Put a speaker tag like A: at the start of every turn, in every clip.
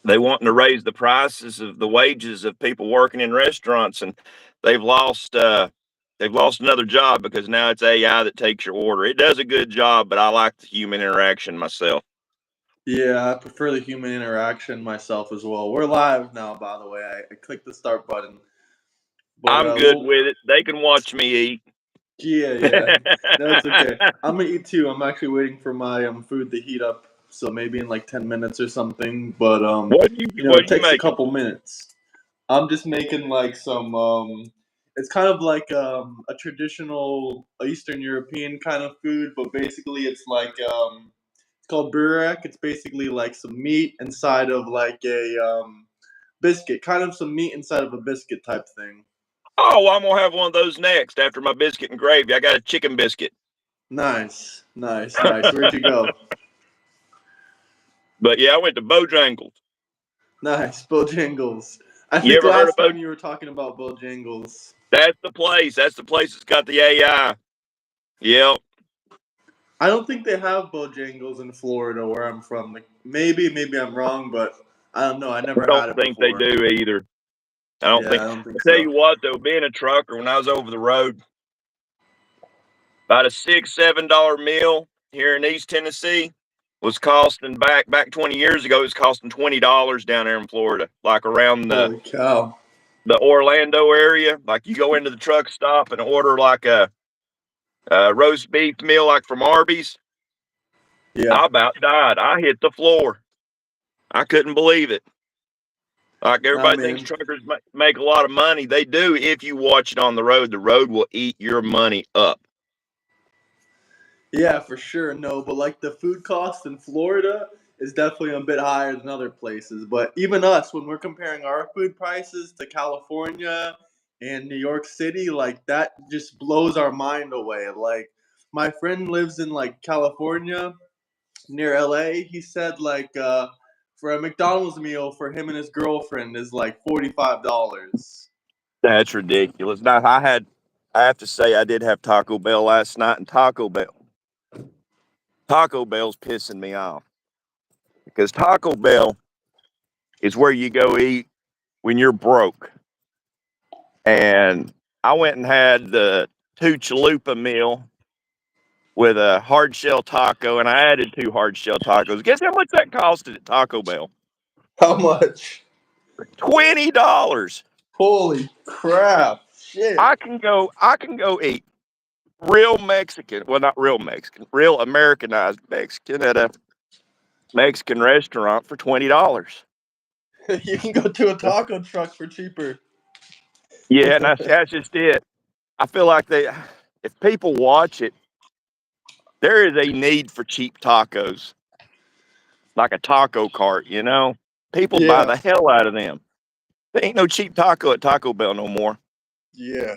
A: They wanting to raise the prices of the wages of people working in restaurants, and they've lost uh, they've lost another job because now it's AI that takes your order. It does a good job, but I like the human interaction myself.
B: Yeah, I prefer the human interaction myself as well. We're live now, by the way. I clicked the start button, but
A: I'm good
B: we'll.
A: with it. They can watch me eat.
B: Yeah, yeah. No, it's okay. I'm gonna eat too. I'm actually waiting for my food to heat up, so maybe in like 10 minutes or something. But
A: What
B: it
A: are you
B: takes a
A: making?
B: couple minutes. I'm just making like some. It's kind of like a traditional Eastern European kind of food, but basically it's like it's called burek. It's basically like some meat inside of like a biscuit, kind of some meat inside of a biscuit type thing.
A: Oh, well, I'm gonna have one of those next after my biscuit and gravy. I got a chicken biscuit.
B: Nice, nice, nice. Where'd you go?
A: But yeah, I went to Bojangles.
B: Nice, Bojangles. I
A: You
B: think
A: ever heard of
B: last
A: Bojangles?
B: time you were talking about Bojangles.
A: That's the place. That's the place that's got the AI. Yep.
B: I don't think they have Bojangles in Florida where I'm from. Like maybe I'm wrong, but I don't know. I
A: I
B: never
A: don't
B: had it
A: think they
B: before.
A: do either. I don't
B: Yeah,
A: think.
B: I don't
A: I
B: think
A: tell
B: so.
A: you what, though, being a trucker, when I was over the road, about a $6, $7 meal here in East Tennessee was costing back 20 years ago. It was costing $20 down there in Florida, like around
B: Holy cow!
A: the Orlando area. Like you go into the truck stop and order like a roast beef meal, like from Arby's.
B: Yeah,
A: I about died. I hit the floor. I couldn't believe it. Like
B: nah,
A: everybody thinks
B: man.
A: truckers make a lot of money. They do if you watch it on the road. The road will eat your money up.
B: Yeah, for sure. No, but like the food cost in Florida is definitely a bit higher than other places. But even us, when we're comparing our food prices to California and New York City, like that just blows our mind away. Like my friend lives in like California near LA. He said like for a McDonald's meal for him and his girlfriend is like $45.
A: That's ridiculous. Now I have to say, I did have Taco Bell last night, and Taco Bell's pissing me off because Taco Bell is where you go eat when you're broke. And I went and had the two chalupa meal with a hard shell taco, and I added two hard shell tacos. Guess how much that costed at Taco Bell?
B: How much?
A: $20.
B: Holy crap. Shit.
A: I can go eat real Mexican. Well, not real Mexican, real Americanized Mexican at a Mexican restaurant for $20.
B: You can go to a taco truck for cheaper.
A: Yeah, and that's just it. I feel like if people watch it, there is a need for cheap tacos, like a taco cart. People buy
B: Yeah,
A: the hell out of them. There ain't no cheap taco at Taco Bell no more.
B: yeah.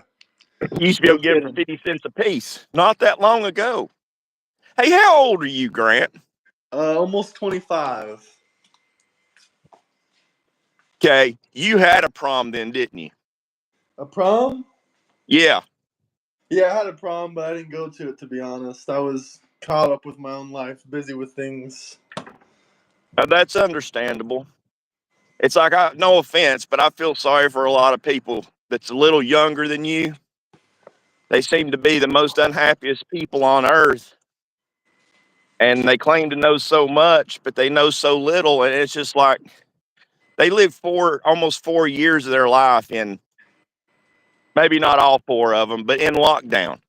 A: You used to be
B: No
A: able to get them for
B: kidding.
A: 50 cents a piece. Not that long ago. Hey, how old are you, Grant?
B: Almost 25.
A: Okay, you had a prom then, didn't you?
B: A prom?
A: Yeah.
B: Yeah, I had a prom, but I didn't go to it, to be honest. I was caught up with my own life, busy with things.
A: That's understandable. It's like, no offense, but I feel sorry for a lot of people that's a little younger than you. They seem to be the most unhappiest people on earth. And they claim to know so much, but they know so little. And it's just like they live almost 4 years of their life in, maybe not all four of them, but in lockdown.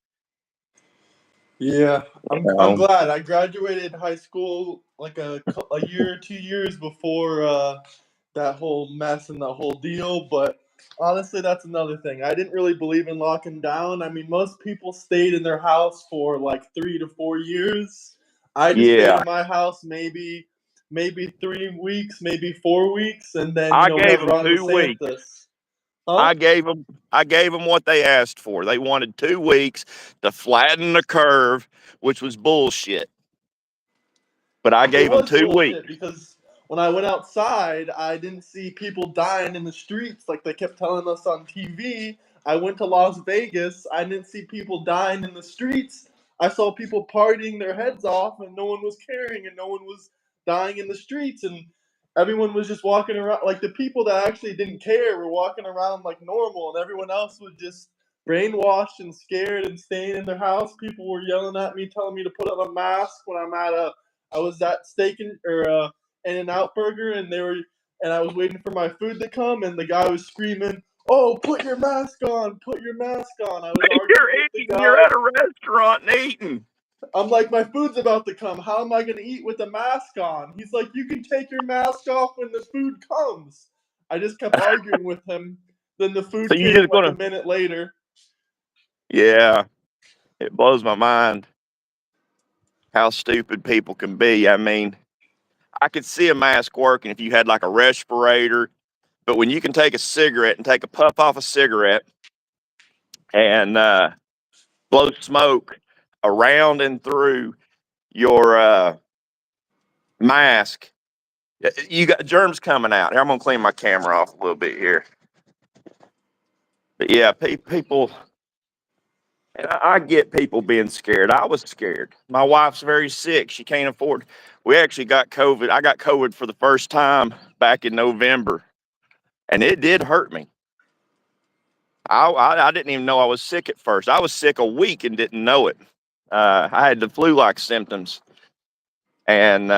B: Yeah,
A: You
B: I'm
A: know?
B: glad. I graduated high school like a year, 2 years before that whole mess and that whole deal. But honestly, that's another thing. I didn't really believe in locking down. I mean, most people stayed in their house for like 3 to 4 years. I just stayed
A: Yeah.
B: in my house maybe 3 weeks, maybe 4 weeks, and then
A: I
B: we had
A: gave them
B: Ron
A: 2 weeks.
B: DeSantis. Huh?
A: I gave them what they asked for. They wanted 2 weeks to flatten the curve, which was bullshit. But I
B: It
A: gave them
B: was
A: two
B: bullshit
A: weeks.
B: because when I went outside, I didn't see people dying in the streets like they kept telling us on TV. I went to Las Vegas. I didn't see people dying in the streets. I saw people partying their heads off, and no one was caring, and no one was dying in the streets. And everyone was just walking around like the people that actually didn't care were walking around like normal, and everyone else was just brainwashed and scared and staying in their house. People were yelling at me, telling me to put on a mask when I was at In-N-Out Burger, and I was waiting for my food to come, and the guy was screaming, "Oh, put your mask on! Put your mask on!" I was arguing with the
A: You're
B: guy.
A: at a restaurant and eating.
B: I'm like, my food's about to come. How am I going to eat with a mask on? He's like, you can take your mask off when the food comes. I just kept arguing with him. Then the
A: So
B: food
A: you
B: came
A: just
B: like a
A: gonna?
B: minute later.
A: Yeah, it blows my mind how stupid people can be. I mean, I could see a mask working if you had like a respirator, but when you can take a cigarette and take a puff off a cigarette and blow smoke around and through your mask, you got germs coming out. Here, I'm gonna clean my camera off a little bit here. But yeah, people, and I get people being scared. I was scared. My wife's very sick. She can't afford. We actually got COVID. I got COVID for the first time back in November, and it did hurt me. I didn't even know I was sick at first. I was sick a week and didn't know it. I had the flu-like symptoms and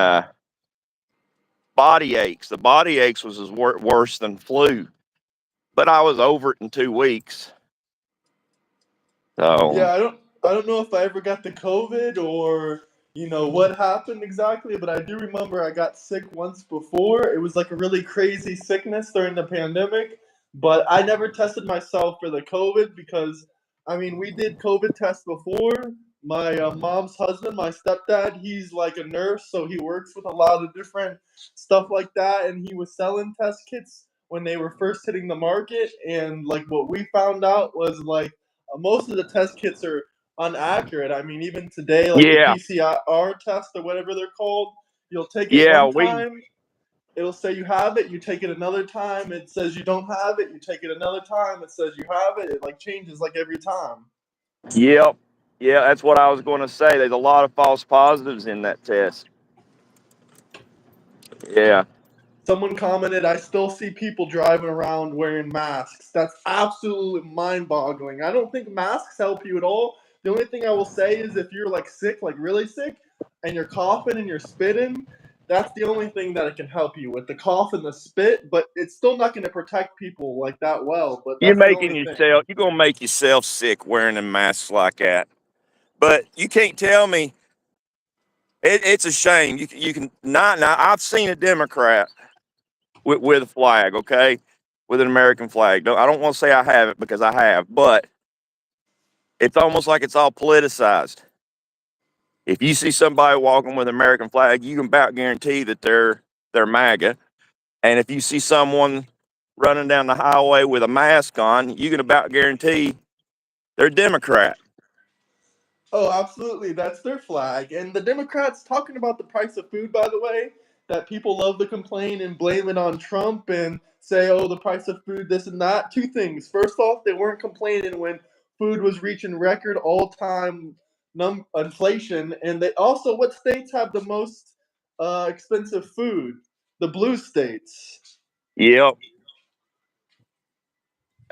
A: body aches. The body aches was worse than flu, but I was over it in 2 weeks. So
B: Yeah, I don't know if I ever got the COVID or what happened exactly, but I do remember I got sick once before. It was like a really crazy sickness during the pandemic, but I never tested myself for the COVID because I mean we did COVID tests before. My mom's husband, my stepdad, he's like a nurse, so he works with a lot of different stuff like that, and he was selling test kits when they were first hitting the market, and like what we found out was like most of the test kits are inaccurate. I mean, even today, like the
A: yeah,
B: PCR test or whatever they're called, you'll take it
A: yeah,
B: one time, it'll say you have it, you take it another time, it says you don't have it, you take it another time, it says you have it. It like changes like every time.
A: yep, yeah. That's what I was going to say. There's a lot of false positives in that test. Yeah,
B: Someone commented, I still see people driving around wearing masks. That's absolutely mind boggling. I don't think masks help you at all. The only thing I will say is if you're like sick, like really sick, and you're coughing and you're spitting, that's the only thing that it can help you with the cough and the spit, but it's still not going to protect people like that well. But
A: you're
B: that's the
A: making
B: only thing.
A: yourself. You're gonna make yourself sick wearing a mask like that. But you can't tell me. It's a shame. You can not now. I've seen a Democrat with a flag, okay, with an American flag. I don't want to say I haven't because I have, but it's almost like it's all politicized. If you see somebody walking with an American flag, you can about guarantee that they're MAGA. And if you see someone running down the highway with a mask on, you can about guarantee they're Democrat.
B: Oh, absolutely. That's their flag. And the Democrats talking about the price of food, by the way, that people love to complain and blame it on Trump and say, oh, the price of food, this and that. Two things. First off, they weren't complaining when food was reaching record all time inflation. And they also, what states have the most expensive food? The blue states.
A: Yep.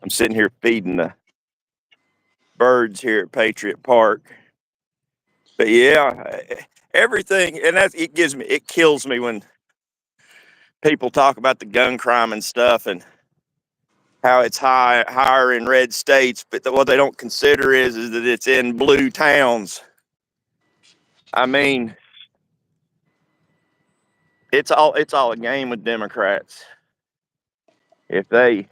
A: I'm sitting here feeding the birds here at Patriot Park. But yeah, everything, and it kills me when people talk about the gun crime and stuff and how it's higher in red states, but what they don't consider is that it's in blue towns. I mean, it's all a game with Democrats. If they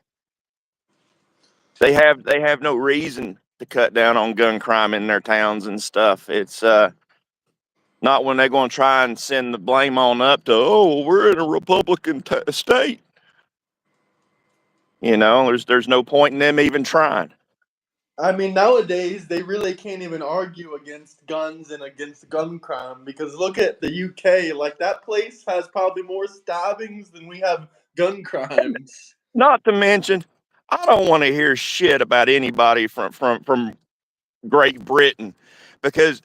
A: have no reason to cut down on gun crime in their towns and stuff. It's not when they're going to try and send the blame on up to, oh, we're in a Republican state. There's no point in them even trying.
B: I mean, nowadays they really can't even argue against guns and against gun crime because look at the UK. Like that place has probably more stabbings than we have gun crimes.
A: Not to mention, I don't want to hear shit about anybody from Great Britain because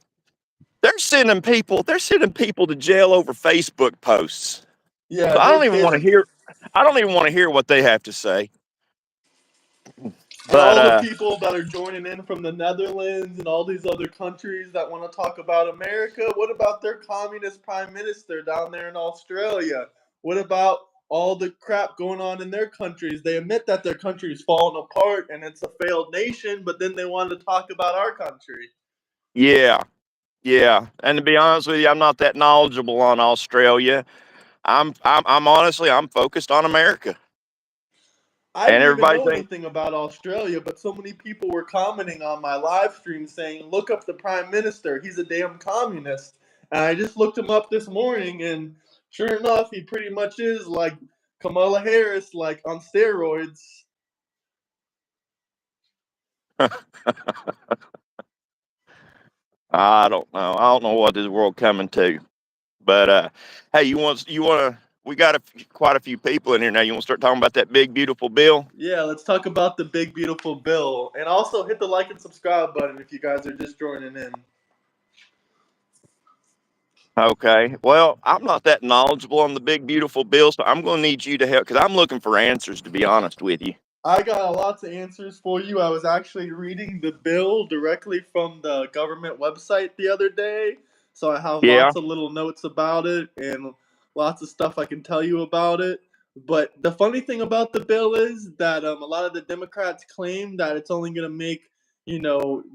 A: they're sending people to jail over Facebook posts.
B: Yeah,
A: So I
B: they're
A: don't even want to
B: kidding.
A: hear. I don't even want to hear what they have to say.
B: And
A: But
B: all the people that are joining in from the Netherlands and all these other countries that want to talk about America, what about their communist prime minister down there in Australia? What about all the crap going on in their countries? They admit that their country's falling apart and it's a failed nation, but then they want to talk about our country.
A: yeah, yeah. And to be honest with you, I'm not that knowledgeable on Australia. I'm honestly, I'm focused on America.
B: I
A: And
B: didn't even
A: everybody
B: know
A: think,
B: anything about Australia, but so many people were commenting on my live stream saying, "Look up the prime minister. He's a damn communist." And I just looked him up this morning, and sure enough, he pretty much is like Kamala Harris, like on steroids.
A: I don't know. I don't know what this world coming to. But hey, we got quite a few people in here now. You want to start talking about that big beautiful bill?
B: Yeah, let's talk about the big beautiful bill, and also hit the like and subscribe button if you guys are just joining in.
A: Okay. Well, I'm not that knowledgeable on the big beautiful bill, so I'm going to need you to help because I'm looking for answers. To be honest with you.
B: I got lots of answers for you. I was actually reading the bill directly from the government website the other day, so I have
A: Yeah.
B: lots of little notes about it and lots of stuff I can tell you about it. But the funny thing about the bill is that a lot of the Democrats claim that it's only going to make,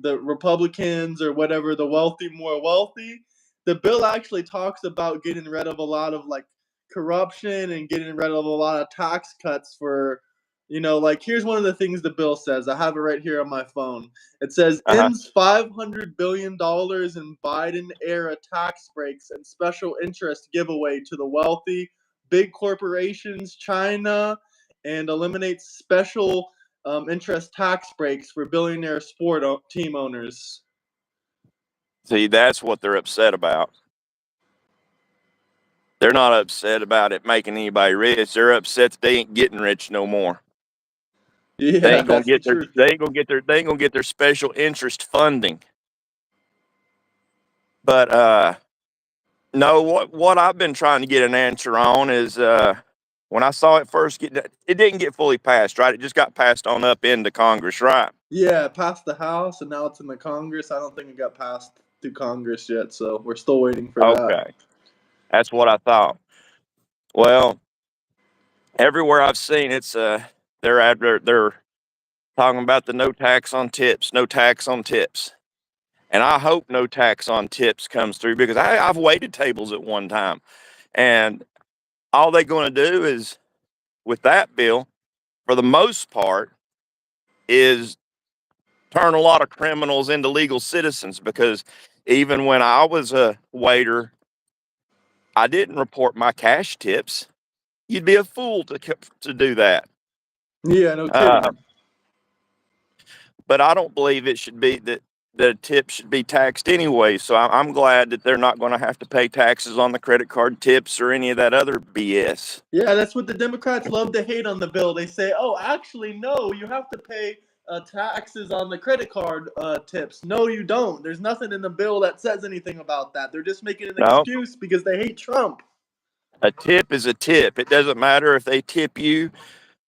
B: the Republicans or whatever, the wealthy more wealthy. The bill actually talks about getting rid of a lot of like corruption and getting rid of a lot of tax cuts for, like here's one of the things the bill says. I have it right here on my phone. It says
A: Uh huh.
B: ends $500 billion in Biden era tax breaks and special interest giveaway to the wealthy, big corporations, China, and eliminates special interest tax breaks for billionaire team owners.
A: See, that's what they're upset about. They're not upset about it making anybody rich. They're upset that they ain't getting rich no more. They
B: Yeah,
A: ain't gonna
B: that's the
A: get their
B: truth.
A: they ain't gonna get their special interest funding. But no, what I've been trying to get an answer on is when I saw it first it didn't get fully passed, right? It just got passed on up into Congress, right?
B: Yeah, it passed the House and now it's in the Congress. I don't think it got passed through Congress yet, so we're still waiting for that.
A: Okay. That's what I thought. Well, everywhere I've seen it's they're talking about the no tax on tips, no tax on tips. And I hope no tax on tips comes through because I've waited tables at one time. And all they're going to do is, with that bill, for the most part, is turn a lot of criminals into legal citizens because even when I was a waiter, I didn't report my cash tips. You'd be a fool to do that.
B: Yeah, no
A: Uh,
B: kidding.
A: but I don't believe it should be that the tip should be taxed anyway. So I'm glad that they're not going to have to pay taxes on the credit card tips or any of that other BS.
B: Yeah, that's what the Democrats love to hate on the bill. They say, "Oh, actually, no, you have to pay taxes on the credit card tips." No, you don't. There's nothing in the bill that says anything about that. They're just making an
A: No,
B: excuse because they hate Trump.
A: a tip is a tip. It doesn't matter if they tip you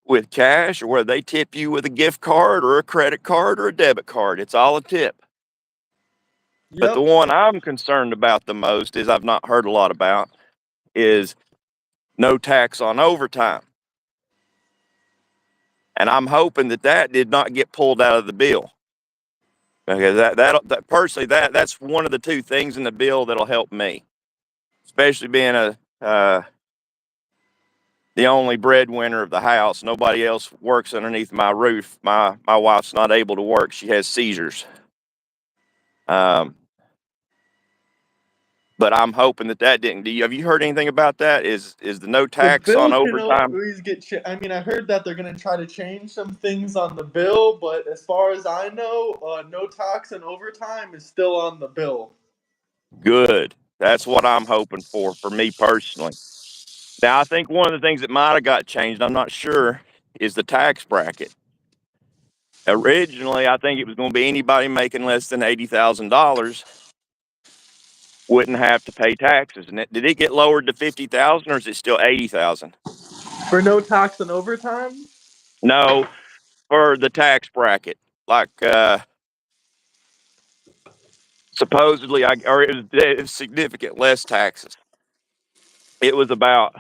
A: with cash or whether they tip you with a gift card or a credit card or a debit card. It's all a tip. But the
B: Yep.
A: one I'm concerned about the most is I've not heard a lot about is no tax on overtime. And I'm hoping that that did not get pulled out of the bill. Okay, that personally that's one of the two things in the bill that'll help me, especially being the only breadwinner of the house. Nobody else works underneath my roof. My wife's not able to work. She has seizures. Um, but I'm hoping that didn't. Have you heard anything about that? Is the no
B: The
A: tax on
B: bill can
A: overtime
B: always get. I mean, I heard that they're going to try to change some things on the bill, but as far as I know, no tax and overtime is still on the bill.
A: good? That's what I'm hoping for me personally. Now, I think one of the things that might have got changed, I'm not sure, is the tax bracket. Originally, I think it was going to be anybody making less than $80,000 wouldn't have to pay taxes. And did it get lowered to 50,000 or is it still 80,000?
B: For no tax and overtime?
A: No, for the tax bracket. Like supposedly, it was significant less taxes. It was about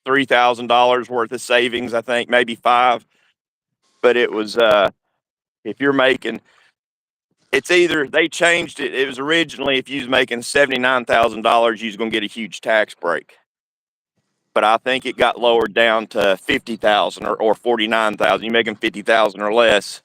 A: $3,000 worth of savings, I think, maybe five. But it was if you're making, it's either they changed it. It was originally if you was making $79,000, you was gonna get a huge tax break. But I think it got lowered down to 50,000 or 49,000. You making 50,000 or less,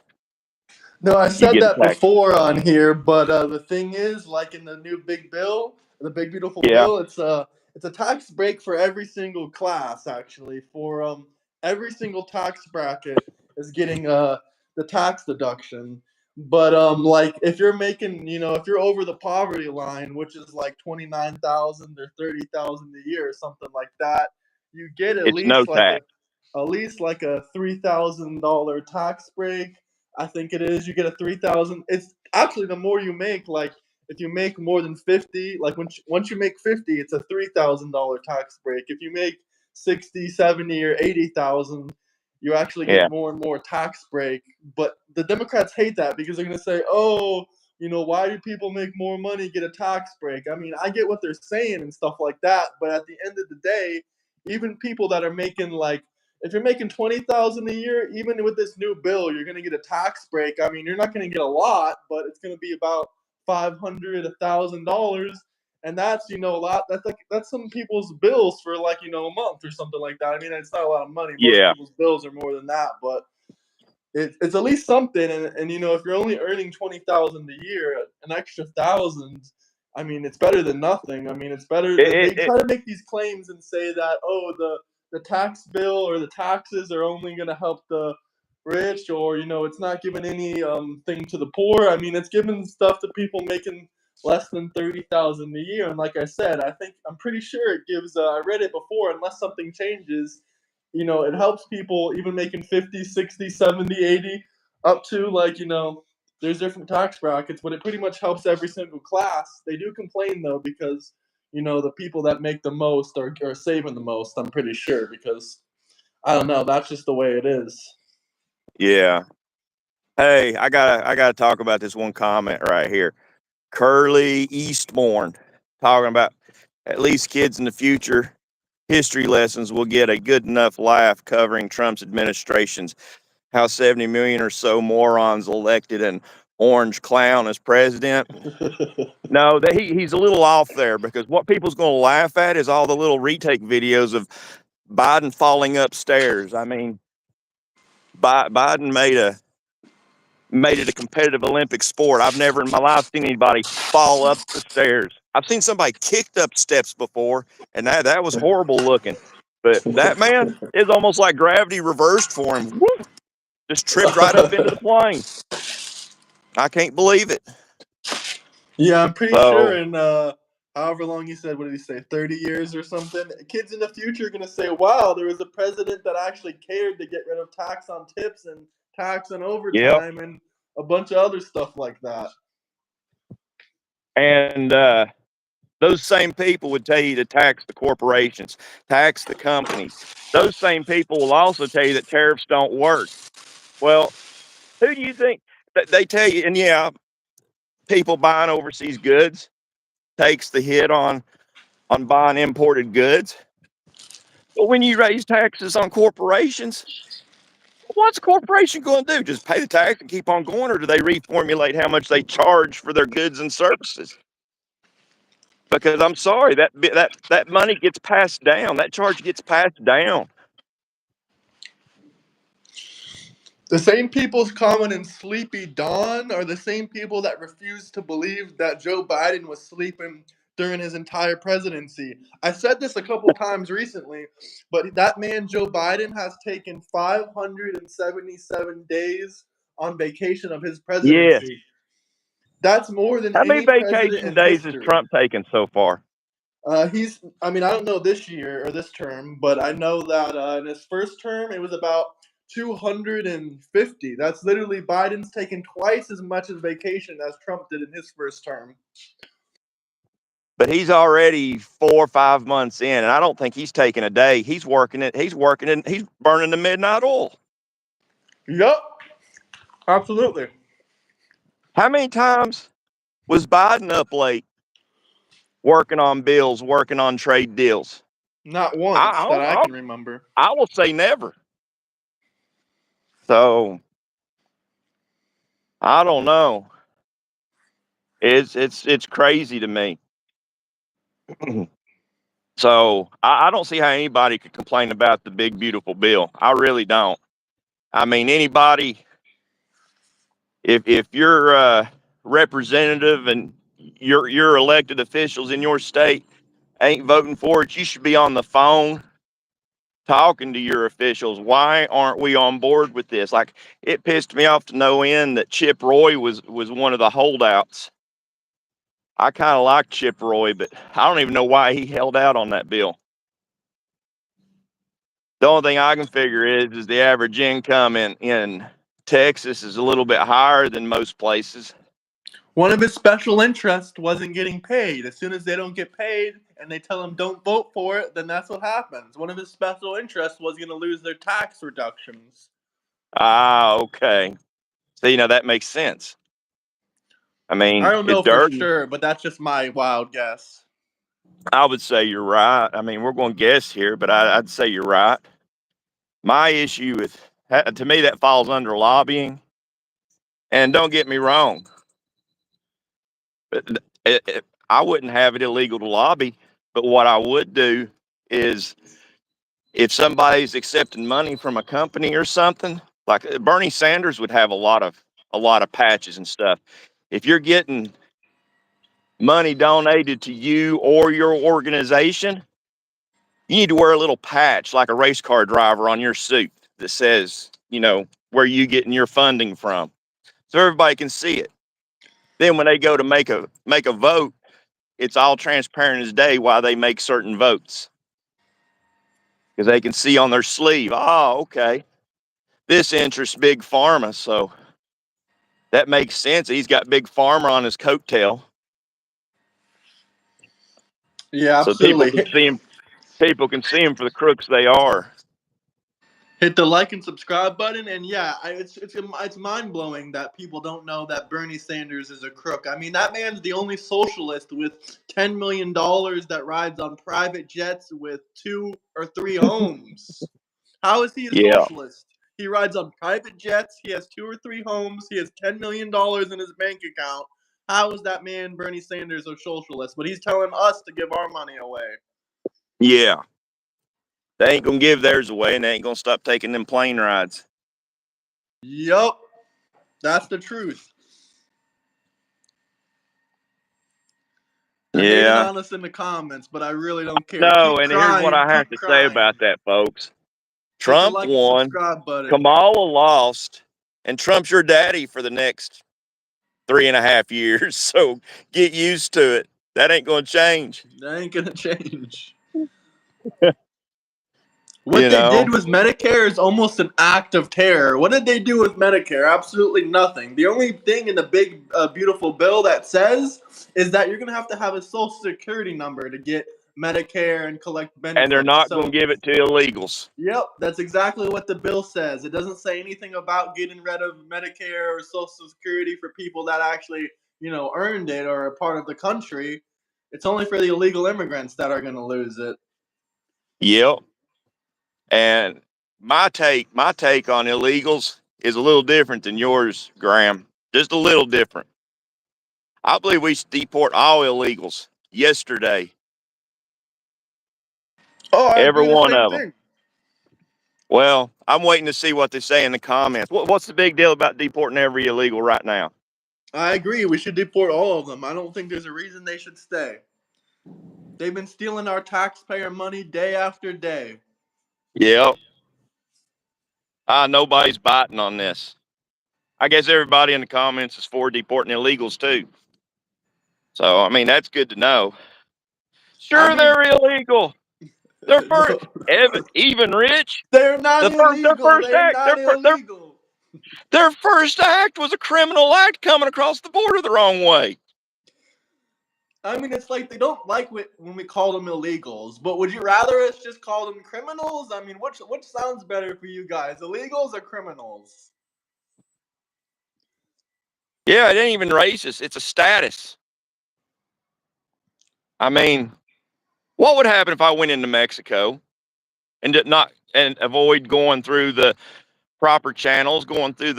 B: No, I
A: you
B: said
A: get a
B: that
A: tax.
B: before on here, but the thing is, like in the new big bill, the big beautiful
A: Yeah,
B: bill, it's a tax break for every single class actually. For every single tax bracket is getting the tax deduction. But like if you're making, if you're over the poverty line, which is like 29,000 or 30,000 a year or something like that, you get
A: it's no tax.
B: at least like a $3,000 tax break. I think it is. You get a 3,000. It's actually the more you make. Like if you make more than 50, like once you make 50, it's a $3,000 tax break. If you make 60, 70, or 80,000, you actually get
A: Yeah,
B: more and more tax break. But the Democrats hate that because they're going to say, "Oh, why do people make more money get a tax break?" I mean, I get what they're saying and stuff like that, but at the end of the day, even people that are making like if you're making 20,000 a year, even with this new bill, you're gonna get a tax break. I mean, you're not gonna get a lot, but it's gonna be about $500, $1,000, and that's a lot. That's some people's bills for like a month or something like that. I mean, it's not a lot of money. Most
A: yeah.
B: people's bills are more than that, but it's at least something. And if you're only earning 20,000 a year, an extra thousand, I mean, it's better than nothing. I mean, it's better.
A: It,
B: They
A: it,
B: try to make these claims and say that the tax bill or the taxes are only going to help the rich, or it's not giving any thing to the poor. I mean, it's giving stuff to people making less than 30,000 a year. And like I said, I'm pretty sure it gives. I read it before. Unless something changes, it helps people even making 50, 60, 70, 80, up to like, there's different tax brackets, but it pretty much helps every single class. They do complain though because the people that make the most are saving the most, I'm pretty sure, because I don't know, that's just the way it is.
A: yeah. Hey, I gotta talk about this one comment right here. Curly Eastbourne talking about at least kids in the future history lessons will get a good enough laugh covering Trump's administration's how 70 million or so morons elected an orange clown as president. No, he's a little off there because what people's going to laugh at is all the little retake videos of Biden falling upstairs. I mean, Biden made it a competitive Olympic sport. I've never in my life seen anybody fall up the stairs. I've seen somebody kicked up steps before, and that was horrible looking. But that man is almost like gravity reversed for him. Woo! Just tripped right up into the plane. I can't believe it.
B: Yeah, I'm pretty sure
A: So
B: in however long he said, what did he say, 30 years or something? Kids in the future are going to say, wow, there was a president that actually cared to get rid of tax on tips and tax on
A: yep.
B: overtime and a bunch of other stuff like that.
A: And those same people would tell you to tax the corporations, tax the companies. Those same people will also tell you that tariffs don't work. Well, who do you think that they tell you? And yeah, people buying overseas goods takes the hit on buying imported goods. But when you raise taxes on corporations, what's a corporation going to do? Just pay the tax and keep on going, or do they reformulate how much they charge for their goods and services? Because I'm sorry, that money gets passed down. That charge gets passed down.
B: The same people's commenting sleepy Dawn are the same people that refuse to believe that Joe Biden was sleeping during his entire presidency. I said this a couple times recently, but that man, Joe Biden, has taken 577 days on vacation of his
A: Yes.
B: presidency. That's more than
A: How many
B: any president
A: vacation
B: in
A: days has
B: history.
A: Trump taken so far?
B: I mean, I don't know this year or this term, but I know that in his first term, it was about 250. That's literally Biden's taken twice as much as vacation as Trump did in his first term.
A: But he's already 4 or 5 months in, and I don't think he's taking a day. He's working it. He's working it. He's burning the midnight oil.
B: Yep, absolutely.
A: How many times was Biden up late working on bills, working on trade deals?
B: Not
A: I,
B: once
A: I,
B: that I
A: I,
B: can remember.
A: I will say never. So I don't know. It's crazy to me. So I don't see how anybody could complain about the big beautiful bill. I really don't. I mean, anybody, if you're a representative and your elected officials in your state ain't voting for it, you should be on the phone talking to your officials. Why aren't we on board with this? Like, it pissed me off to no end that Chip Roy was one of the holdouts. I kind of like Chip Roy, but I don't even know why he held out on that bill. The only thing I can figure is the average income in Texas is a little bit higher than most places.
B: One of his special interests wasn't getting paid. As soon as they don't get paid and they tell him don't vote for it, then that's what happens. One of his special interests was going to lose their tax reductions.
A: Ah, okay. So, that makes sense. I
B: I
A: mean,
B: don't
A: it's
B: know for
A: dirty.
B: sure, but that's just my wild guess.
A: I would say you're right. I mean, we're going to guess here, but I'd say you're right. My issue with, to me, that falls under lobbying. And don't get me wrong, but I wouldn't have it illegal to lobby. But what I would do is, if somebody's accepting money from a company or something, like Bernie Sanders would have a lot of patches and stuff. If you're getting money donated to you or your organization, you need to wear a little patch like a race car driver on your suit that says, where you getting your funding from, so everybody can see it. Then when they go to make a vote, it's all transparent as day why they make certain votes, because they can see on their sleeve, oh, okay, this interests Big Pharma, so that makes sense. He's got Big Pharma on his coattail,
B: Yeah,
A: so people
B: absolutely.
A: can see him. People can see him for the crooks they are.
B: Hit the like and subscribe button, and yeah, it's mind blowing that people don't know that Bernie Sanders is a crook. I mean, that man's the only socialist with $10 million that rides on private jets with 2 or 3 homes. How is he a
A: Yeah,
B: socialist? He rides on private jets. He has 2 or 3 homes. He has $10 million in his bank account. How is that man Bernie Sanders a socialist? But he's telling us to give our money away.
A: yeah. They ain't gonna give theirs away, and they ain't gonna stop taking them plane rides.
B: Yup, that's the truth. They're hating
A: Yeah.
B: on us in the comments, but I really don't care.
A: No,
B: Keep
A: and here's what
B: crying,
A: I have
B: keep
A: to say
B: crying.
A: about that, folks.
B: Hit the
A: Trump
B: like and
A: won,
B: subscribe button.
A: Kamala lost, and Trump's your daddy for the next 3.5 years. So get used to it. That ain't gonna change.
B: That ain't gonna change. What
A: You
B: they did
A: know?
B: with Medicare is almost an act of terror. What did they do with Medicare? Absolutely nothing. The only thing in the big, beautiful bill that says is that you're going to have a social security number to get Medicare and collect
A: And they're
B: benefits.
A: not gonna
B: So,
A: give it to illegals.
B: yep, that's exactly what the bill says. It doesn't say anything about getting rid of Medicare or Social Security for people that actually, earned it or are part of the country. It's only for the illegal immigrants that are going to lose it.
A: Yep. And my take on illegals is a little different than yours, Graham. Just a little different. I believe we should deport all illegals yesterday.
B: Oh, I
A: Every
B: agree the
A: one
B: same
A: of them.
B: thing.
A: Well, I'm waiting to see what they say in the comments. What's the big deal about deporting every illegal right now?
B: I agree. We should deport all of them. I don't think there's a reason they should stay. They've been stealing our taxpayer money day after day.
A: Yep. Nobody's biting on this. I guess everybody in the comments is for deporting illegals too. So, I mean, that's good to know.
B: I
A: Sure,
B: mean,
A: they're illegal. They're first,
B: no,
A: even rich.
B: they're not
A: Their
B: illegal.
A: first
B: They're
A: act,
B: not illegal.
A: their first act was a criminal act coming across the border the wrong way.
B: I mean, it's like they don't like when we call them illegals, but would you rather us just call them criminals? I mean, which sounds better for you guys, illegals or criminals?
A: Yeah, it ain't even racist. It's a status. I mean, what would happen if I went into Mexico and did not and avoid going through the proper channels, going through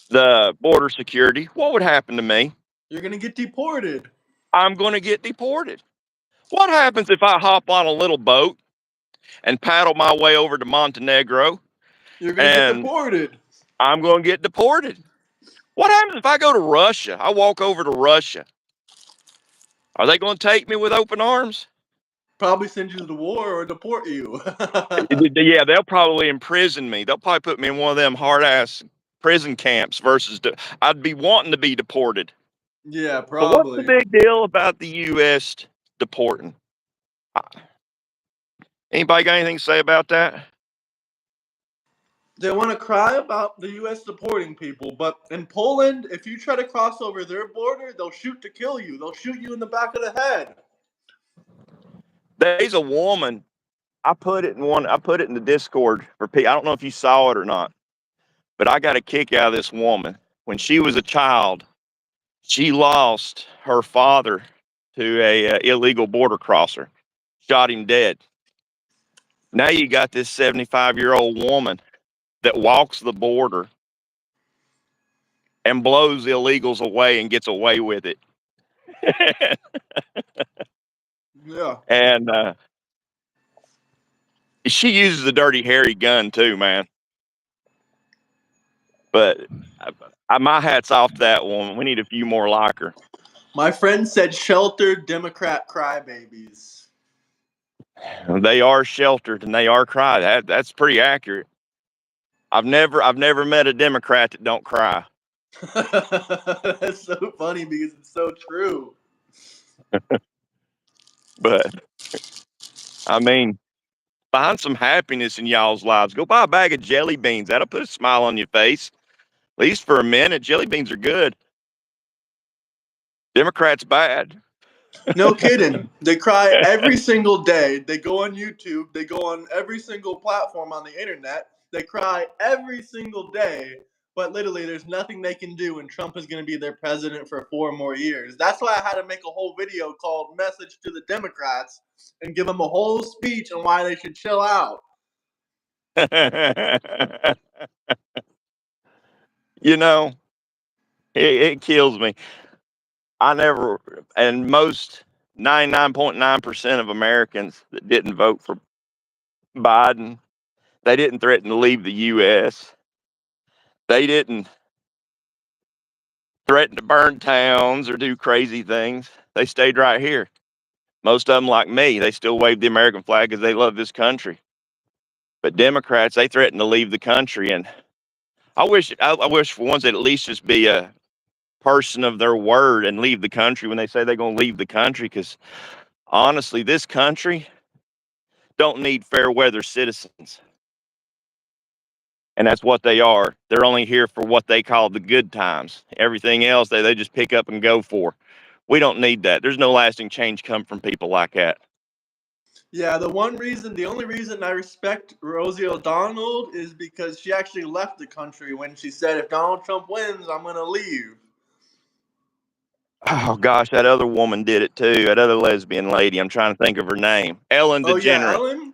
A: the border security? What would happen to me?
B: You're gonna get deported.
A: I'm going to get deported. What happens if I hop on a little boat and paddle my way over to Montenegro
B: You're gonna get
A: and
B: deported.
A: I'm going to get deported? What happens if I go to Russia? I walk over to Russia. Are they going to take me with open arms?
B: Probably send you to war or deport you.
A: Yeah, they'll probably imprison me. They'll probably put me in one of them hard ass prison camps versus I'd be wanting to be deported.
B: Yeah,
A: But what's the
B: probably.
A: big deal about the U.S. deporting? Anybody got anything to say about that?
B: They want to cry about the U.S. deporting people, but in Poland, if you try to cross over their border, they'll shoot to kill you. They'll shoot you in the back of the head.
A: There's a woman. I put it in the Discord for people. I don't know if you saw it or not, but I got a kick out of this woman. When she was a child, she lost her father to a illegal border crosser, shot him dead. Now you got this 75-year-old woman that walks the border and blows the illegals away and gets away with it.
B: Yeah.
A: And she uses a dirty, hairy gun too, man. But my hat's off to that woman. We need a few more like her.
B: My friend said sheltered Democrat crybabies.
A: They are sheltered and they are cry. That's pretty accurate. I've never met a Democrat that don't cry.
B: That's so funny because it's so true.
A: But I mean, find some happiness in y'all's lives. Go buy a bag of jelly beans. That'll put a smile on your face. At least for a minute. Jelly beans are good. Democrats bad.
B: No kidding. They cry every single day. They go on YouTube. They go on every single platform on the internet. They cry every single day. But literally, there's nothing they can do, and Trump is going to be their president for 4 more years. That's why I had to make a whole video called Message to the Democrats and give them a whole speech on why they should chill out.
A: You know, it kills me. I never, and most 99.9% of Americans that didn't vote for Biden, they didn't threaten to leave the U.S. They didn't threaten to burn towns or do crazy things. They stayed right here. Most of them, like me, they still wave the American flag because they love this country. But Democrats, they threaten to leave the country. And I wish for once they'd at least just be a person of their word and leave the country when they say they're going to leave the country. Because honestly, this country don't need fair weather citizens. And that's what they are. They're only here for what they call the good times. Everything else they just pick up and go for. We don't need that. There's no lasting change come from people like that.
B: Yeah, the only reason I respect Rosie O'Donnell is because she actually left the country when she said, if Donald Trump wins, I'm going to leave.
A: Oh gosh, that other woman did it too. That other lesbian lady. I'm trying to think of her name. Ellen
B: Oh, yeah,
A: DeGeneres.
B: Ellen?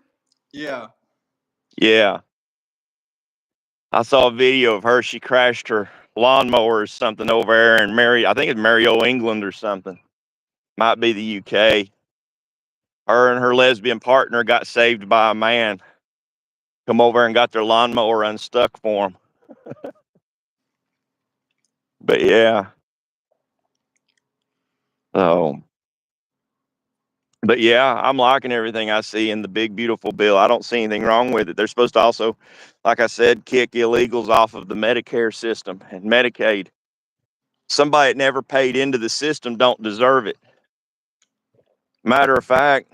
B: Yeah.
A: Yeah. I saw a video of her. She crashed her lawnmower or something over there and I think it's Mario, England or something. Might be the UK. Her and her lesbian partner got saved by a man. Come over and got their lawnmower unstuck for them. But yeah. So, but yeah, I'm liking everything I see in the big, beautiful bill. I don't see anything wrong with it. They're supposed to also, like I said, kick illegals off of the Medicare system and Medicaid. Somebody that never paid into the system don't deserve it. Matter of fact,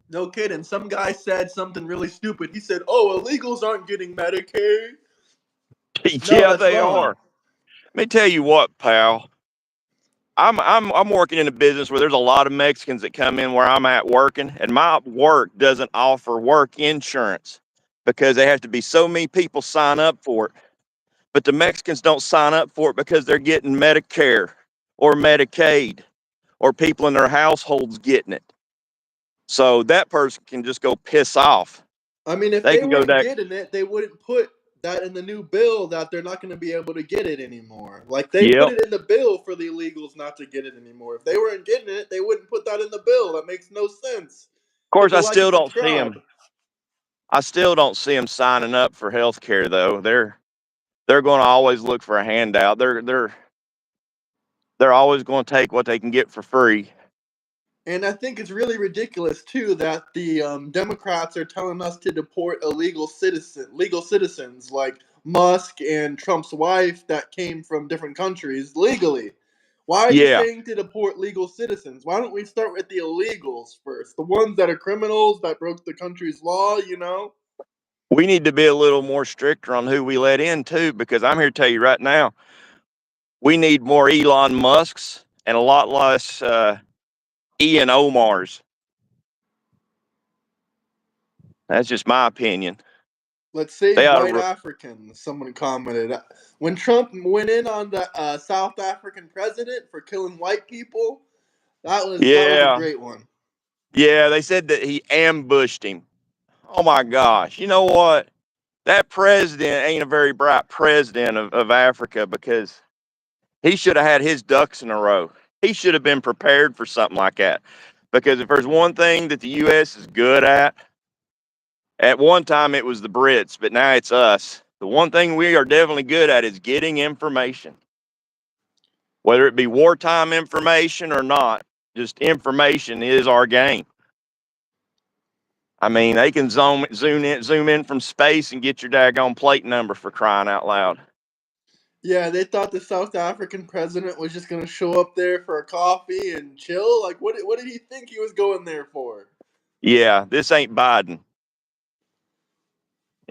B: No kidding. Some guy said something really stupid. He said, oh, illegals aren't getting Medicaid. No,
A: yeah,
B: that's
A: they
B: wrong.
A: are. Let me tell you what, pal. I'm working in a business where there's a lot of Mexicans that come in where I'm at working, and my work doesn't offer work insurance because they have to be so many people sign up for it. But the Mexicans don't sign up for it because they're getting Medicare or Medicaid or people in their households getting it. So that person can just go piss off.
B: I mean, if
A: They
B: they
A: can go
B: weren't
A: that.
B: getting it, they wouldn't put that in the new bill that they're not going to be able to get it anymore. Like they put
A: Yep.
B: it in the bill for the illegals not to get it anymore. If they weren't getting it, they wouldn't put that in the bill. That makes no sense.
A: Of course, I
B: People like to
A: still don't see
B: subscribe.
A: them. I still don't see them signing up for health care though. They're going to always look for a handout. They're always going to take what they can get for free.
B: And I think it's really ridiculous too that the Democrats are telling us to deport legal citizens like Musk and Trump's wife that came from different countries legally. Why are you
A: Yeah,
B: saying to deport legal citizens? Why don't we start with the illegals first? The ones that are criminals that broke the country's law, you know?
A: we need to be a little more stricter on who we let in too, because I'm here to tell you right now, we need more Elon Musks and a lot less Ian Omars. That's just my opinion.
B: Let's save
A: They ought
B: white
A: to.
B: Africans, someone commented. When Trump went in on the South African president for killing white people, that was a
A: Yeah,
B: great one.
A: yeah. They said that he ambushed him. Oh my gosh! You know what? That president ain't a very bright president of Africa because he should have had his ducks in a row. He should have been prepared for something like that. Because if there's one thing that the U.S. is good at one time it was the Brits, but now it's us. The one thing we are definitely good at is getting information, whether it be wartime information or not. Just information is our game. I mean, they can zoom in from space and get your daggone plate number for crying out loud.
B: Yeah, they thought the South African president was just gonna show up there for a coffee and chill. Like, what did he think he was going there for?
A: Yeah, this ain't Biden.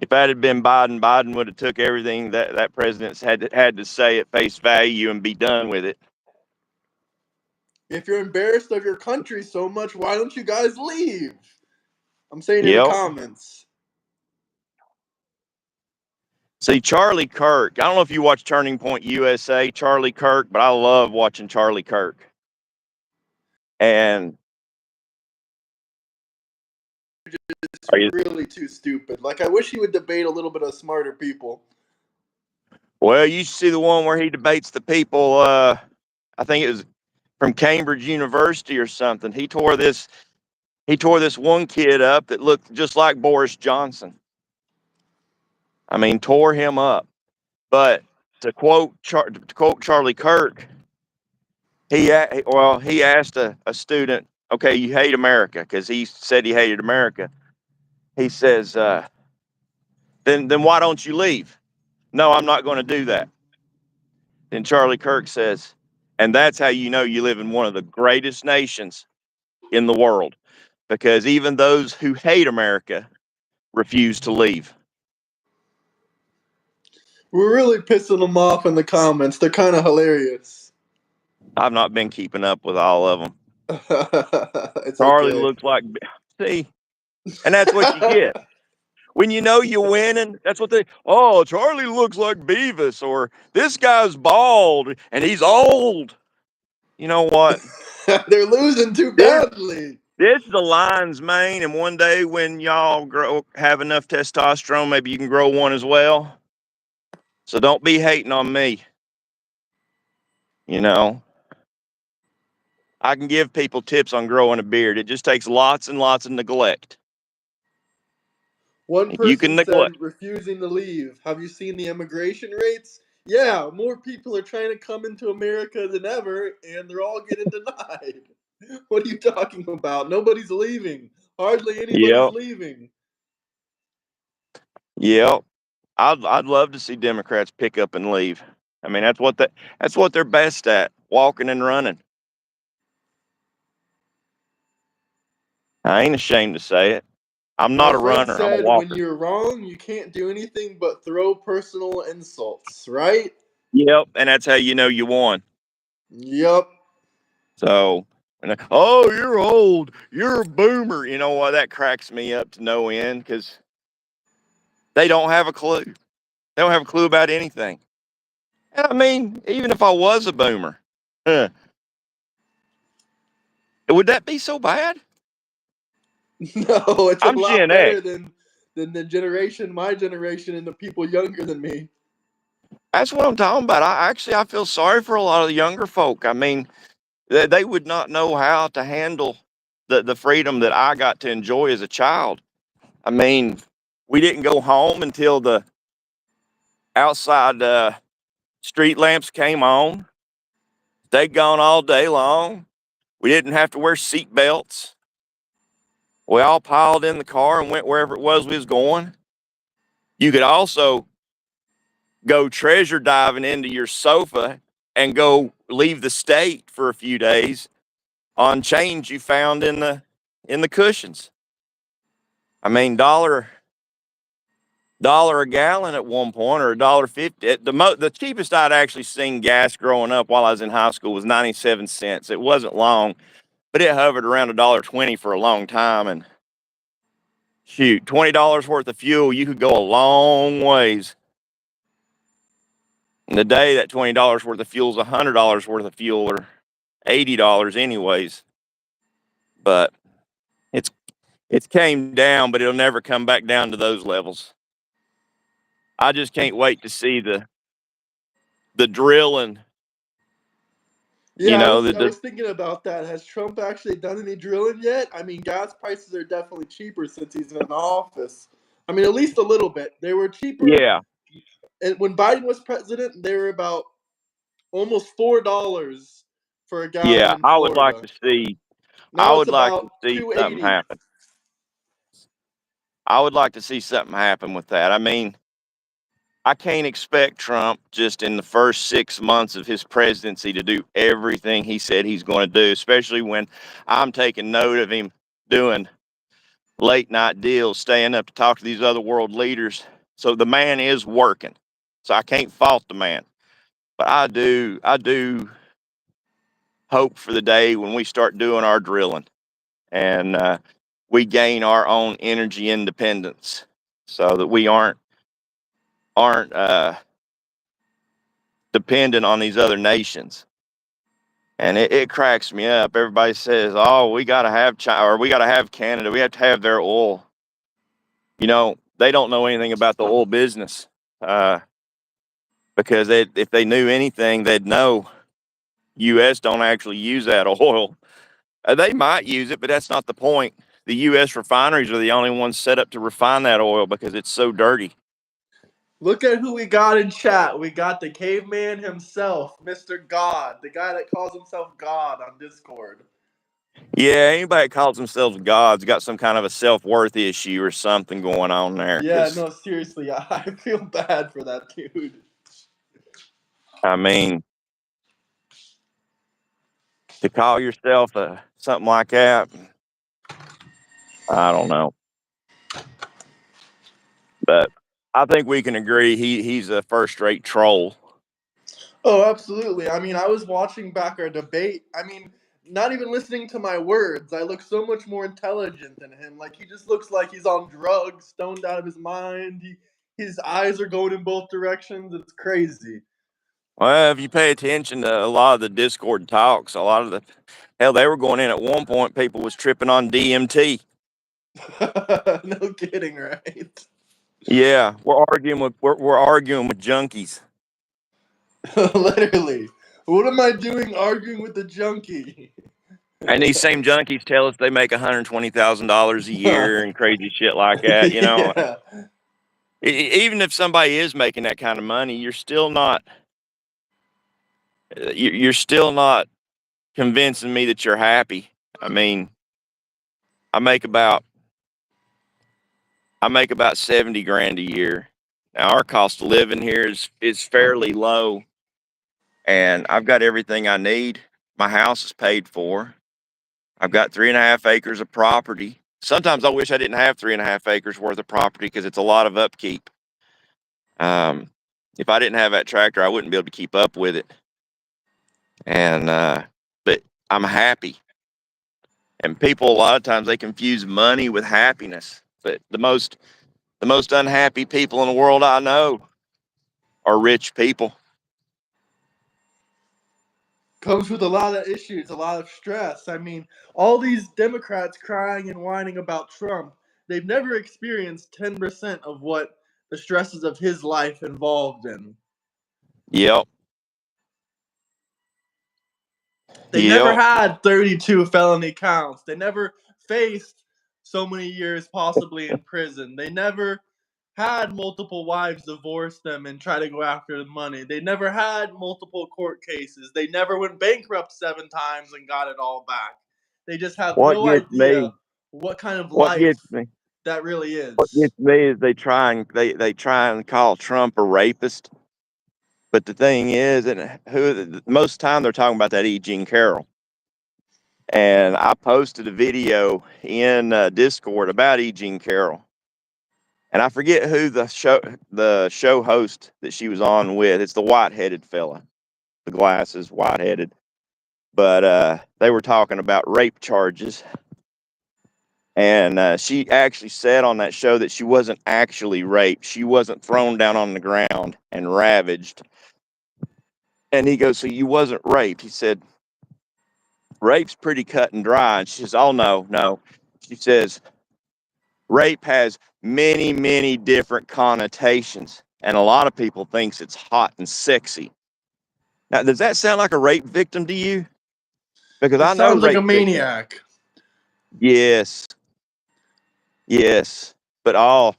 A: If that had been Biden, Biden would have took everything that president's had to say at face value and be done with it.
B: If you're embarrassed of your country so much, why don't you guys leave? I'm saying in the
A: Yep.
B: comments.
A: See, Charlie Kirk. I don't know if you watch Turning Point USA, Charlie Kirk, but I love watching Charlie Kirk. And
B: It's
A: are you,
B: really too stupid. Like, I wish he would debate a little bit of smarter people.
A: well, you see the one where he debates the people. I think it was from Cambridge University or something. He tore this one kid up that looked just like Boris Johnson. I mean, tore him up. But to quote Charlie Kirk, he asked a student, "Okay, you hate America," because he said he hated America. He says, "Then why don't you leave?" "No, I'm not going to do that." Then Charlie Kirk says, "And that's how you know you live in one of the greatest nations in the world, because even those who hate America refuse to leave."
B: We're really pissing them off in the comments. They're kind of hilarious.
A: I've not been keeping up with all of them.
B: It's
A: Charlie
B: okay.
A: looks like, see, and that's what you get. When you know you're winning, that's what oh, Charlie looks like Beavis, or this guy's bald and he's old. You know what?
B: They're losing too
A: This,
B: badly.
A: this is the lion's mane, and one day when y'all have enough testosterone, maybe you can grow one as well. So don't be hating on me. You know, I can give people tips on growing a beard. It just takes lots and lots of neglect.
B: One
A: You
B: person
A: can
B: said
A: neglect.
B: refusing to leave. Have you seen the immigration rates? Yeah, more people are trying to come into America than ever, and they're all getting denied. What are you talking about? Nobody's leaving. Hardly anybody's
A: Yep.
B: leaving.
A: Yep. I'd love to see Democrats pick up and leave. I mean, that's what they're best at, walking and running. I ain't ashamed to say it. I'm
B: My
A: not a
B: friend
A: runner. I'm a
B: said when
A: walker.
B: you're wrong, you can't do anything but throw personal insults, right?
A: Yep, and that's how you know you won.
B: Yup.
A: So, oh, you're old, you're a boomer. You know what? That cracks me up to no end because they don't have a clue. They don't have a clue about anything. And I mean, even if I was a boomer, huh, would that be so bad?
B: No, it's a
A: I'm
B: lot
A: Gen X.
B: better than the generation, my generation, and the people younger than me.
A: That's what I'm talking about. I feel sorry for a lot of the younger folk. I mean, they would not know how to handle the freedom that I got to enjoy as a child. I mean, we didn't go home until the outside street lamps came on. They gone all day long. We didn't have to wear seat belts. We all piled in the car and went wherever it was we was going. You could also go treasure diving into your sofa and go leave the state for a few days on change you found in the cushions. I mean, dollar a gallon at one point, or $1.50. The cheapest I'd actually seen gas growing up while I was in high school was 97 cents. It wasn't long, but it hovered around $1.20 for a long time. And shoot, $20 worth of fuel, you could go a long ways. And today, that $20 worth of fuel is $100 worth of fuel, or $80 anyways. But it's it's came down, but it'll never come back down to those levels. I just can't wait to see the drilling. You
B: Yeah,
A: know,
B: I was thinking about that. Has Trump actually done any drilling yet? I mean, gas prices are definitely cheaper since he's in office. I mean, at least a little bit. They were cheaper,
A: yeah,
B: and when Biden was president, they were about almost $4 for a gallon
A: yeah.
B: in Florida.
A: I
B: Now it's
A: would like to
B: about
A: see something
B: 280.
A: happen. I would like to see something happen with that. I mean, I can't expect Trump just in the first 6 months of his presidency to do everything he said he's going to do, especially when I'm taking note of him doing late night deals, staying up to talk to these other world leaders. So the man is working. So I can't fault the man. But I do hope for the day when we start doing our drilling and we gain our own energy independence, so that we aren't dependent on these other nations. And it cracks me up. Everybody says, "Oh, we got to have China, or we got to have Canada. We have to have their oil." You know, they don't know anything about the oil business, uh, because if they knew anything, they'd know U.S. don't actually use that oil. They might use it, but that's not the point. The U.S. refineries are the only ones set up to refine that oil because it's so dirty.
B: Look at who we got in chat. We got the caveman himself, Mr. God, the guy that calls himself God on Discord.
A: Yeah, anybody that calls themselves gods got some kind of a self worth issue or something going on there.
B: Yeah,
A: Because
B: no, seriously, I feel bad for that dude.
A: I mean, to call yourself something like that, I don't know. But I think we can agree he's a first rate troll.
B: Oh, absolutely. I mean, I was watching back our debate. I mean, not even listening to my words. I look so much more intelligent than him. Like he just looks like he's on drugs, stoned out of his mind. His eyes are going in both directions. It's crazy.
A: Well, if you pay attention to a lot of the Discord talks, a lot of the hell they were going in at one point, people was tripping on DMT.
B: No kidding, right?
A: Yeah, we're arguing with junkies.
B: Literally. What am I doing arguing with the junkie?
A: And these same junkies tell us they make $120,000 a year and crazy shit like that. You know,
B: Yeah.
A: even if somebody is making that kind of money, you're still not convincing me that you're happy. I mean, I make about I make about 70 grand a year. Now our cost of living here is fairly low, and I've got everything I need. My house is paid for. I've got 3.5 acres of property. Sometimes I wish I didn't have 3.5 acres worth of property because it's a lot of upkeep. Um, if I didn't have that tractor, I wouldn't be able to keep up with it. And but I'm happy. And people, a lot of times, they confuse money with happiness. But the most unhappy people in the world I know are rich people.
B: Comes with a lot of issues, a lot of stress. I mean, all these Democrats crying and whining about Trump, they've never experienced 10% of what the stresses of his life involved in.
A: Yep.
B: They never
A: Yep.
B: had 32 felony counts. They never faced so many years possibly in prison. They never had multiple wives divorce them and try to go after the money. They never had multiple court cases. They never went bankrupt 7 times and got it all back. They just have
A: What
B: no
A: gets
B: idea
A: me,
B: what kind of
A: what
B: life
A: gets me,
B: that really
A: what
B: is.
A: gets me is they try and call Trump a rapist. But the thing is, and most of the time they're talking about that E. Jean Carroll. And I posted a video in Discord about E. Jean Carroll, and I forget who the show host that she was on with. It's the white-headed fella, the glasses, white-headed. But they were talking about rape charges, and she actually said on that show that she wasn't actually raped. She wasn't thrown down on the ground and ravaged. And he goes, "So you wasn't raped?" He said, "Rape's pretty cut and dry." And she says, "Oh, no, no." She says, "Rape has many, many different connotations, and a lot of people thinks it's hot and sexy." Now, does that sound like a rape victim to you? Because
B: It
A: I know
B: sounds like a
A: rape victims.
B: maniac.
A: Yes, yes, but all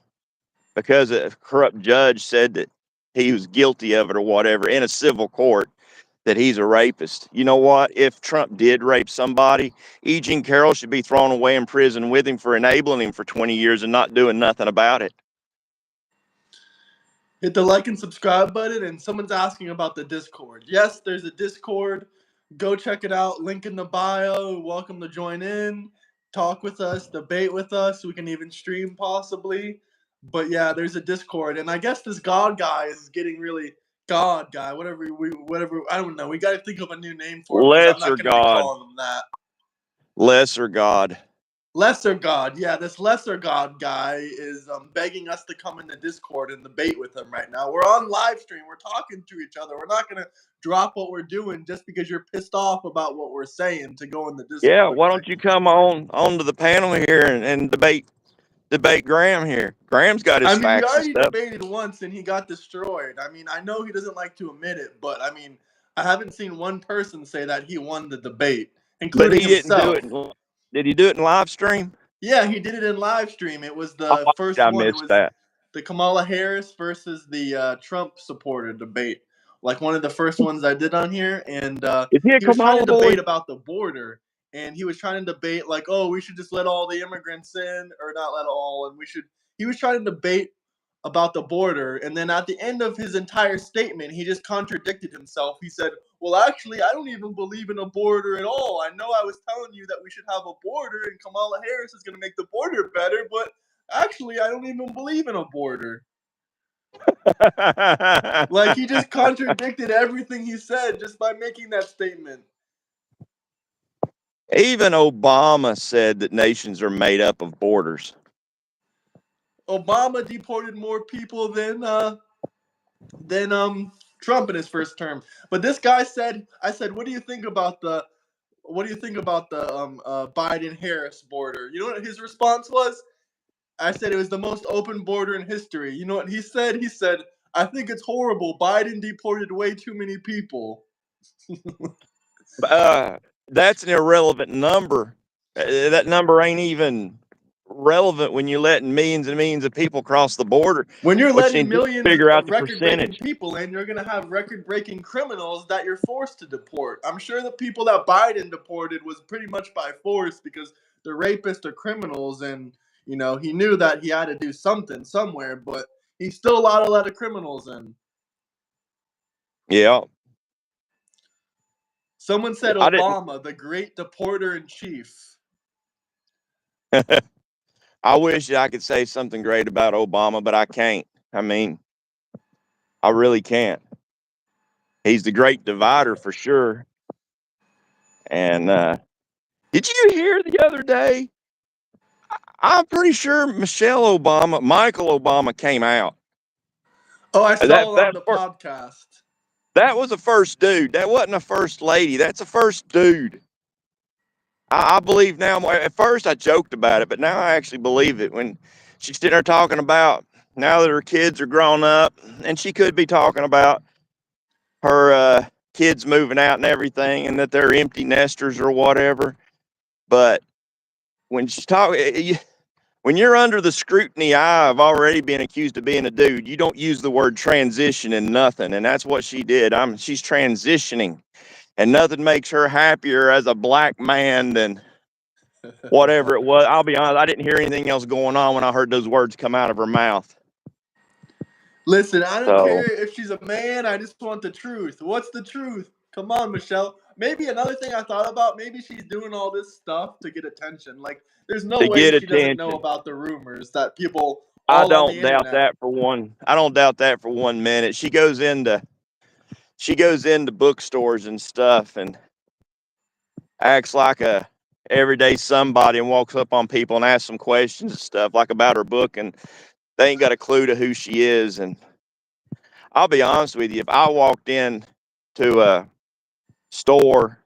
A: because a corrupt judge said that he was guilty of it or whatever in a civil court, that he's a rapist. You know what? If Trump did rape somebody, E. Jean Carroll should be thrown away in prison with him for enabling him for 20 years and not doing nothing about it.
B: Hit the like and subscribe button, and someone's asking about the Discord. Yes, there's a Discord. Go check it out. Link in the bio. Welcome to join in. Talk with us, debate with us. We can even stream possibly. But yeah, there's a Discord, and I guess this God guy is getting really God guy. Whatever. I don't know. We got to think of a new name for him because I'm
A: Lesser
B: not going to be
A: God.
B: calling him that.
A: Lesser God.
B: Lesser God, yeah, this Lesser God guy is begging us to come into Discord and debate with him right now. We're on live stream. We're talking to each other. We're not going to drop what we're doing just because you're pissed off about what we're saying to go in the
A: Yeah,
B: Discord
A: why
B: right
A: don't you come on to the panel here and debate Graham here? Graham's got his
B: I mean, we
A: facts and
B: already
A: stuff,
B: debated once and he got destroyed. I mean, I know he doesn't like to admit it, but I mean, I haven't seen one person say that he won the debate,
A: but
B: including
A: he didn't do
B: himself.
A: it. Did he do it in live stream?
B: Yeah, he did it in live stream. It was
A: Oh,
B: the first
A: I
B: one. It
A: missed
B: was
A: that.
B: the Kamala Harris versus the Trump supporter debate. Like one of the first ones I did on here, and
A: Is he a
B: he was trying to
A: Kamala boy?
B: debate about the border, and he was trying to debate like, oh, we should just let all the immigrants in, or not let all, and we should. He was trying to debate about the border, and then at the end of his entire statement, he just contradicted himself. He said, well, actually, I don't even believe in a border at all. I know I was telling you that we should have a border and Kamala Harris is going to make the border better, but actually, I don't even believe in a border. Like, he just contradicted everything he said just by making that statement.
A: Even Obama said that nations are made up of borders.
B: Obama deported more people than Trump in his first term. But this guy said, I said, what do you think about the Biden Harris border? You know what his response was? I said it was the most open border in history. You know what he said? He said, I think it's horrible. Biden deported way too many people.
A: That's an irrelevant number. That number ain't even relevant when you're letting millions and millions of people cross the border.
B: When you're
A: What you
B: letting
A: need to
B: millions
A: figure out
B: of
A: the
B: record-breaking
A: percentage.
B: people in, you're going to have record-breaking criminals that you're forced to deport. I'm sure the people that Biden deported was pretty much by force because they're rapists or criminals, and you know he knew that he had to do something somewhere, but he still allowed a lot of criminals in.
A: Yeah.
B: Someone said
A: I didn't.
B: Obama, the great deporter in chief.
A: I wish I could say something great about Obama, but I can't. I mean, I really can't. He's the great divider for sure. And did you hear the other day? I'm pretty sure Michael Obama came out.
B: Oh, I
A: That
B: saw it on
A: that
B: the
A: fir-
B: podcast.
A: that was a first dude. That wasn't a first lady. That's a first dude. I believe now. At first, I joked about it, but now I actually believe it. When she's sitting there talking about now that her kids are grown up, and she could be talking about her kids moving out and everything, and that they're empty nesters or whatever. But when she's talking, when you're under the scrutiny eye of already being accused of being a dude, you don't use the word transition in nothing, and that's what she did. She's transitioning, and nothing makes her happier as a black man than whatever it was. I'll be honest, I didn't hear anything else going on when I heard those words come out of her mouth.
B: Listen, I don't
A: So
B: care if she's a man. I just want the truth. What's the truth? Come on, Michelle. Maybe another thing I thought about, maybe she's doing all this stuff to get attention. Like, there's no
A: to
B: way
A: get
B: she doesn't know
A: attention,
B: about the rumors that people
A: I
B: all on the
A: don't doubt
B: internet.
A: that for one. I don't doubt that for 1 minute. She goes into bookstores and stuff and acts like a everyday somebody and walks up on people and asks them questions and stuff like about her book, and they ain't got a clue to who she is. And I'll be honest with you, if I walked in to a store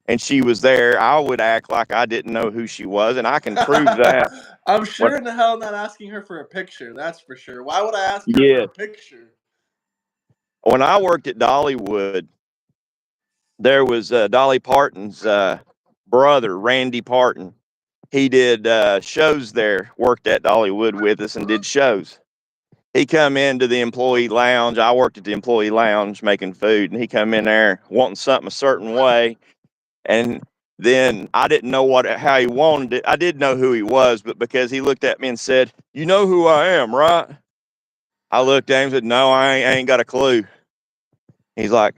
A: and she was there, I would act like I didn't know who she was, and I can prove that.
B: I'm
A: What?
B: sure in the hell not asking her for a picture. That's for sure. Why would I ask her for
A: Yeah.
B: a picture?
A: When I worked at Dollywood, there was Dolly Parton's brother, Randy Parton. He did shows there, worked at Dollywood with us and did shows. He come into the employee lounge. I worked at the employee lounge making food, and he come in there wanting something a certain way. And then I didn't know how he wanted it. I did know who he was, but because he looked at me and said, "You know who I am, right?" I looked at him and said, "No, I ain't got a clue." He's like,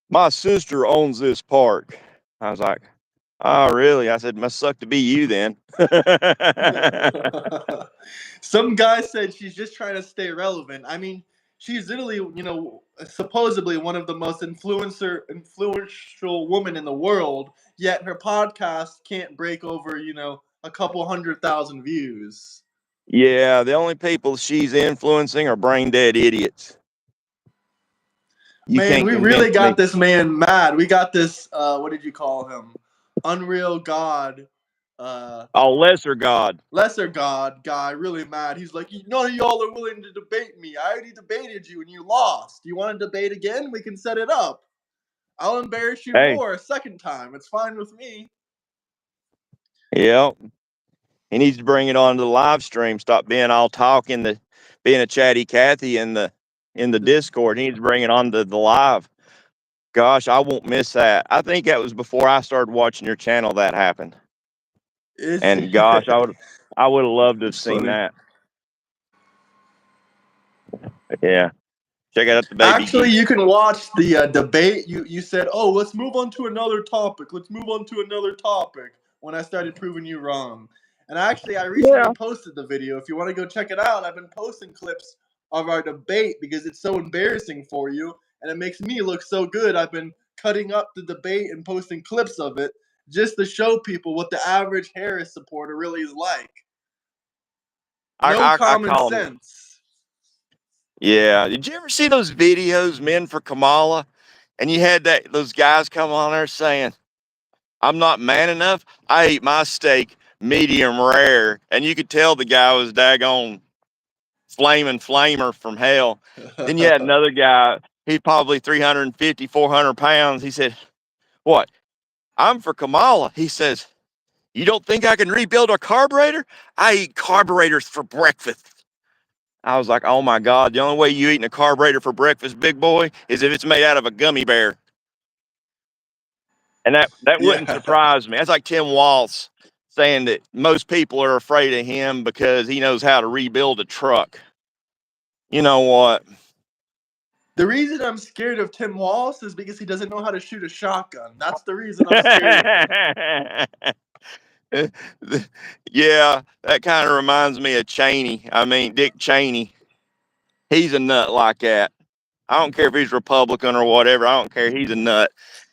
A: "My sister owns this park." I was like, "Oh, really?" I said, "Must suck to be you then."
B: Some guy said she's just trying to stay relevant. I mean, she's literally, supposedly one of the most influential women in the world. Yet her podcast can't break over, a couple 100,000 views.
A: Yeah, the only people she's influencing are brain dead idiots. You
B: Man,
A: can't
B: we really
A: convince
B: got
A: me.
B: this man mad. We got this. What did you call him? Unreal God.
A: Oh, lesser God.
B: Lesser God guy really mad. He's like, none of y'all are willing to debate me. I already debated you and you lost. You want to debate again? We can set it up. I'll embarrass you
A: Hey,
B: more a second time. It's fine with me.
A: yeah, he needs to bring it onto the live stream. Stop being all talk being a chatty Cathy in the Discord. He needs to bring it onto the live. Gosh, I won't miss that. I think that was before I started watching your channel that happened.
B: It's,
A: And gosh, I would have loved to have
B: it's
A: seen
B: funny.
A: that. Yeah. Check out the baby
B: Actually,
A: geek.
B: you can watch the debate. You said, "Oh, let's move on to another topic. Let's move on to another topic." When I started proving you wrong, and actually, I recently
A: Yeah.
B: posted the video. If you want to go check it out, I've been posting clips of our debate because it's so embarrassing for you, and it makes me look so good. I've been cutting up the debate and posting clips of it just to show people what the average Harris supporter really is like. No
A: I
B: common
A: call him.
B: sense.
A: Yeah. Did you ever see those videos, Men for Kamala? And you had those guys come on there saying, "I'm not man enough. I eat my steak medium rare." And you could tell the guy was daggone flaming flamer from hell. Then you had another guy, he's probably 350, 400 pounds. He said, "What? I'm for Kamala." He says, "You don't think I can rebuild a carburetor? I eat carburetors for breakfast." I was like, "Oh my God, the only way you eating a carburetor for breakfast, big boy, is if it's made out of a gummy bear." And that wouldn't
B: Yeah.
A: surprise me. That's like Tim Walz saying that most people are afraid of him because he knows how to rebuild a truck. You know what?
B: The reason I'm scared of Tim Walz is because he doesn't know how to shoot a shotgun. That's the reason I'm scared of him.
A: Yeah, that kind of reminds me of Cheney. I mean, Dick Cheney. He's a nut like that. I don't care if he's Republican or whatever. I don't care. He's a nut.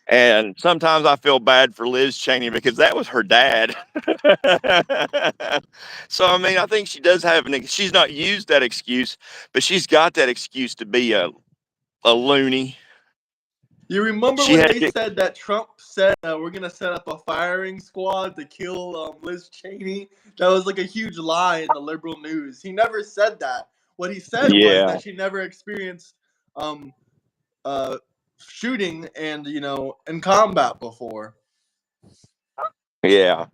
A: And sometimes I feel bad for Liz Cheney because that was her dad. So, I mean, I think she does have she's not used that excuse, but she's got that excuse to be a loony.
B: You remember
A: She
B: when
A: had
B: they said that Trump said we're gonna set up a firing squad to kill Liz Cheney? That was like a huge lie in the liberal news. He never said that. What he said was
A: Yeah,
B: that she never experienced um, uh, shooting and in combat before.
A: yeah.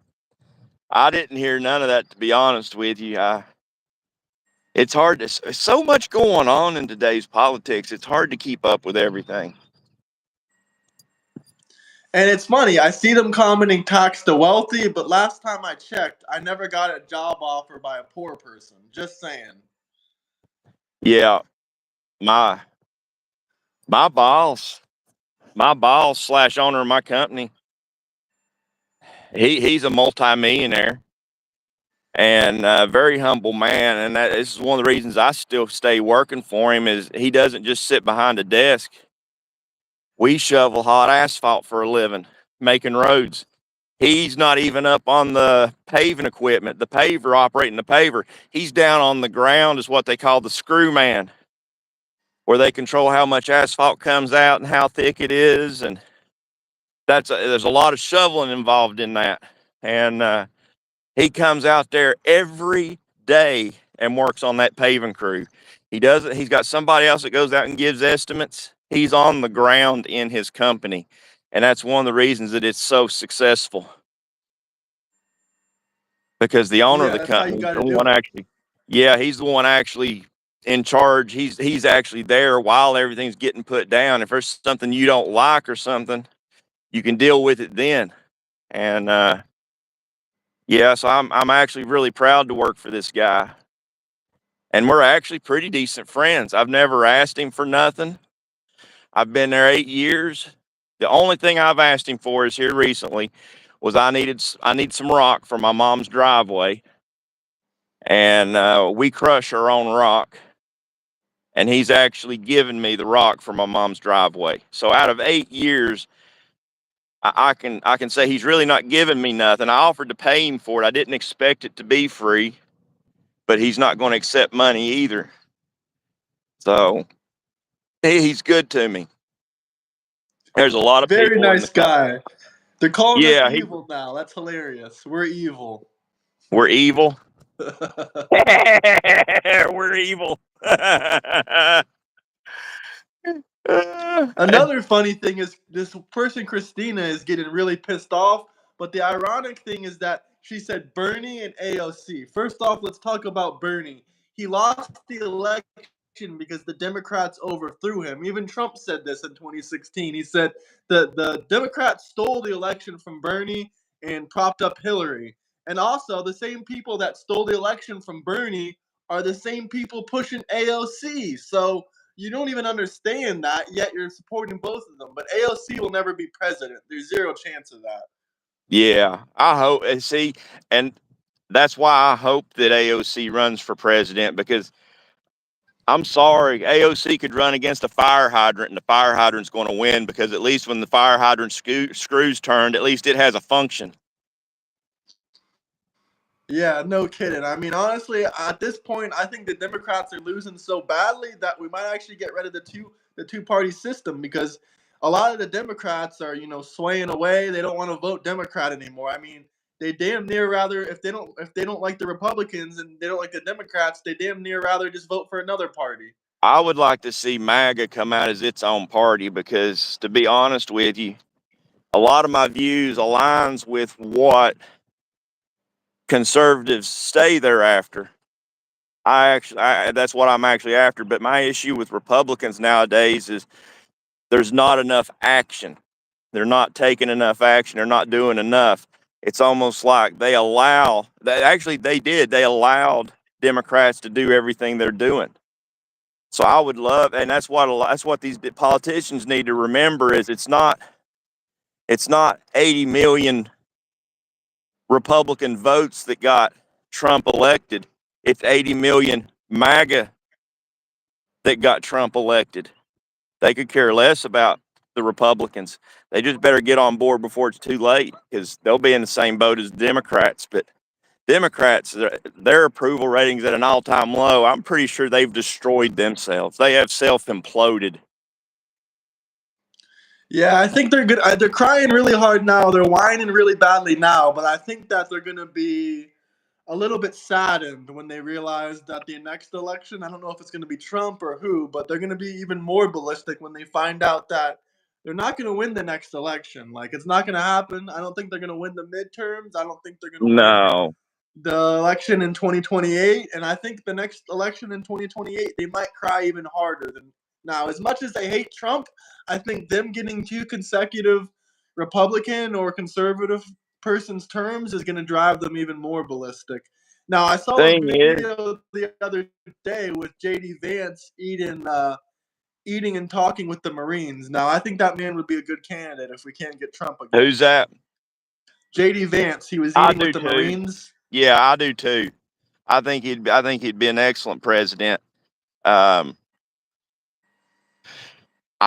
A: I didn't hear none of that, to be honest with you. It's hard to, so much going on in today's politics. It's hard to keep up with everything.
B: And it's funny, I see them commenting tax the wealthy, but last time I checked, I never got a job offer by a poor person. Just saying.
A: Yeah, my my boss, my boss slash owner of my company, he's a multimillionaire and a very humble man. And this is one of the reasons I still stay working for him is he doesn't just sit behind a desk. We shovel hot asphalt for a living, making roads. He's not even up on the paving equipment, the paver, operating the paver. He's down on the ground, is what they call the screw man, where they control how much asphalt comes out and how thick it is. And there's a lot of shoveling involved in that. And he comes out there every day and works on that paving crew. He does it. He's got somebody else that goes out and gives estimates. He's on the ground in his company. And that's one of the reasons that it's so successful. Because the owner of
B: Yeah,
A: the
B: that's how you
A: company,
B: got to
A: the
B: do
A: one
B: it.
A: actually, yeah, he's the one actually in charge. He's actually there while everything's getting put down. If there's something you don't like or something, you can deal with it then. And yeah, so I'm actually really proud to work for this guy. And we're actually pretty decent friends. I've never asked him for nothing. I've been there 8 years. The only thing I've asked him for is here recently was I need some rock for my mom's driveway, and we crush our own rock. And he's actually given me the rock for my mom's driveway. So out of 8 years, I can say he's really not giving me nothing. I offered to pay him for it. I didn't expect it to be free, but he's not going to accept money either. So he's good to me. There's a lot of
B: Very
A: people in the
B: nice
A: company.
B: guy. They're calling us
A: Yeah,
B: evil now. That's hilarious. We're evil.
A: we're evil. We're evil.
B: Another funny thing is this person, Christina, is getting really pissed off. But the ironic thing is that she said Bernie and AOC. First off, let's talk about Bernie. He lost the election because the Democrats overthrew him. Even Trump said this in 2016. He said the Democrats stole the election from Bernie and propped up Hillary. And also, the same people that stole the election from Bernie are the same people pushing AOC. So you don't even understand that, yet you're supporting both of them. But AOC will never be president. There's zero chance of that.
A: Yeah, I hope. And see, and that's why I hope that AOC runs for president because I'm sorry, AOC could run against a fire hydrant and the fire hydrant's going to win because at least when the fire hydrant screws turned, at least it has a function.
B: Yeah, no kidding. I mean, honestly, at this point, I think the Democrats are losing so badly that we might actually get rid of the two party system because a lot of the Democrats are swaying away. They don't want to vote Democrat anymore. I mean, they damn near rather if they don't like the Republicans and they don't like the Democrats, they damn near rather just vote for another party.
A: I would like to see MAGA come out as its own party because, to be honest with you, a lot of my views aligns with what conservatives stay thereafter. That's what I'm actually after. But my issue with Republicans nowadays is there's not enough action. They're not taking enough action. They're not doing enough. It's almost like they allowed Democrats to do everything they're doing. So I would love, and that's what these politicians need to remember is it's not 80 million Republican votes that got Trump elected. It's 80 million MAGA that got Trump elected. They could care less about the Republicans. They just better get on board before it's too late, because they'll be in the same boat as the Democrats. But Democrats, their approval ratings at an all-time low. I'm pretty sure they've destroyed themselves. They have self-imploded.
B: Yeah, I think they're good. They're crying really hard now. They're whining really badly now, but I think that they're going to be a little bit saddened when they realize that the next election, I don't know if it's going to be Trump or who, but they're going to be even more ballistic when they find out that they're not going to win the next election. Like, it's not going to happen. I don't think they're going to win the midterms. I don't think they're going to win
A: No.
B: the election in 2028. And I think the next election in 2028, they might cry even harder than now. As much as they hate Trump, I think them getting 2 consecutive Republican or conservative person's terms is going to drive them even more ballistic. Now, I saw a
A: Thing is,
B: video the other day with JD Vance eating and talking with the Marines. Now, I think that man would be a good candidate if we can't get Trump again.
A: who's that?
B: JD Vance. He was
A: I
B: eating
A: do
B: with the
A: too.
B: Marines.
A: Yeah, I do too. I think he'd be an excellent president. I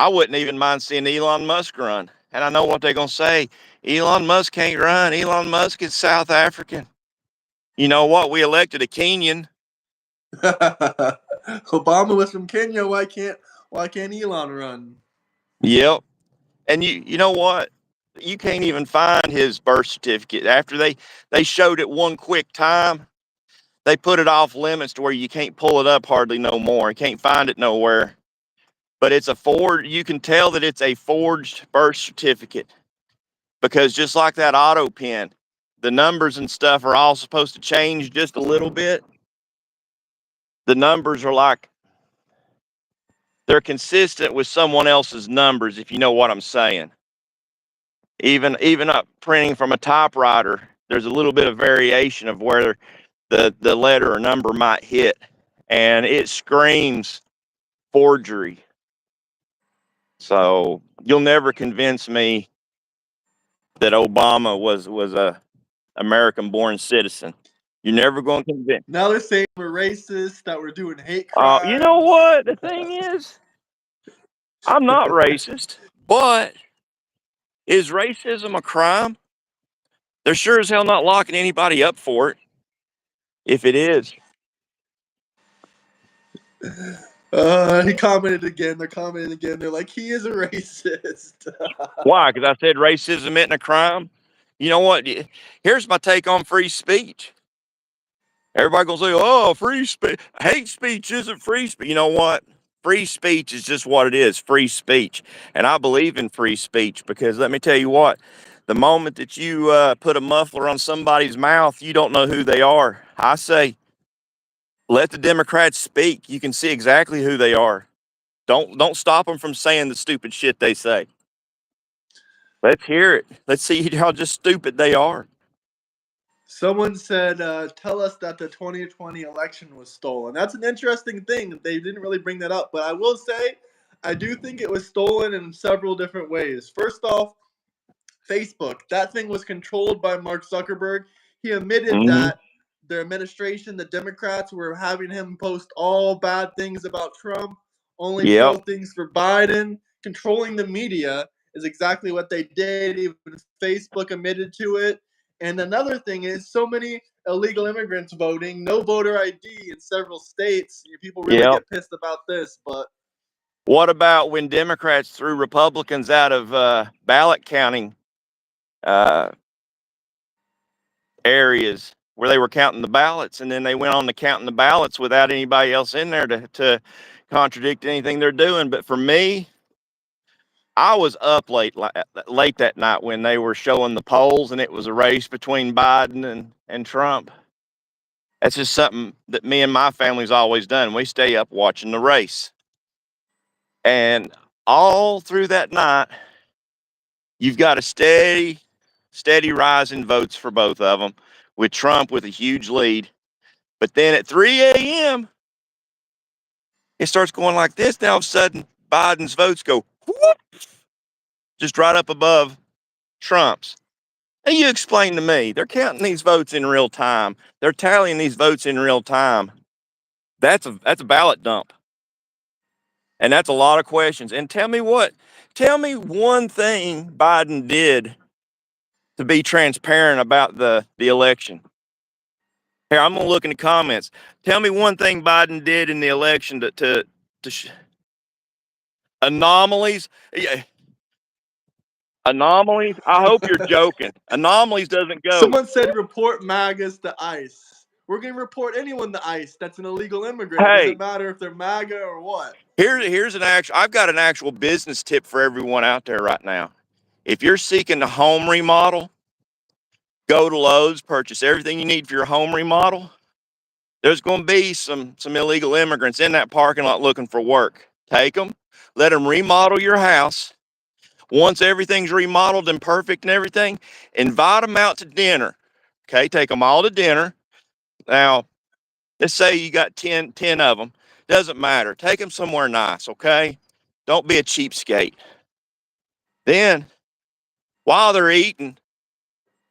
A: wouldn't even mind seeing Elon Musk run. And I know what they're going to say. Elon Musk can't run. Elon Musk is South African. You know what? We elected a Kenyan.
B: Obama was from Kenya. Why can't Elon run?
A: Yep. And you know what? You can't even find his birth certificate. After they showed it one quick time, they put it off limits to where you can't pull it up hardly no more. You can't find it nowhere. But it's a forged. You can tell that it's a forged birth certificate, because just like that auto pen, the numbers and stuff are all supposed to change just a little bit. The numbers are like they're consistent with someone else's numbers, if you know what I'm saying. Even up printing from a typewriter, there's a little bit of variation of where the letter or number might hit, and it screams forgery. So you'll never convince me that Obama was a American-born citizen. You're never going to convince.
B: Now they're saying we're racist, that we're doing hate crimes.
A: You know what? The thing is, I'm not racist, but is racism a crime? They're sure as hell not locking anybody up for it. If it is,
B: He commented again. They're commenting again. They're like, he is a racist.
A: why? Because I said racism isn't a crime. You know what? Here's my take on free speech. Everybody gonna say, "Oh, free speech, hate speech isn't free speech." You know what? Free speech is just what it is, free speech. And I believe in free speech, because let me tell you what, the moment that you put a muffler on somebody's mouth, you don't know who they are. I say, let the Democrats speak. You can see exactly who they are. Don't stop them from saying the stupid shit they say. Let's hear it. Let's see how just stupid they are.
B: Someone said, tell us that the 2020 election was stolen. That's an interesting thing. They didn't really bring that up, but I will say, I do think it was stolen in several different ways. First off, Facebook. That thing was controlled by Mark Zuckerberg. He admitted that their administration, the Democrats, were having him post all bad things about Trump, only show things for Biden. Controlling the media is exactly what they did. Even Facebook admitted to it. And another thing is, so many illegal immigrants voting, no voter ID in several states. People really get pissed about this. But
A: what about when Democrats threw Republicans out of ballot counting areas where they were counting the ballots, and then they went on to counting the ballots without anybody else in there to contradict anything they're doing? But for me, I was up late that night when they were showing the polls, and it was a race between Biden and Trump. That's just something that me and my family's always done. We stay up watching the race. And all through that night, you've got a steady rise in votes for both of them, with Trump with a huge lead. But then at 3 a.m., it starts going like this. Now all of a sudden, Biden's votes go whoop, just right up above Trump's. And you explain to me, they're counting these votes in real time. They're tallying these votes in real time. That's a ballot dump. And that's a lot of questions. And tell me one thing Biden did to be transparent about the election. Here, I'm gonna look in the comments. Tell me one thing Biden did in the election to anomalies. Yeah, anomalies. I hope you're joking. Anomalies doesn't go.
B: Someone said report MAGAs to ICE. We're gonna report anyone to ICE that's an illegal immigrant. It
A: Hey,
B: doesn't matter if they're MAGA or what.
A: here's an actual. I've got an actual business tip for everyone out there right now. If you're seeking a home remodel, go to Lowe's, purchase everything you need for your home remodel. There's going to be some illegal immigrants in that parking lot looking for work. Take them, let them remodel your house. Once everything's remodeled and perfect and everything, invite them out to dinner. Okay, take them all to dinner. Now, let's say you got 10 of them. Doesn't matter. Take them somewhere nice, okay? Don't be a cheapskate. Then, while they're eating,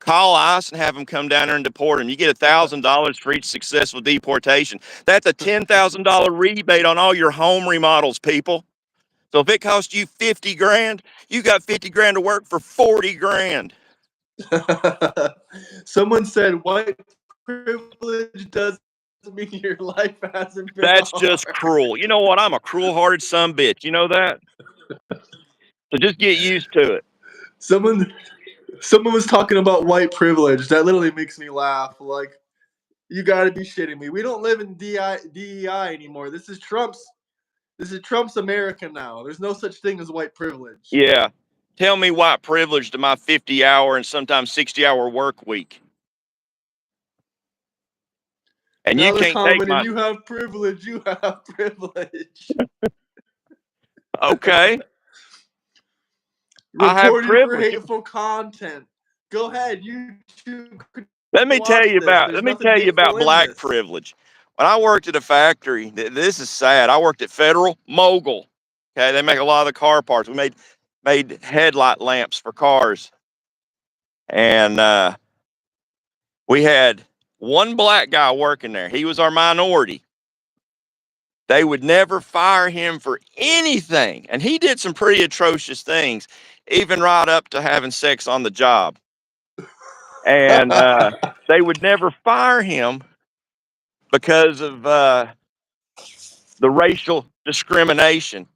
A: call ICE and have them come down there and deport them. You get $1,000 for each successful deportation. That's a $10,000 rebate on all your home remodels, people. So if it costs you 50 grand, you got 50 grand to work for 40 grand.
B: Someone said white privilege doesn't mean your life hasn't been
A: That's
B: hard.
A: just cruel. You know what? I'm a cruel-hearted sumbitch. You know that? So just get used to it.
B: Someone was talking about white privilege. That literally makes me laugh. Like, you got to be shitting me. We don't live in DEI anymore. This is Trump's America now. There's no such thing as white privilege.
A: Yeah. Tell me white privilege to my 50-hour and sometimes 60-hour work week. And
B: now
A: you can't take my...
B: You have privilege. You have privilege.
A: Okay.
B: Reporting
A: I have privilege
B: for hateful content. Go ahead. You two could
A: Let me tell you about black
B: this.
A: privilege. When I worked at a factory, this is sad. I worked at Federal Mogul. Okay, they make a lot of the car parts. We made headlight lamps for cars, and we had one black guy working there. He was our minority. They would never fire him for anything, and he did some pretty atrocious things, even right up to having sex on the job. And they would never fire him because of the racial discrimination.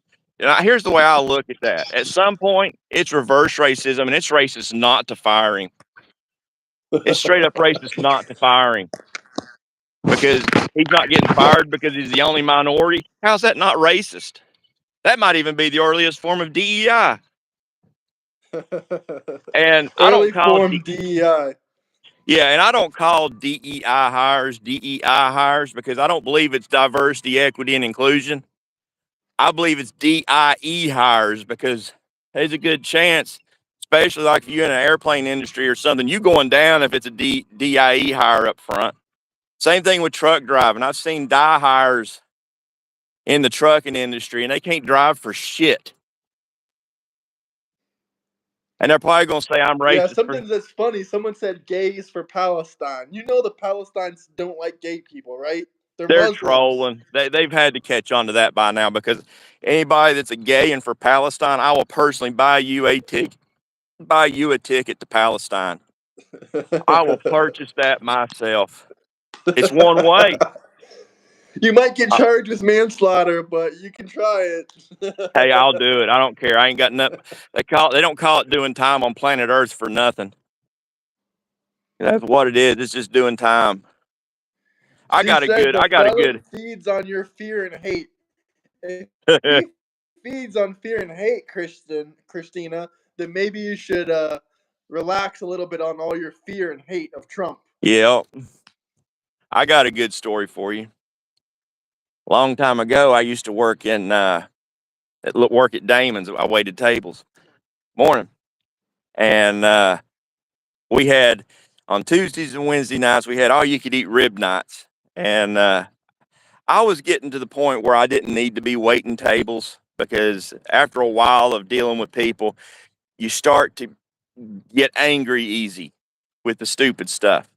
A: And here's the way I look at that. At some point, it's reverse racism, and it's racist not to fire him. It's straight up racist not to fire him because he's not getting fired because he's the only minority. How's that not racist? That might even be the earliest form of DEI. And I don't call
B: DEI.
A: Yeah, and I don't call DEI hires because I don't believe it's diversity, equity, and inclusion. I believe it's DIE hires because there's a good chance, especially like if you're in an airplane industry or something, you going down if it's a DIE hire up front. Same thing with truck driving. I've seen die hires in the trucking industry, and they can't drive for shit. And they're probably going to say I'm racist.
B: Yeah, something that's funny. Someone said gays for Palestine. You know the Palestinians don't like gay people, right?
A: They're trolling. They've had to catch on to that by now because anybody that's a gay and for Palestine, I will personally buy you a ticket to Palestine. I will purchase that myself. It's one way.
B: You might get charged with manslaughter, but you can try it.
A: Hey, I'll do it. I don't care. I ain't got nothing. They don't call it doing time on planet Earth for nothing. That's what it is. It's just doing time. I got a good
B: feeds on your fear and hate. If he feeds on fear and hate, Christina, then maybe you should relax a little bit on all your fear and hate of Trump.
A: Yeah. I got a good story for you. A long time ago, I used to work at Damon's. I waited tables. Morning. And we had on Tuesdays and Wednesday nights, we had all you could eat rib nights. And I was getting to the point where I didn't need to be waiting tables because after a while of dealing with people, you start to get angry easy with the stupid stuff.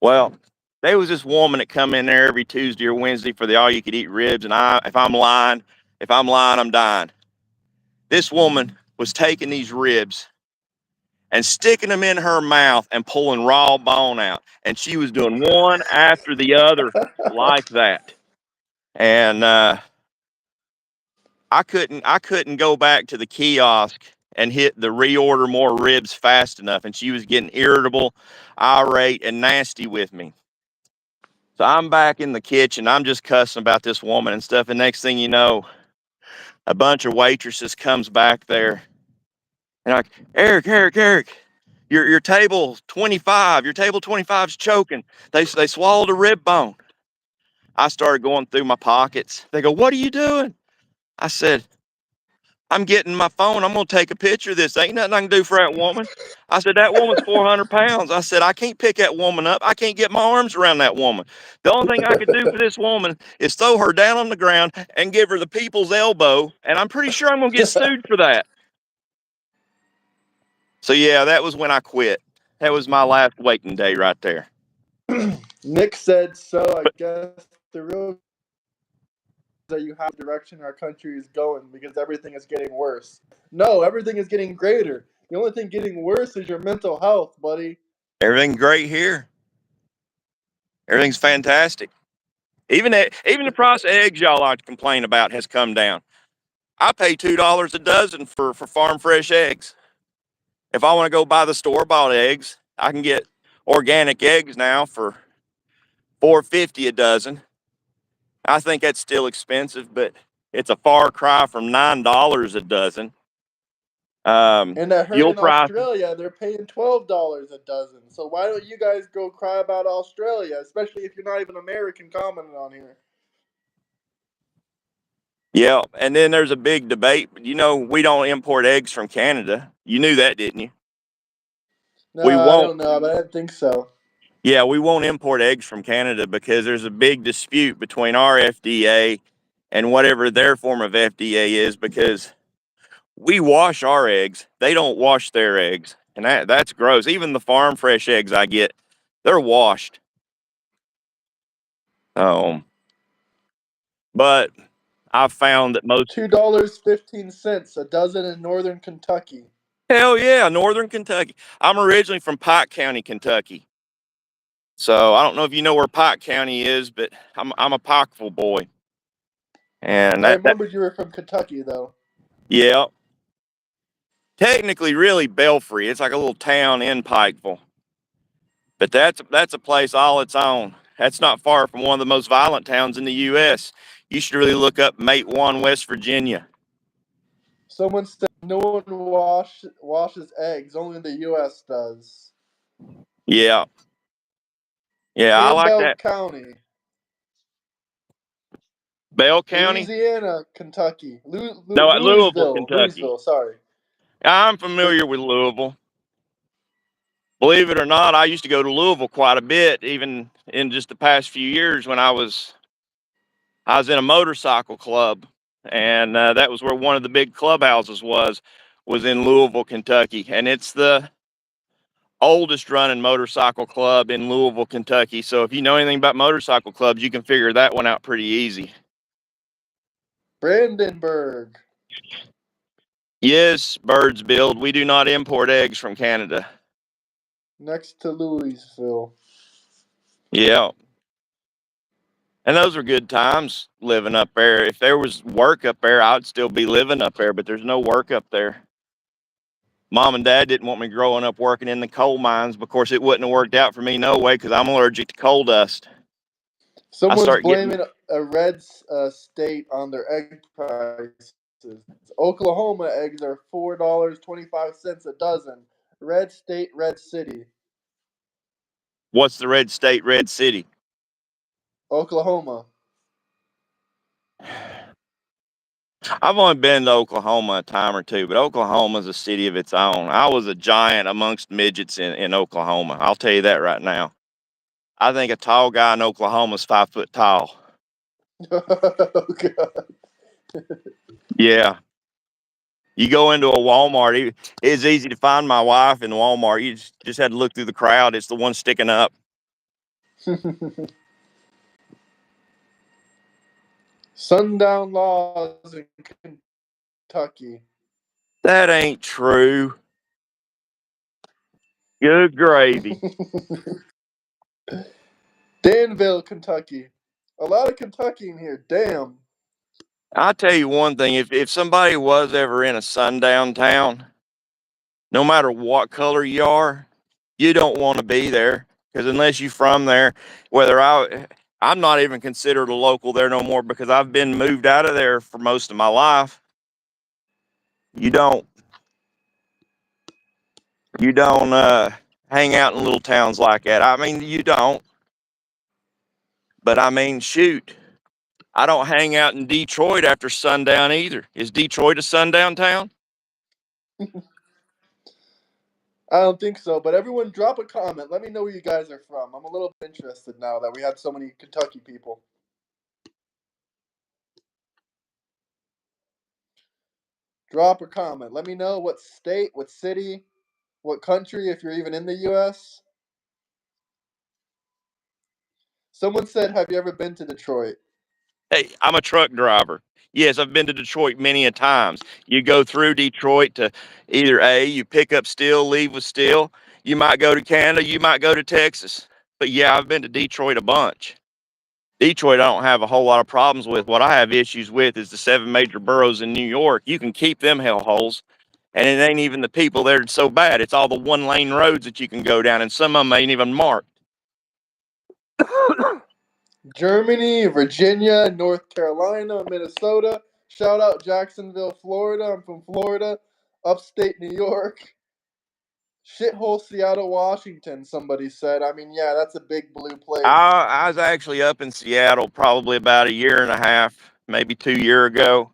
A: Well, there was this woman that come in there every Tuesday or Wednesday for the all you could eat ribs. And if I'm lying, If I'm lying, I'm dying. This woman was taking these ribs and sticking them in her mouth and pulling raw bone out. And she was doing one after the other like that. And I couldn't go back to the kiosk and hit the reorder more ribs fast enough. And she was getting irritable, irate, and nasty with me. So I'm back in the kitchen. I'm just cussing about this woman and stuff. And next thing you know, a bunch of waitresses comes back there and like, Eric, your table 25, your table 25's choking. They swallowed a rib bone. I started going through my pockets. They go, what are you doing? I said, I'm getting my phone. I'm going to take a picture of this. Ain't nothing I can do for that woman. I said, that woman's 400 pounds. I said, I can't pick that woman up. I can't get my arms around that woman. The only thing I could do for this woman is throw her down on the ground and give her the people's elbow. And I'm pretty sure I'm going to get sued for that. So, yeah, that was when I quit. That was my last waiting day right there.
B: Nick said, so I guess the real that you have the direction our country is going because everything is getting worse. No, everything is getting greater. The only thing getting worse is your mental health, buddy.
A: Everything's great here. Everything's fantastic. Even the price of eggs y'all like to complain about has come down. I pay $2 a dozen for farm fresh eggs. If I want to go buy the store-bought eggs, I can get organic eggs now for $4.50 a dozen. I think that's still expensive, but it's a far cry from $9 a dozen.
B: And I heard
A: Fuel
B: in
A: prices.
B: Australia they're paying $12 a dozen. So why don't you guys go cry about Australia, especially if you're not even American commenting on here?
A: Yeah, and then there's a big debate. You know, we don't import eggs from Canada. You knew that, didn't you?
B: No,
A: We
B: I
A: won't.
B: don't know, but I didn't think so.
A: Yeah, we won't import eggs from Canada because there's a big dispute between our FDA and whatever their form of FDA is, because we wash our eggs. They don't wash their eggs. And that's gross. Even the farm fresh eggs I get, they're washed. But I've found that most,
B: $2.15 a dozen in northern Kentucky.
A: hell yeah, northern Kentucky. I'm originally from Pike County, Kentucky. So I don't know if you know where Pike County is, but I'm a Pikeville boy. And
B: I
A: that
B: remembered you were from Kentucky, though.
A: yeah. Technically really Belfry. It's like a little town in Pikeville. But that's a place all its own. That's not far from one of the most violent towns in the US. You should really look up Matewan, West Virginia.
B: Someone said no one washes eggs, only the U.S. does.
A: Yeah. Yeah, I like
B: Campbell
A: that.
B: County,
A: Bell County?
B: Louisiana, Kentucky.
A: No, at Louisville,
B: Louisville,
A: Kentucky.
B: sorry.
A: I'm familiar with Louisville. Believe it or not, I used to go to Louisville quite a bit, even in just the past few years when I was in a motorcycle club, and that was where one of the big clubhouses was in Louisville, Kentucky, and it's the oldest running motorcycle club in Louisville, Kentucky. So if you know anything about motorcycle clubs, you can figure that one out pretty easy.
B: Brandenburg.
A: Yes, birds build. We do not import eggs from Canada.
B: Next to Louisville.
A: Yeah. And those are good times living up there. If there was work up there, I'd still be living up there, but there's no work up there. Mom and Dad didn't want me growing up working in the coal mines. Of course, it wouldn't have worked out for me no way because I'm allergic to coal dust.
B: Someone's
A: start getting-
B: blaming a red state on their egg prices. Oklahoma eggs are $4.25 a dozen. Red state, red city.
A: What's the red state, red city?
B: Oklahoma.
A: I've only been to Oklahoma a time or two, but Oklahoma's a city of its own. I was a giant amongst midgets in Oklahoma. I'll tell you that right now. I think a tall guy in Oklahoma's 5 foot tall.
B: Oh, God.
A: Yeah. You go into a Walmart, it's easy to find my wife in Walmart. You just had to look through the crowd. It's the one sticking up.
B: Sundown laws in Kentucky.
A: That ain't true. Good gravy.
B: Danville, Kentucky. A lot of Kentucky in here. Damn.
A: I'll tell you one thing, if somebody was ever in a sundown town, no matter what color you are, you don't want to be there. Because unless you're from there, I'm not even considered a local there no more because I've been moved out of there for most of my life. You don't hang out in little towns like that. I mean, you don't. But I mean, shoot, I don't hang out in Detroit after sundown either. Is Detroit a sundown town?
B: I don't think so, but everyone drop a comment. Let me know where you guys are from. I'm a little interested now that we had so many Kentucky people. Drop a comment. Let me know what state, what city, what country, if you're even in the U.S. Someone said, have you ever been to Detroit?
A: Hey, I'm a truck driver. Yes, I've been to Detroit many a times. You go through Detroit to either you pick up steel, leave with steel. You might go to Canada, you might go to Texas. But yeah, I've been to Detroit a bunch. Detroit, I don't have a whole lot of problems with. What I have issues with is the 7 major boroughs in New York. You can keep them hellholes, and it ain't even the people there so bad. It's all the 1-lane roads that you can go down, and some of them ain't even marked.
B: Germany, Virginia, North Carolina, Minnesota. Shout out Jacksonville, Florida. I'm from Florida. Upstate New York. Shithole Seattle, Washington, somebody said. I mean, yeah, that's a big blue place.
A: I was actually up in Seattle probably about a year and a half, maybe 2 years ago,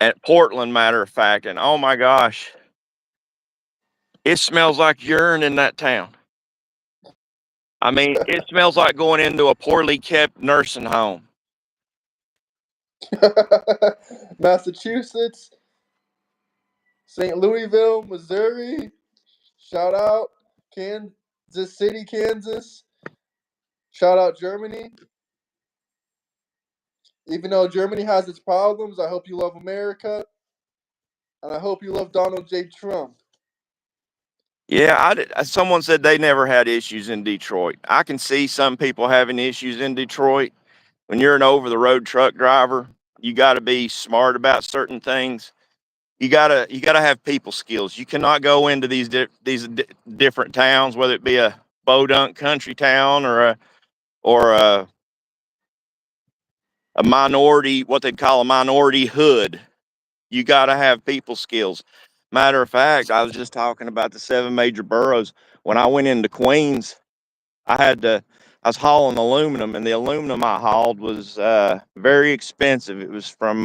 A: at Portland, matter of fact. And oh my gosh, it smells like urine in that town. I mean, it smells like going into a poorly kept nursing home.
B: Massachusetts, St. Louisville, Missouri. Shout out Kansas City, Kansas. Shout out Germany. Even though Germany has its problems, I hope you love America. And I hope you love Donald J. Trump.
A: Yeah, someone said they never had issues in Detroit. I can see some people having issues in Detroit. When you're an over-the-road truck driver, you got to be smart about certain things. You gotta have people skills. You cannot go into these different towns, whether it be a bodunk country town or a minority, what they call a minority hood. You gotta have people skills. Matter of fact, I was just talking about the 7 major boroughs. When I went into Queens, I was hauling aluminum, and the aluminum I hauled was very expensive. It was from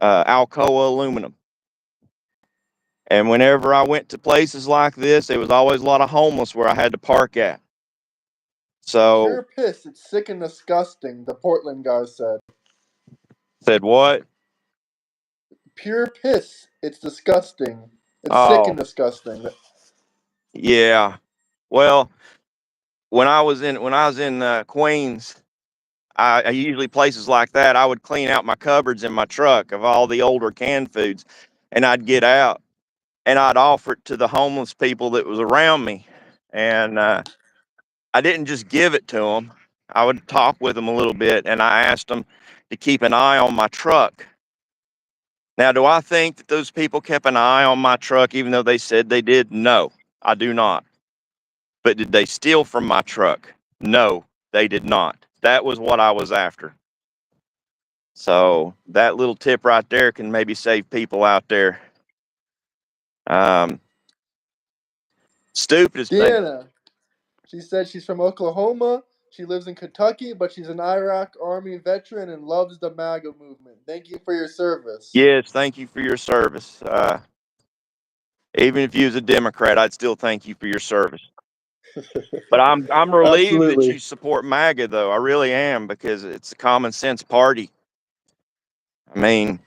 A: Alcoa Aluminum. And whenever I went to places like this, there was always a lot of homeless where I had to park at. So,
B: Pure piss. It's sick and disgusting, the Portland guy said.
A: said what?
B: Pure piss. It's disgusting. It's sick and
A: Oh,
B: disgusting.
A: yeah. Well, when I was in Queens, I usually places like that. I would clean out my cupboards in my truck of all the older canned foods, and I'd get out and I'd offer it to the homeless people that was around me, and I didn't just give it to them. I would talk with them a little bit, and I asked them to keep an eye on my truck. Now, do I think that those people kept an eye on my truck even though they said they did? No, I do not. But did they steal from my truck? No, they did not. That was what I was after. So that little tip right there can maybe save people out there. Um, Stupidest thing.
B: Deanna. She said she's from Oklahoma. She lives in Kentucky, but she's an Iraq Army veteran and loves the MAGA movement. Thank you for your service.
A: Yes, thank you for your service. Even if you was a Democrat, I'd still thank you for your service. But I'm relieved that
B: Absolutely.
A: you support MAGA, though. I really am, because it's a common sense party. I mean,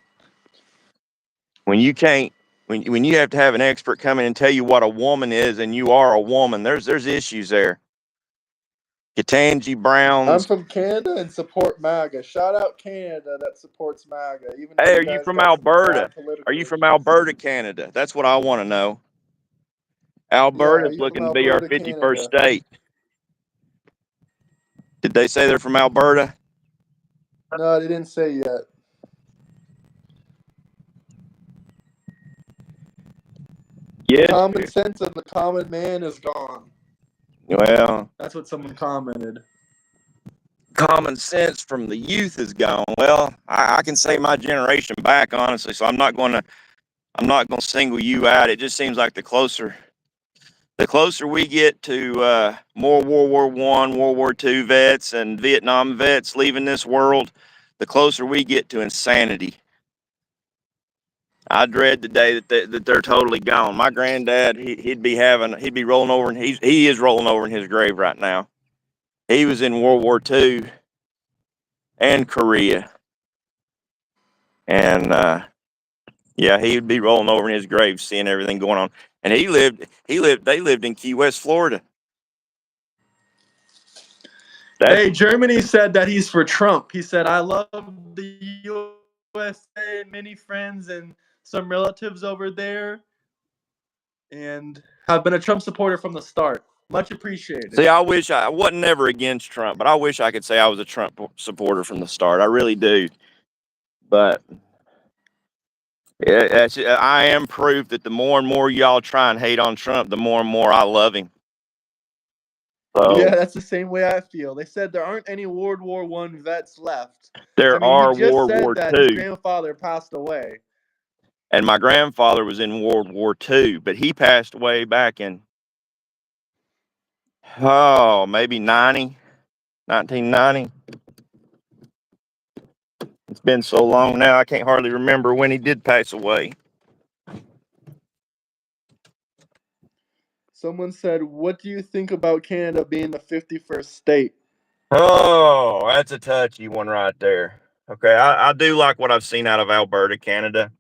A: when you can't, when you have to have an expert come in and tell you what a woman is, and you are a woman, there's issues there. Ketanji
B: I'm
A: Brown's.
B: from Canada and support MAGA. Shout out Canada that supports MAGA, even though
A: Hey,
B: you
A: are you
B: guys
A: from
B: got some
A: Alberta?
B: bad
A: Are
B: political
A: you from
B: issues.
A: Alberta, Canada? That's what I want to know.
B: Yeah, are
A: Alberta's
B: you from
A: looking to be our
B: Alberta,
A: 51st
B: Canada?
A: state. Did they say they're from Alberta?
B: No, they didn't say yet. The
A: Yes.
B: common sense of the common man is gone.
A: Well,
B: That's what someone commented.
A: common sense from the youth is gone. Well, I can say my generation back, honestly, so I'm not going to single you out. It just seems like the closer we get to more World War I, World War II vets and Vietnam vets leaving this world, the closer we get to insanity. I dread the day that they're totally gone. My granddad, he'd be rolling over, and he is rolling over in his grave right now. He was in World War II and Korea, and yeah, he'd be rolling over in his grave, seeing everything going on. And they lived in Key West, Florida.
B: Hey, Germany said that he's for Trump. He said, I love the USA, many friends and some relatives over there, and have been a Trump supporter from the start. Much appreciated.
A: See, I wish I wasn't never against Trump, but I wish I could say I was a Trump supporter from the start. I really do. But I am proof that the more and more y'all try and hate on Trump, the more and more I love him. So
B: Yeah, that's the same way I feel. They said there aren't any World War I vets left.
A: there
B: I mean, he
A: are
B: just
A: World
B: said
A: War
B: that his
A: II,
B: grandfather passed away.
A: and my grandfather was in World War II, but he passed away back in maybe 1990. It's been so long now, I can't hardly remember when he did pass away.
B: Someone said, what do you think about Canada being the 51st state?
A: Oh, that's a touchy one right there. Okay, I do like what I've seen out of Alberta, Canada,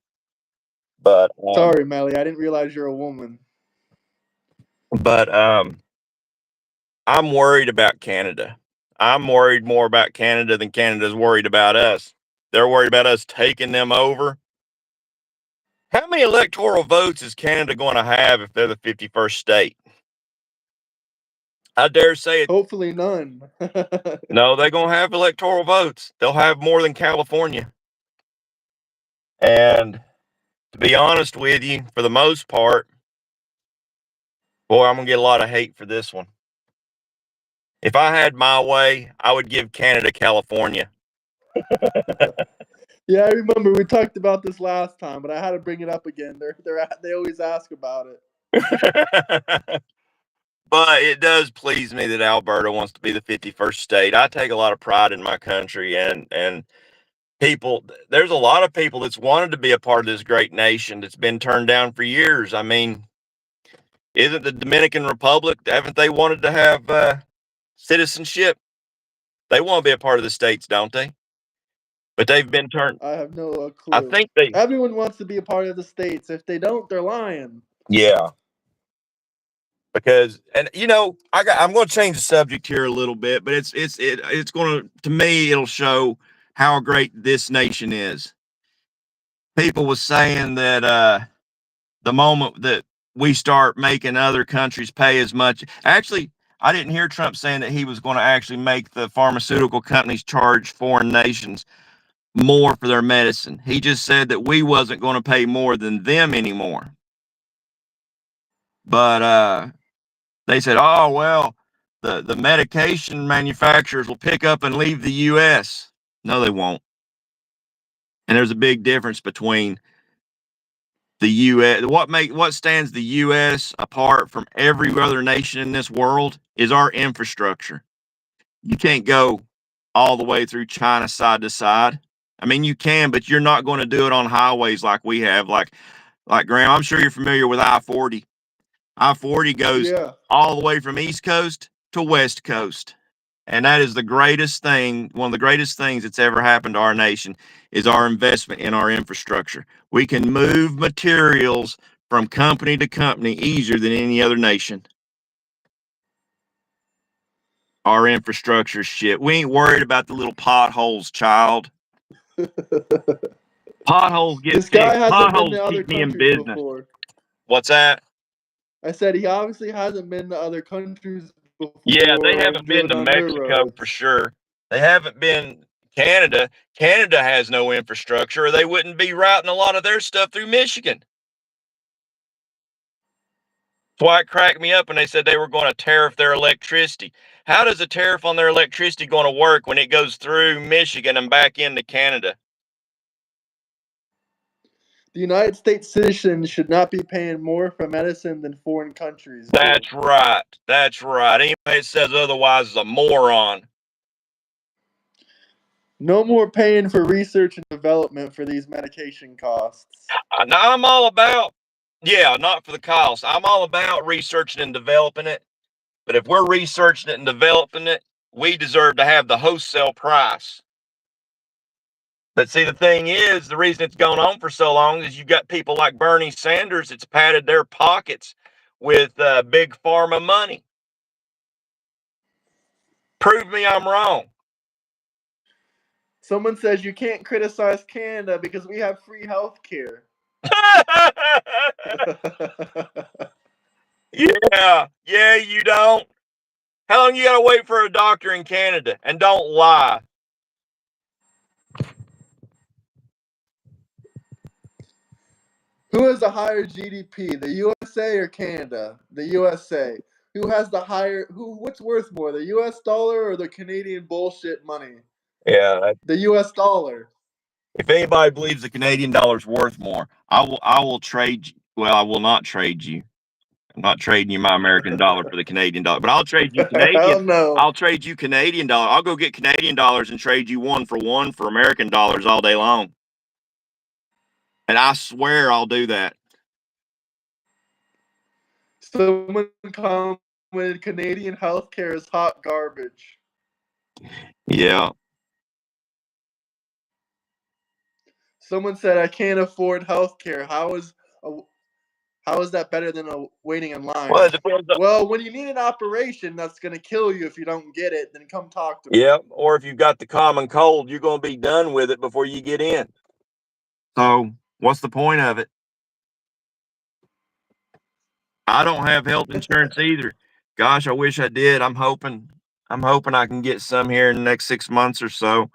A: but
B: Sorry, Melly, I didn't realize you're a woman.
A: but I'm worried about Canada. I'm worried more about Canada than Canada's worried about us. They're worried about us taking them over. How many electoral votes is Canada going to have if they're the 51st state? I dare say it.
B: Hopefully none.
A: No, they're going to have electoral votes. They'll have more than California. And to be honest with you, for the most part, boy, I'm going to get a lot of hate for this one. If I had my way, I would give Canada California.
B: Yeah, I remember we talked about this last time, but I had to bring it up again. They always ask about it.
A: But it does please me that Alberta wants to be the 51st state. I take a lot of pride in my country, and people, there's a lot of people that's wanted to be a part of this great nation that's been turned down for years. I mean, isn't the Dominican Republic, haven't they wanted to have citizenship? They want to be a part of the states, don't they? But they've been turned.
B: I have no
A: I
B: clue.
A: think they.
B: Everyone wants to be a part of the states. If they don't, they're lying.
A: Yeah. Because, and I'm going to change the subject here a little bit, but it's going to me, it'll show how great this nation is. People was saying that the moment that we start making other countries pay as much, actually, I didn't hear Trump saying that he was going to actually make the pharmaceutical companies charge foreign nations more for their medicine. He just said that we wasn't going to pay more than them anymore. But they said, oh, well, the medication manufacturers will pick up and leave the U.S. No, they won't. And there's a big difference between the U.S. What stands the U.S. apart from every other nation in this world is our infrastructure. You can't go all the way through China side to side. I mean, you can, but you're not going to do it on highways like we have. Like Graham, I'm sure you're familiar with I-40. I-40 goes all the way from East Coast to West Coast. And that is the greatest thing, one of the greatest things that's ever happened to our nation is our investment in our infrastructure. We can move materials from company to company easier than any other nation. Our infrastructure shit. We ain't worried about the little potholes, child. Potholes get
B: This guy
A: fixed.
B: hasn't been
A: Potholes
B: to other
A: keep me in
B: countries
A: business.
B: before.
A: What's that?
B: I said he obviously hasn't been to other countries before.
A: Yeah, they haven't
B: and
A: been
B: driven
A: to
B: on their
A: Mexico
B: roads.
A: for sure. They haven't been Canada. Canada has no infrastructure, or they wouldn't be routing a lot of their stuff through Michigan. That's why it cracked me up when they said they were going to tariff their electricity. How does a tariff on their electricity going to work when it goes through Michigan and back into Canada?
B: The United States citizens should not be paying more for medicine than foreign countries do.
A: That's right. That's right. Anybody that says otherwise is a moron.
B: No more paying for research and development for these medication costs.
A: Now I'm all about, not for the cost. I'm all about researching and developing it. But if we're researching it and developing it, we deserve to have the wholesale price. But see, the thing is, the reason it's gone on for so long is you've got people like Bernie Sanders that's padded their pockets with big pharma money. Prove me I'm wrong.
B: Someone says you can't criticize Canada because we have free health care.
A: Yeah, you don't. How long you gotta wait for a doctor in Canada? And don't lie.
B: Who has a higher GDP, the USA or Canada? The USA. Who has the higher? What's worth more, the US dollar or the Canadian bullshit money?
A: Yeah,
B: The US dollar.
A: if anybody believes the Canadian dollar's worth more, I will trade. Well, I will not trade you. I'm not trading you my American dollar for the Canadian dollar, but I'll trade you
B: Hell
A: Canadian.
B: no.
A: I'll trade you Canadian dollar. I'll go get Canadian dollars and trade you one for American dollars all day long. And I swear I'll do that.
B: Someone commented Canadian healthcare is hot garbage.
A: Yeah.
B: Someone said I can't afford healthcare. How is that better than waiting in line?
A: Well, it depends on,
B: Well, when you need an operation that's going to kill you if you don't get it, then come talk to me.
A: yeah. Or if you've got the common cold, you're going to be done with it before you get in. So what's the point of it? I don't have health insurance either. Gosh, I wish I did. I'm hoping I can get some here in the next 6 months or so.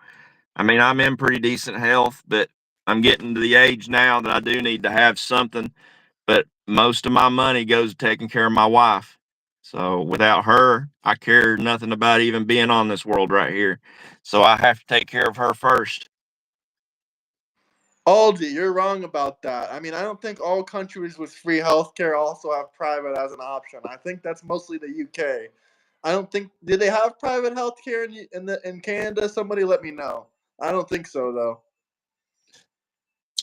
A: I mean, I'm in pretty decent health, but I'm getting to the age now that I do need to have something. But most of my money goes to taking care of my wife. So without her, I care nothing about even being on this world right here. So I have to take care of her first.
B: Aldi, you're wrong about that. I mean, I don't think all countries with free healthcare also have private as an option. I think that's mostly the UK. I don't think did they have private healthcare in Canada? Somebody let me know. I don't think so though.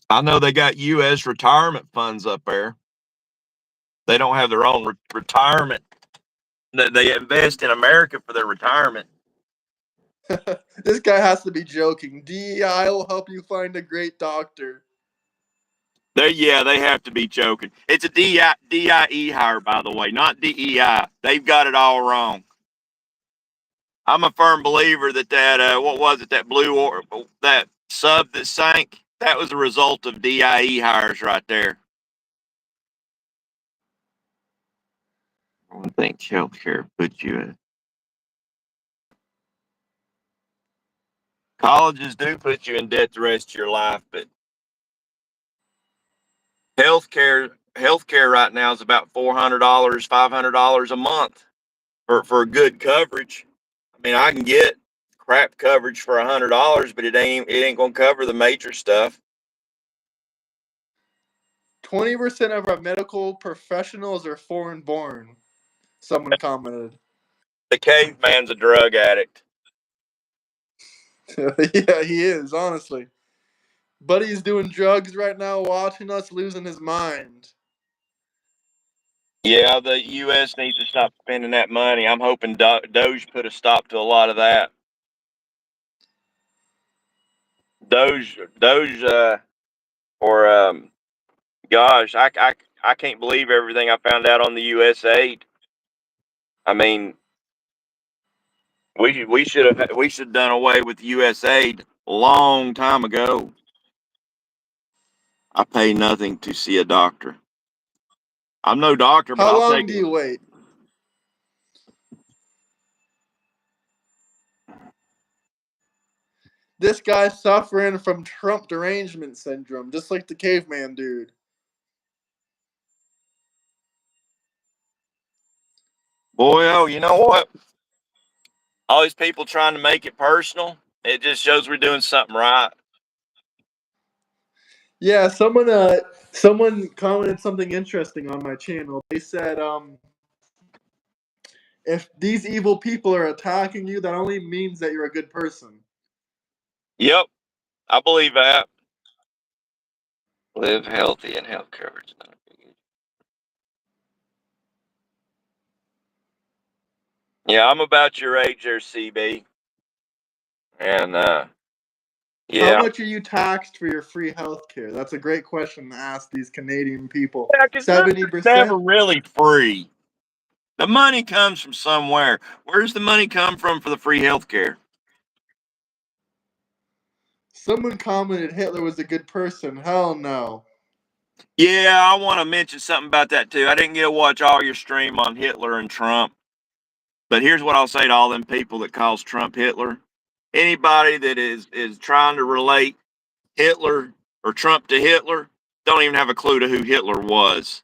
A: I know they got U.S. retirement funds up there. They don't have their own retirement. They invest in America for their retirement.
B: This guy has to be joking. DEI will help you find a great doctor.
A: They have to be joking. It's a DIE hire, by the way, not DEI. They've got it all wrong. I'm a firm believer that what was it, that sub that sank, that was a result of DIE hires right there. I don't think healthcare puts you in. Colleges do put you in debt the rest of your life, but healthcare right now is about $400, $500 a month for good coverage. I mean, I can get crap coverage for $100, but it ain't gonna cover the major stuff.
B: 20% of our medical professionals are foreign born. Someone commented.
A: The caveman's a drug addict.
B: Yeah, he is, honestly. Buddy's doing drugs right now, watching us, losing his mind.
A: Yeah, the U.S. needs to stop spending that money. I'm hoping Doge put a stop to a lot of that. Doge, or gosh, I can't believe everything I found out on the U.S. aid. I mean, We should have done away with U.S. aid a long time ago. I pay nothing to see a doctor. I'm no doctor, but
B: How
A: I'll
B: long
A: take
B: do
A: it.
B: you wait? This guy's suffering from Trump derangement syndrome, just like the caveman dude.
A: Boy, oh, you know what? All these people trying to make it personal, it just shows we're doing something right.
B: Yeah, someone commented something interesting on my channel. They said, if these evil people are attacking you, that only means that you're a good person.
A: Yep, I believe that. Live healthy and health coverage. Yeah, I'm about your age there, CB. And
B: How
A: yeah.
B: much are you taxed for your free health care? That's a great question to ask these Canadian people.
A: Yeah, because nothing's never
B: 70%?
A: really free. The money comes from somewhere. Where does the money come from for the free health care?
B: Someone commented Hitler was a good person. Hell no.
A: Yeah, I want to mention something about that too. I didn't get to watch all your stream on Hitler and Trump, but here's what I'll say to all them people that calls Trump Hitler. Anybody that is trying to relate Hitler or Trump to Hitler don't even have a clue to who Hitler was.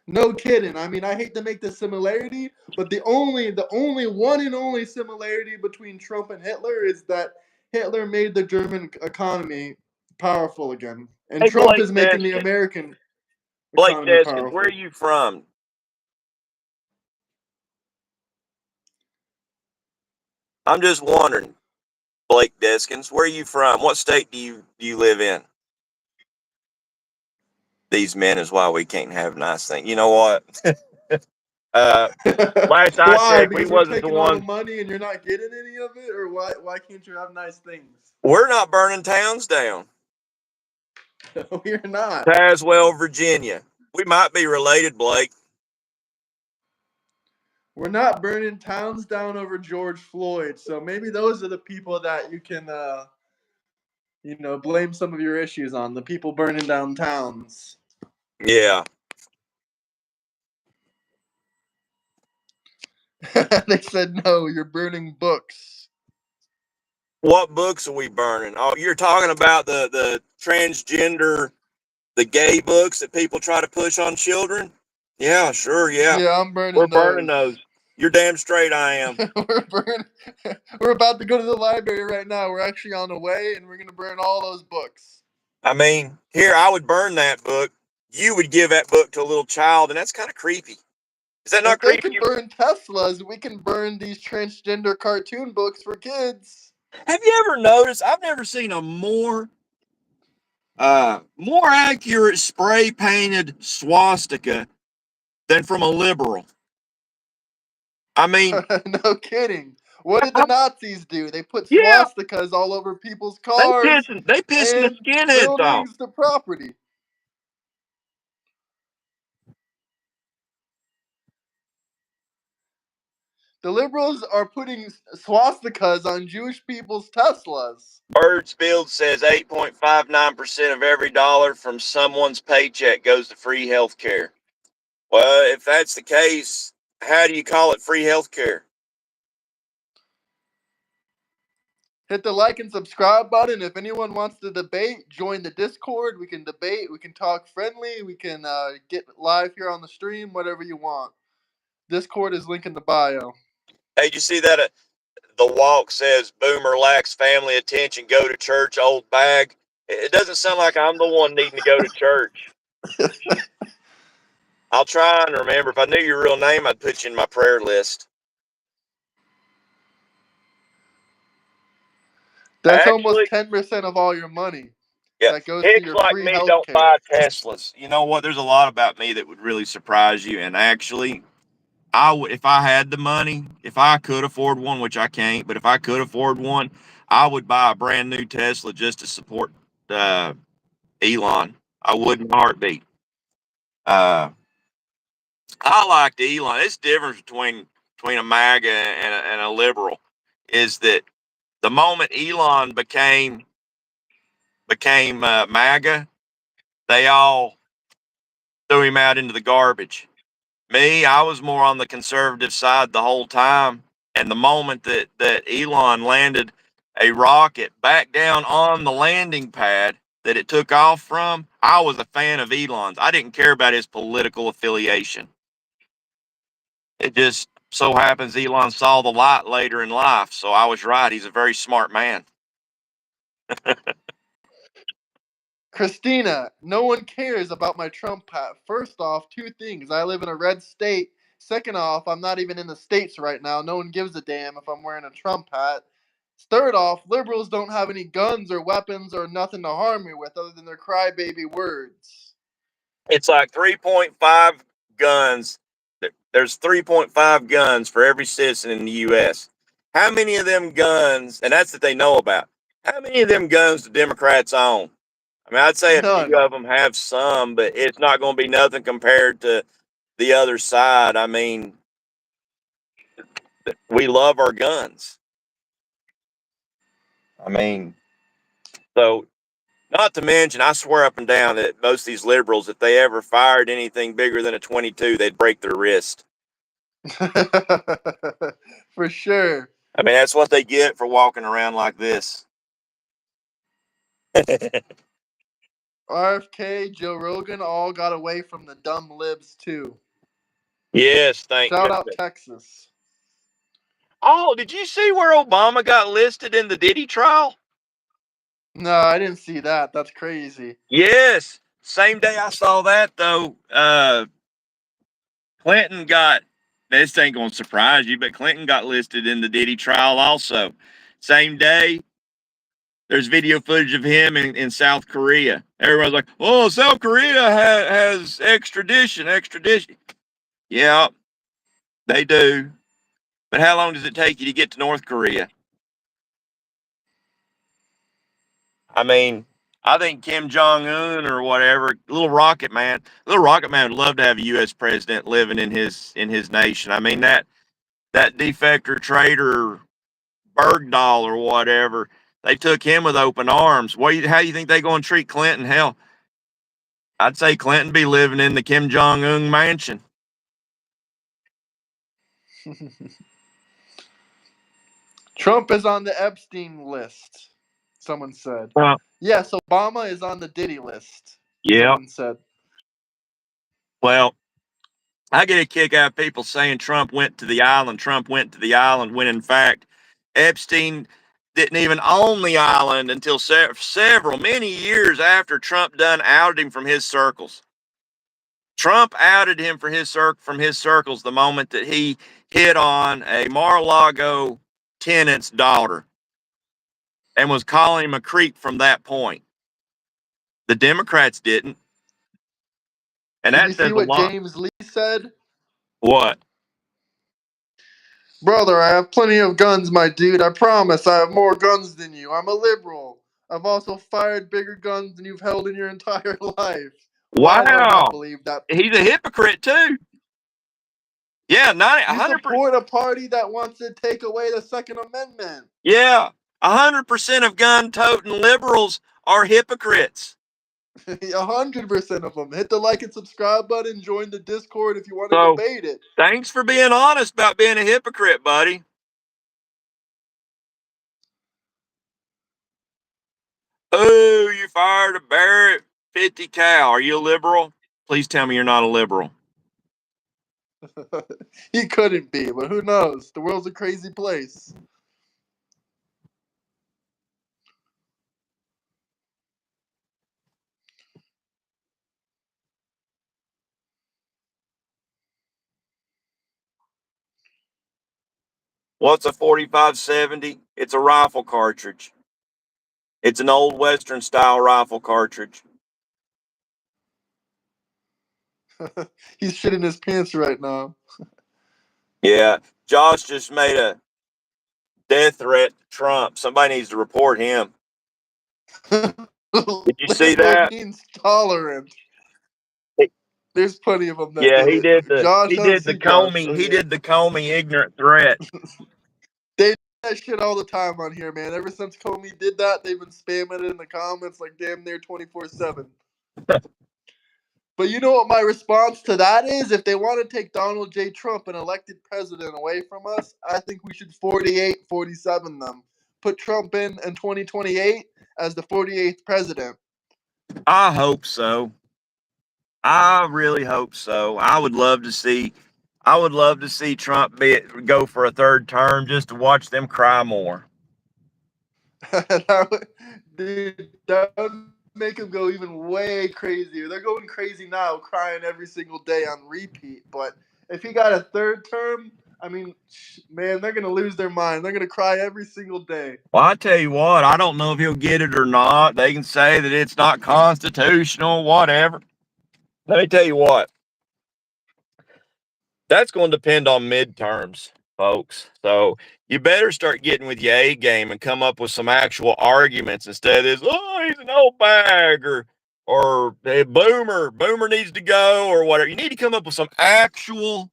B: No kidding. I mean, I hate to make the similarity, but the only one and only similarity between Trump and Hitler is that Hitler made the German economy powerful again, and
A: Hey,
B: Trump
A: Blake
B: is making the
A: Deskins.
B: American
A: Blake
B: economy
A: Deskins, where are
B: powerful.
A: you from? I'm just wondering, Blake Deskins, where are you from? What state do you live in? These men is why we can't have nice things. You know what? Uh, last I
B: Why?
A: checked, we
B: Because we're
A: wasn't the
B: taking all the
A: ones.
B: money and you're not getting any of it, or why can't you have nice things?
A: We're not burning towns down.
B: We're not.
A: Tazewell, Virginia. We might be related, Blake.
B: We're not burning towns down over George Floyd, so maybe those are the people that you can, blame some of your issues on. The people burning down towns.
A: Yeah.
B: They said no. You're burning books.
A: What books are we burning? Oh, you're talking about the transgender, the gay books that people try to push on children? Yeah, sure, yeah.
B: Yeah, I'm
A: We're
B: burning
A: burning
B: those.
A: those. You're damn straight I am.
B: we're burning. We're about to go to the library right now. We're actually on the way, and we're gonna burn all those books.
A: I mean, here, I would burn that book. You would give that book to a little child, and that's kind of creepy. Is that not
B: If they
A: creepy?
B: can burn Teslas, we can burn these transgender cartoon books for kids.
A: Have you ever noticed? I've never seen a more accurate spray painted swastika than from a liberal. I mean,
B: No kidding. What did the Nazis do? They put
A: yeah,
B: swastikas all over people's cars
A: they pissing the
B: and
A: skinheads off.
B: buildings to property. The liberals are putting swastikas on Jewish people's Teslas.
A: Birdsfield says 8.59% of every dollar from someone's paycheck goes to free health care. Well, if that's the case, how do you call it free health care?
B: Hit the like and subscribe button. If anyone wants to debate, join the Discord. We can debate. We can talk friendly. We can get live here on the stream, whatever you want. Discord is linked in the bio.
A: Hey, did you see that? The walk says Boomer lacks family attention. Go to church, old bag. It doesn't sound like I'm the one needing to go to church. I'll try and remember. If I knew your real name, I'd put you in my prayer list.
B: That's almost
A: Actually,
B: 10% of all your money
A: yeah,
B: that goes to
A: hicks
B: your
A: like
B: free
A: me
B: health
A: don't
B: care.
A: buy Teslas. You know what? There's a lot about me that would really surprise you. And actually, if I had the money, if I could afford one, which I can't, but if I could afford one, I would buy a brand new Tesla just to support uh, Elon. I would in a heartbeat. Uh, I liked Elon. It's different between between a MAGA and a liberal is that the moment Elon became MAGA, they all threw him out into the garbage. Me, I was more on the conservative side the whole time. And the moment that Elon landed a rocket back down on the landing pad that it took off from, I was a fan of Elon's. I didn't care about his political affiliation. It just so happens Elon saw the light later in life. So I was right. He's a very smart man.
B: Christina, no one cares about my Trump hat. First off, two things. I live in a red state. Second off, I'm not even in the States right now. No one gives a damn if I'm wearing a Trump hat. Third off, liberals don't have any guns or weapons or nothing to harm me with other than their crybaby words.
A: It's like 3.5 guns. There's 3.5 guns for every citizen in the U.S. How many of them guns, and that's what they know about, how many of them guns do Democrats own? I mean, I'd say a few
B: None.
A: of them have some, but it's not going to be nothing compared to the other side. I mean, we love our guns. I mean, so not to mention, I swear up and down that most of these liberals, if they ever fired anything bigger than a 22, they'd break their wrist.
B: For sure.
A: I mean, that's what they get for walking around like this.
B: RFK, Joe Rogan all got away from the dumb libs too.
A: Yes, thank
B: Shout out
A: goodness.
B: Texas.
A: Oh, did you see where Obama got listed in the Diddy trial?
B: No, I didn't see that. That's crazy.
A: Yes. Same day I saw that, though, Clinton got, this ain't going to surprise you, but Clinton got listed in the Diddy trial also. Same day, there's video footage of him in South Korea. Everybody's like, oh, South Korea has extradition. Yeah, they do. But how long does it take you to get to North Korea? I mean, I think Kim Jong Un or whatever, Little Rocket Man would love to have a U.S. president living in his nation. I mean that defector traitor Bergdahl or whatever, they took him with open arms. How do you think they going to treat Clinton? Hell, I'd say Clinton be living in the Kim Jong Un mansion.
B: Trump is on the Epstein list, someone said. Yes, Obama is on the Diddy list, someone said.
A: Well, I get a kick out of people saying Trump went to the island, when in fact Epstein didn't even own the island until many years after Trump done outed him from his circles. Trump outed him from his circles the moment that he hit on a Mar-a-Lago tenant's daughter and was calling him a creep from that point. The Democrats didn't. And
B: Did
A: that
B: you
A: says
B: see
A: a
B: what
A: lot.
B: James Lee said?
A: What?
B: Brother, I have plenty of guns, my dude. I promise I have more guns than you. I'm a liberal. I've also fired bigger guns than you've held in your entire life. Why would I not
A: Wow.
B: believe that?
A: He's a hypocrite too. Yeah,
B: You
A: 100%.
B: support a party that wants to take away the Second Amendment.
A: Yeah, 100% of gun-toting liberals are hypocrites.
B: 100% of them. Hit the like and subscribe button. Join the Discord if you want to
A: So,
B: debate it.
A: thanks for being honest about being a hypocrite, buddy. Oh, you fired a Barrett 50 cal. Are you a liberal? Please tell me you're not a liberal.
B: He couldn't be, but who knows? The world's a crazy place.
A: What's a 4570? It's a rifle cartridge. It's an old Western style rifle cartridge.
B: He's shitting his pants right now.
A: Yeah, Josh just made a death threat to Trump. Somebody needs to report him. Did you see
B: Liberal
A: that?
B: means tolerant. There's plenty of them that
A: Yeah,
B: did
A: he
B: it.
A: did the
B: Josh,
A: he
B: I don't
A: did the
B: see Josh.
A: Comey
B: So
A: he
B: yeah.
A: did the Comey ignorant threat.
B: They do that shit all the time on here, man. Ever since Comey did that, they've been spamming it in the comments like damn near 24/7. But you know what my response to that is? If they want to take Donald J. Trump, an elected president, away from us, I think we should 47 them. Put Trump in 2028 as the 48th president.
A: I hope so. I really hope so. I would love to see Trump go for a third term just to watch them cry more.
B: Dude, that would make them go even way crazier. They're going crazy now, crying every single day on repeat. But if he got a third term, I mean, man, they're going to lose their mind. They're going to cry every single day.
A: Well, I tell you what, I don't know if he'll get it or not. They can say that it's not constitutional, whatever. Let me tell you what, that's going to depend on midterms, folks. So you better start getting with your A game and come up with some actual arguments instead of this, oh, he's an old bag, or hey, boomer needs to go, or whatever. You need to come up with some actual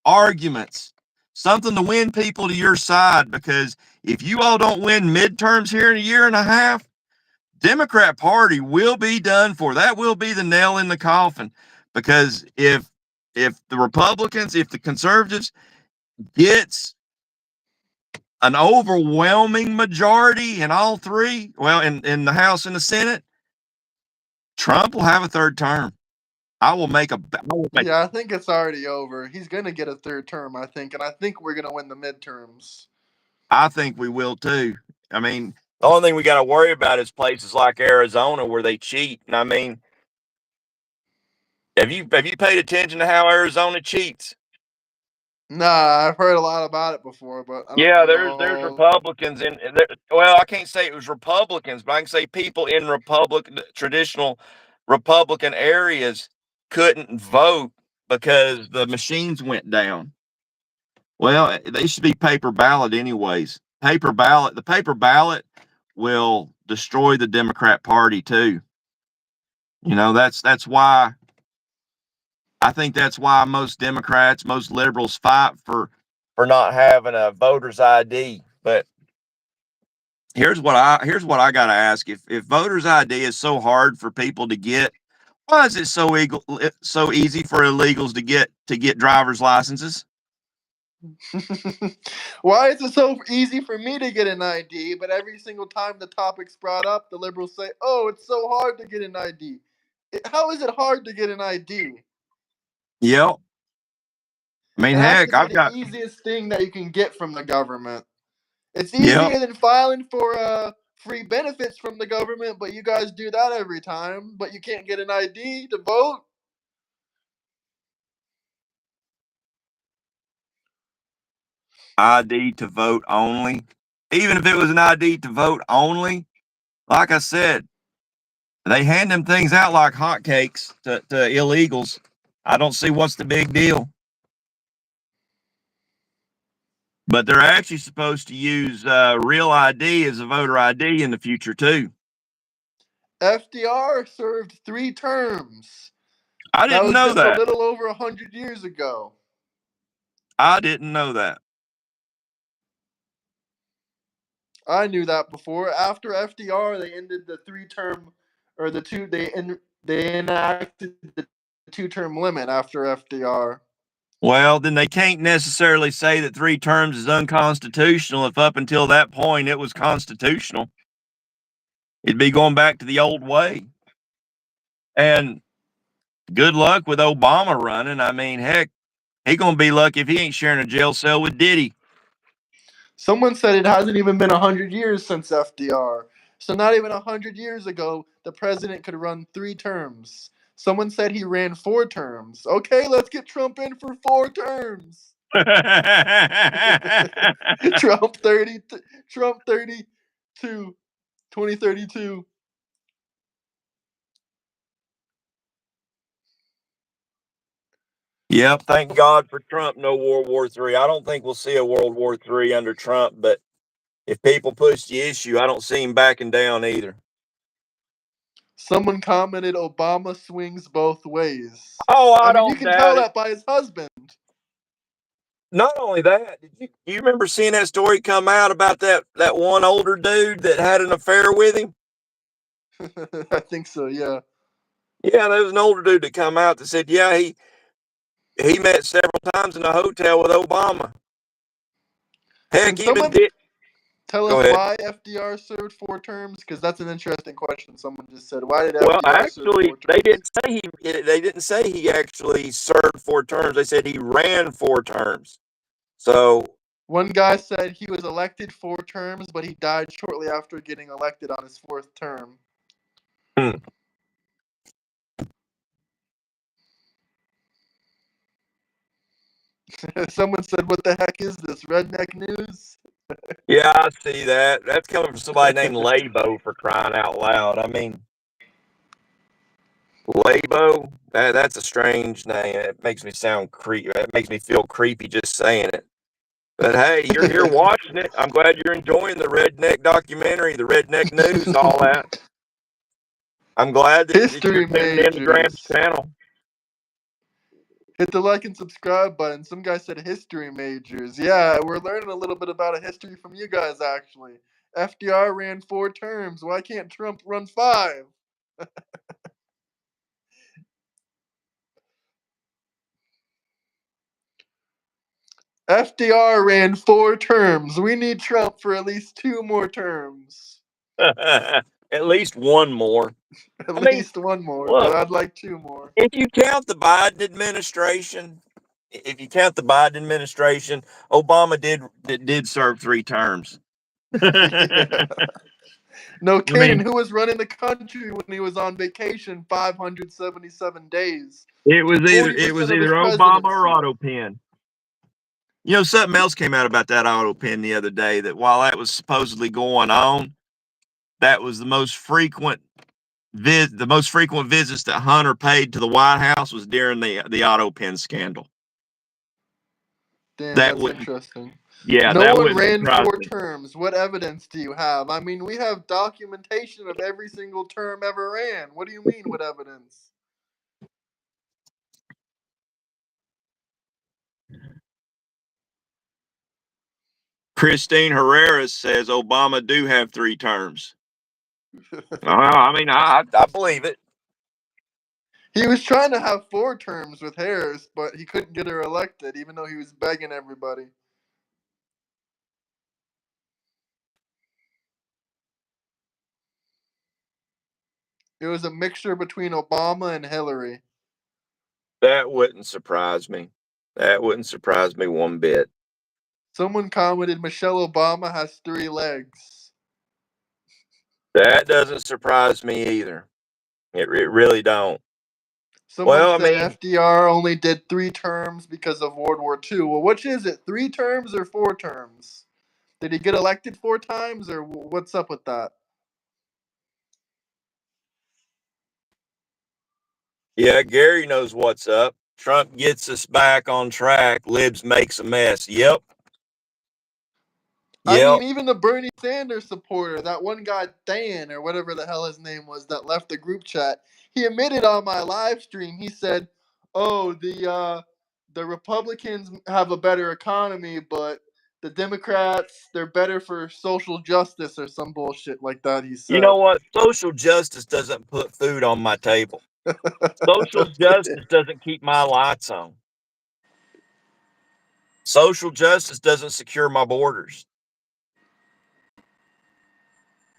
A: arguments, something to win people to your side, because if you all don't win midterms here in a year and a half, Democrat Party will be done for. That will be the nail in the coffin, because if the Republicans, if the conservatives gets an overwhelming majority in all three, well, in the House and the Senate, Trump will have a third term.
B: Yeah, I think it's already over. He's going to get a third term, I think. And I think we're going to win the midterms.
A: I think we will too. I mean, the only thing we got to worry about is places like Arizona where they cheat. And I mean, have you paid attention to how Arizona cheats?
B: Nah, I've heard a lot about it before, but I
A: Yeah,
B: don't
A: there's
B: know.
A: Republicans in there. Well, I can't say it was Republicans, but I can say people in traditional Republican areas couldn't vote because the machines went down. Well, they should be paper ballot anyways. The paper ballot will destroy the Democrat Party too. You know, that's why I think that's why most Democrats, most liberals fight for not having a voter's ID. But here's what I got to ask: if voters ID is so hard for people to get, why is it so easy for illegals to get driver's licenses?
B: Why is it so easy for me to get an ID, but every single time the topic's brought up, the liberals say, "Oh, it's so hard to get an ID." How is it hard to get an ID?
A: Yep. I mean,
B: It has
A: heck,
B: to be
A: I've
B: the
A: got
B: easiest thing that you can get from the government. It's
A: yep.
B: easier than filing for free benefits from the government, but you guys do that every time. But you can't get an ID to vote.
A: ID to vote only. Even if it was an ID to vote only, like I said, they hand them things out like hotcakes to illegals. I don't see what's the big deal. But they're actually supposed to use real ID as a voter ID in the future too.
B: FDR served 3 terms.
A: I
B: That
A: didn't
B: was
A: know
B: just a
A: that.
B: little over 100 years ago.
A: I didn't know that.
B: I knew that before. After FDR, they ended the 3-term, or the two. They enacted the 2-term limit after FDR.
A: Well, then they can't necessarily say that 3 terms is unconstitutional if up until that point it was constitutional. It'd be going back to the old way. And good luck with Obama running. I mean, heck, he gonna be lucky if he ain't sharing a jail cell with Diddy.
B: Someone said it hasn't even been 100 years since FDR. So not even 100 years ago, the president could run 3 terms. Someone said he ran 4 terms. Okay, let's get Trump in for 4 terms. Trump 30, Trump 32, 2032.
A: Yep, thank God for Trump. No World War III. I don't think we'll see a World War III under Trump, but if people push the issue, I don't see him backing down either.
B: Someone commented, Obama swings both ways.
A: Oh, I
B: I mean, you
A: don't
B: can tell
A: doubt it.
B: that by his husband.
A: Not only that, you remember seeing that story come out about that one older dude that had an affair with him?
B: I think so, yeah.
A: Yeah, there was an older dude that come out that said, yeah, he met several times in a hotel with Obama. Heck,
B: Can
A: even
B: someone
A: did.
B: tell
A: Go
B: us
A: ahead.
B: why FDR served 4 terms? Because that's an interesting question someone just said. Why did
A: Well,
B: FDR serve
A: actually,
B: 4 terms?
A: they didn't say he actually served 4 terms. They said he ran 4 terms. So
B: One guy said he was elected 4 terms, but he died shortly after getting elected on his 4th term.
A: hmm.
B: Someone said, what the heck is this, redneck news?
A: Yeah, I see that. That's coming from somebody named Labo, for crying out loud. I mean, Labo, that's a strange name. It makes me sound creepy. It makes me feel creepy just saying it. But hey, you're here watching it. I'm glad you're enjoying the redneck documentary, the redneck news, all that. I'm glad that you're
B: History
A: tuning in to Graham's
B: majors.
A: channel.
B: Hit the like and subscribe button. Some guy said history majors. Yeah, we're learning a little bit about a history from you guys, actually. FDR ran 4 terms. Why can't Trump run 5? FDR ran 4 terms. We need Trump for at least 2 more terms.
A: At least one more.
B: At
A: I mean,
B: least 1 more, but
A: look,
B: I'd like 2 more.
A: if you count the Biden administration, Obama did serve 3 terms.
B: Yeah. No
A: I
B: kidding.
A: mean,
B: Who was running the country when he was on vacation 577 days?
A: it was
B: 40% of his
A: Obama or
B: presidency.
A: AutoPen. You know, something else came out about that AutoPen the other day, that while that was supposedly going on, that was the most frequent visits that Hunter paid to the White House was during the AutoPen scandal.
B: Damn,
A: That
B: that's
A: wouldn't,
B: interesting.
A: yeah,
B: No
A: that
B: one
A: wouldn't
B: ran
A: surprise
B: 4
A: me.
B: terms. What evidence do you have? I mean, we have documentation of every single term ever ran. What do you mean, what evidence?
A: Christine Herrera says Obama do have 3 terms. I mean, I believe it.
B: He was trying to have 4 terms with Harris, but he couldn't get her elected, even though he was begging everybody. It was a mixture between Obama and Hillary.
A: That wouldn't surprise me. That wouldn't surprise me one bit.
B: Someone commented Michelle Obama has 3 legs.
A: That doesn't surprise me either. It really don't.
B: Someone
A: Well, I
B: said
A: mean,
B: FDR only did 3 terms because of World War II. Well, which is it, 3 terms or 4 terms? Did he get elected 4 times, or what's up with that?
A: yeah, Gary knows what's up. Trump gets us back on track. Libs makes a mess. Yep.
B: I mean,
A: Yep.
B: even the Bernie Sanders supporter, that one guy, Dan, or whatever the hell his name was, that left the group chat, he admitted on my live stream, he said, oh, the Republicans have a better economy, but the Democrats, they're better for social justice or some bullshit like that, he
A: You
B: said.
A: know what? Social justice doesn't put food on my table. Social
B: No kidding.
A: justice doesn't keep my lights on. Social justice doesn't secure my borders.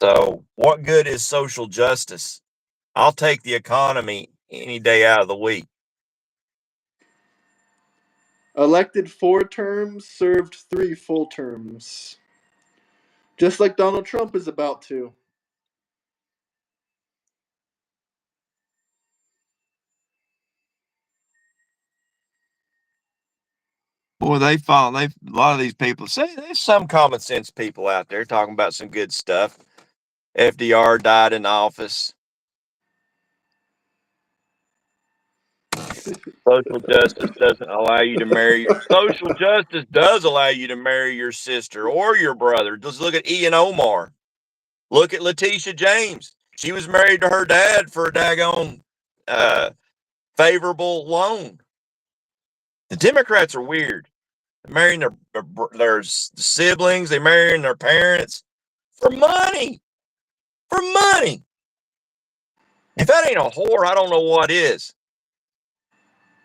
A: So, what good is social justice? I'll take the economy any day out of the week.
B: Elected 4 terms, served 3 full terms. Just like Donald Trump is about to.
A: Boy, a lot of these people say there's some common sense people out there talking about some good stuff. FDR died in office. Social justice doesn't allow you to marry. Social justice does allow you to marry your sister or your brother. Just look at Ian Omar. Look at Letitia James. She was married to her dad for a daggone favorable loan. The Democrats are weird. They're marrying their siblings. They're marrying their parents for money. For money. If that ain't a whore, I don't know what is.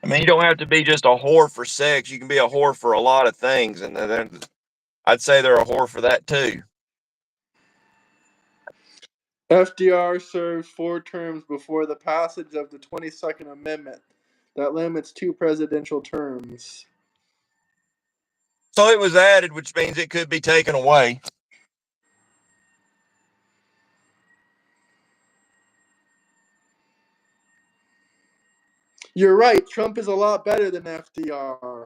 A: I mean, you don't have to be just a whore for sex. You can be a whore for a lot of things. And then I'd say they're a whore for that too.
B: FDR served 4 terms before the passage of the 22nd Amendment that limits 2 presidential terms.
A: So it was added, which means it could be taken away.
B: You're right. Trump is a lot better than FDR.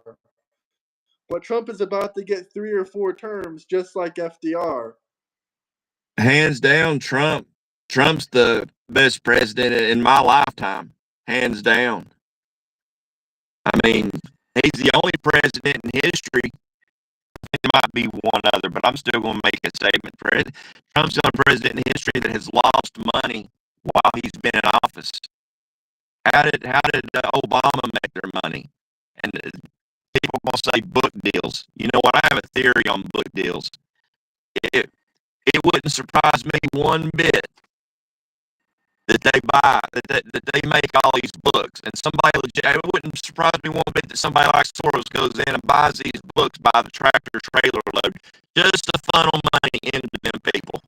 B: But Trump is about to get 3 or 4 terms just like FDR.
A: Hands down, Trump's the best president in my lifetime. Hands down. I mean, he's the only president in history. There might be one other, but I'm still going to make a statement. Trump's the only president in history that has lost money while he's been in office. How did Obama make their money? And people going to say book deals. You know what? I have a theory on book deals. It wouldn't surprise me one bit that they make all these books, and it wouldn't surprise me one bit that somebody like Soros goes in and buys these books by the tractor trailer load just to funnel money into them people.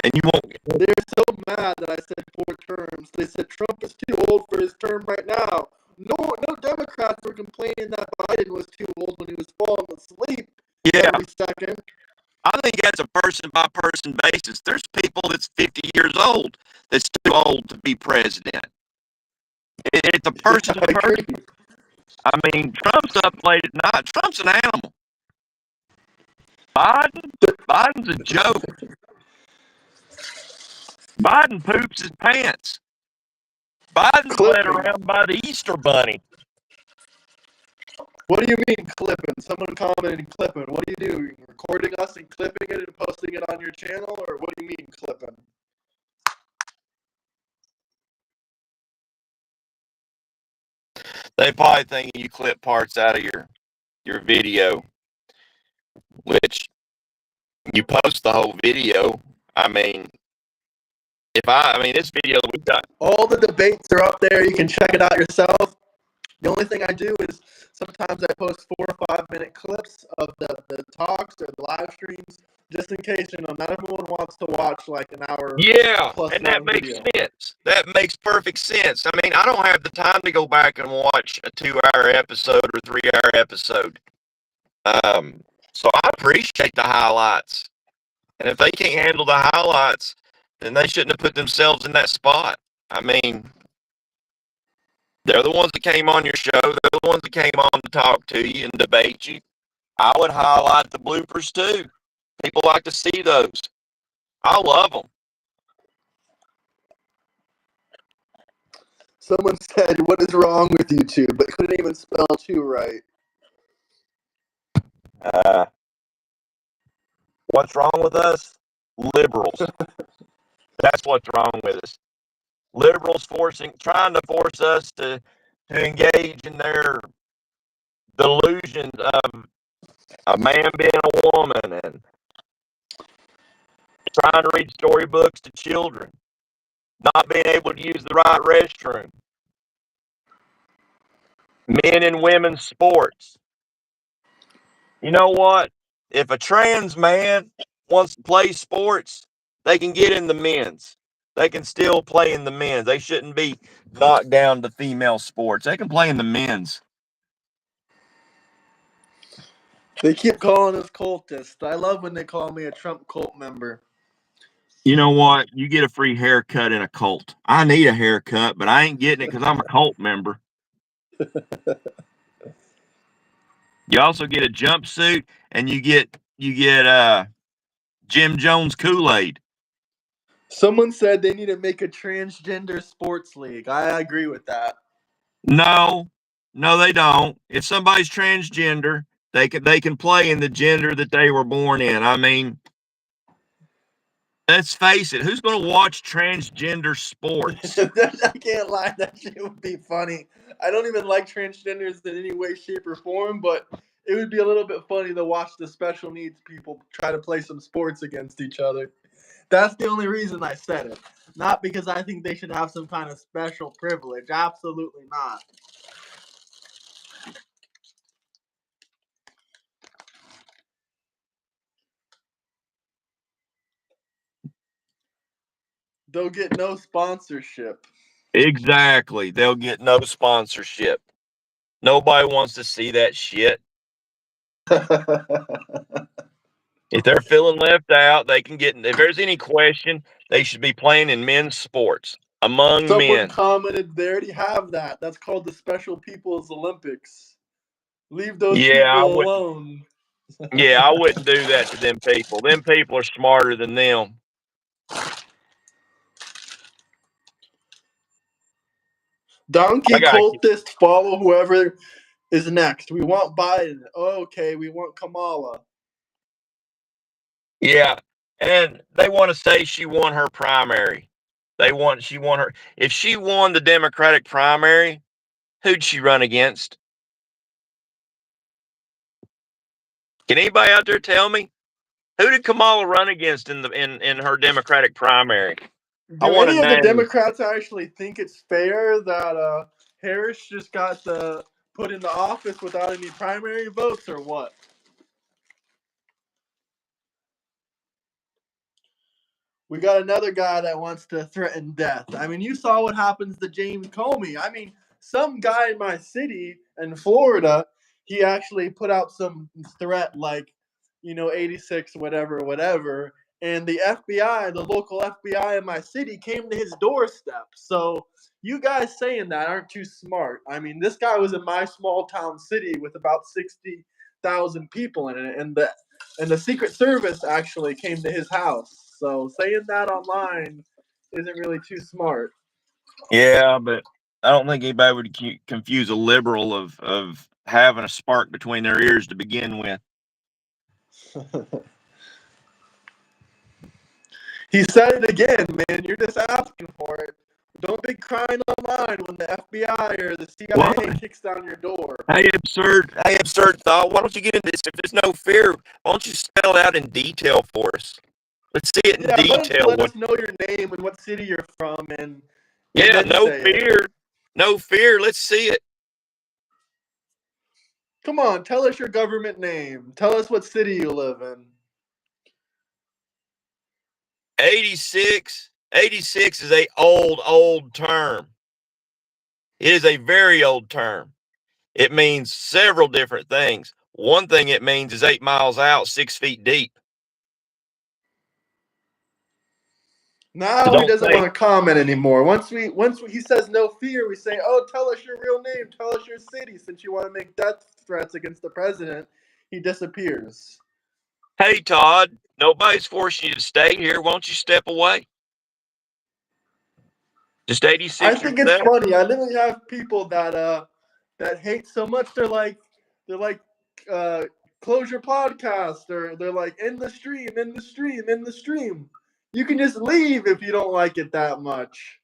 A: And you won't.
B: They're so mad that I said 4 terms. They said Trump is too old for his term right now. No Democrats were complaining that Biden was too old when he was falling asleep every second.
A: I think that's a person-by-person basis. There's people that's 50 years old that's too old to be president. It's a person-to-person. I mean, Trump's up late at night. Trump's an animal. Biden's a joke. Biden poops his pants. Biden's led around by the Easter Bunny.
B: What do you mean clipping? Someone commented clipping. What do you do? Recording us and clipping it and posting it on your channel? Or what do you mean clipping?
A: They probably think you clip parts out of your video, which you post the whole video. I mean, this video we've got.
B: All the debates are up there. You can check it out yourself. The only thing I do is sometimes I post 4 or 5 minute clips of the talks or the live streams, just in case, not everyone wants to watch like an hour.
A: Yeah, and that makes sense. That makes perfect sense. I mean, I don't have the time to go back and watch a 2-hour episode or 3-hour episode. So I appreciate the highlights. And if they can't handle the highlights, then they shouldn't have put themselves in that spot. I mean, they're the ones that came on your show. They're the ones that came on to talk to you and debate you. I would highlight the bloopers too. People like to see those. I love them.
B: Someone said, "What is wrong with YouTube?" But couldn't even spell "two" right.
A: What's wrong with us? Liberals. That's what's wrong with us. Liberals trying to force us to engage in their delusions of a man being a woman and trying to read storybooks to children, not being able to use the right restroom, men and women's sports. You know what? If a trans man wants to play sports, they can get in the men's. They can still play in the men's. They shouldn't be knocked down to female sports. They can play in the men's.
B: They keep calling us cultists. I love when they call me a Trump cult member.
A: You know what? You get a free haircut in a cult. I need a haircut, but I ain't getting it because I'm a cult member. You also get a jumpsuit, and you get Jim Jones Kool-Aid.
B: Someone said they need to make a transgender sports league. I agree with that.
A: No, they don't. If somebody's transgender, they can play in the gender that they were born in. I mean, Let's face it. Who's going to watch transgender sports?
B: I can't lie, that shit would be funny. I don't even like transgenders in any way, shape, or form, but it would be a little bit funny to watch the special needs people try to play some sports against each other. That's the only reason I said it. Not because I think they should have some kind of special privilege. Absolutely not. They'll get no sponsorship.
A: Exactly. They'll get no sponsorship. Nobody wants to see that shit. If they're feeling left out, they can get. If there's any question, they should be playing in men's sports among
B: Someone
A: men.
B: commented they already have that. That's called the Special People's Olympics. Leave those
A: Yeah, I
B: people
A: would.
B: alone.
A: Yeah, I wouldn't do that to them people. Them people are smarter than them.
B: Donkey
A: I got.
B: cultists follow whoever is next. We want Biden. Okay, we want Kamala.
A: Yeah, and they want to say she won her primary. She won her. If she won the Democratic primary, who'd she run against? Can anybody out there tell me who did Kamala run against in her Democratic primary? I
B: Do
A: want a
B: any of the
A: name.
B: Democrats actually think it's fair that Harris just got put into office without any primary votes, or what? We got another guy that wants to threaten death. I mean, you saw what happens to James Comey. I mean, some guy in my city in Florida, he actually put out some threat like, 86, whatever, whatever. And the FBI, the local FBI in my city, came to his doorstep. So you guys saying that aren't too smart. I mean, this guy was in my small town city with about 60,000 people in it, and the Secret Service actually came to his house. So saying that online isn't really too smart.
A: Yeah, but I don't think anybody would confuse a liberal of having a spark between their ears to begin with.
B: He said it again, man. You're just asking for it. Don't be crying online when the FBI or the CIA
A: What?
B: kicks down your door.
A: Hey, absurd thought. Why don't you get into this? If there's no fear, why don't you spell it out in detail for us? Let's see it in
B: Yeah, why don't you
A: detail.
B: let us know your name and what city you're from, and
A: Yeah,
B: then
A: no
B: say it.
A: fear. No fear. Let's see it.
B: Come on, tell us your government name. Tell us what city you live in.
A: 86. 86 is a old term. It is a very old term. It means several different things. One thing it means is 8 miles out, 6 feet deep. So
B: Now he
A: don't
B: doesn't
A: say,
B: want to comment anymore. He says no fear, we say, "Oh, tell us your real name. Tell us your city." Since you want to make death threats against the president, he disappears.
A: hey, Todd, nobody's forcing you to stay here. Won't you step away? Just
B: I
A: 86
B: think it's
A: yourself.
B: funny. I literally have people that hate so much. They're like, uh, close your podcast, or they're like, end the stream, end the stream, end the stream. You can just leave if you don't like it that much.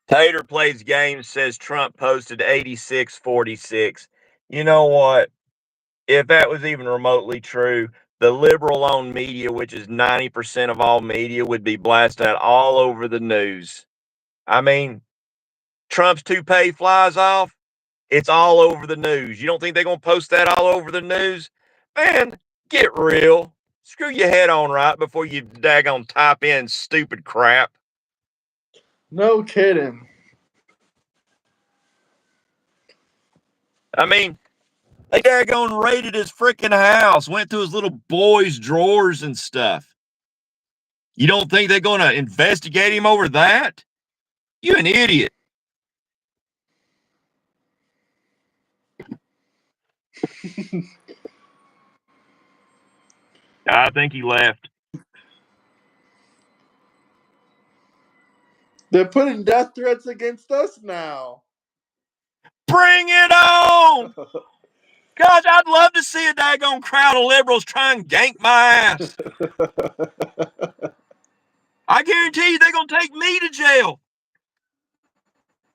A: Tater plays games, says Trump posted 86-46. You know what? If that was even remotely true, the liberal owned media, which is 90% of all media, would be blasted out all over the news. I mean, Trump's toupee flies off, it's all over the news. You don't think they're going to post that all over the news? Man, get real. Screw your head on right before you daggone type in stupid crap.
B: No kidding.
A: I mean, they daggone raided his freaking house, went through his little boy's drawers and stuff. You don't think they're going to investigate him over that? You an idiot. I think he left.
B: They're putting death threats against us now.
A: Bring it on! Gosh, I'd love to see a daggone crowd of liberals try and gank my ass. I guarantee you they're going to take me to jail.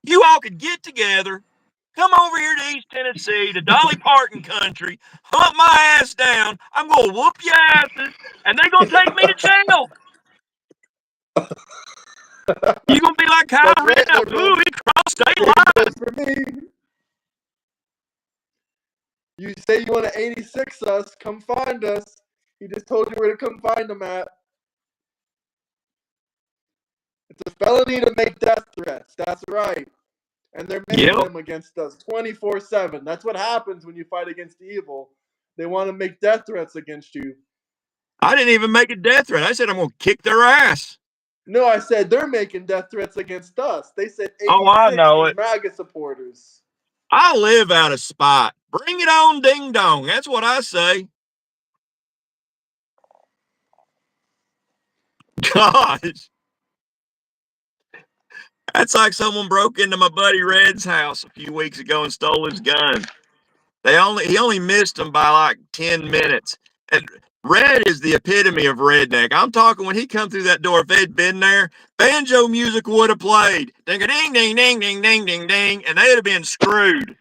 A: You all could get together, come over here to East Tennessee, to Dolly Parton country, hunt my ass down. I'm going to whoop your asses, and they're going to take me to jail. You're going to be like Kyle Rittenhouse. Ooh, he crossed state lines.
B: For me. You say you want to 86 us, come find us. He just told you where to come find him at. It's a felony to make death threats. That's right. And they're making them against us 24/7. That's what happens when you fight against evil. They want to make death threats against you.
A: I didn't even make a death threat. I said I'm going to kick their ass.
B: No, I said they're making death threats against us. They said 86
A: Oh, I know it.
B: MAGA supporters.
A: I live out of spite. Bring it on, ding dong. That's what I say. Gosh. That's like someone broke into my buddy Red's house a few weeks ago and stole his gun. He only missed him by like 10 minutes. And Red is the epitome of redneck. I'm talking when he come through that door, if they'd been there, banjo music would have played. Ding a ding ding ding ding ding ding ding, and they'd have been screwed.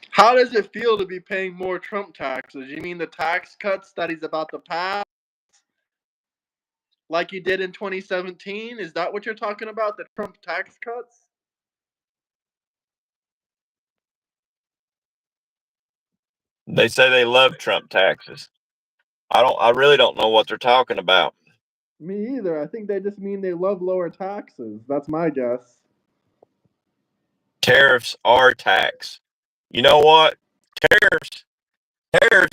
B: How does it feel to be paying more Trump taxes? You mean the tax cuts that he's about to pass? Like he did in 2017? Is that what you're talking about? The Trump tax cuts?
A: They say they love Trump taxes. I really don't know what they're talking about.
B: Me either. I think they just mean they love lower taxes. That's my guess.
A: Tariffs are tax. You know what? Tariffs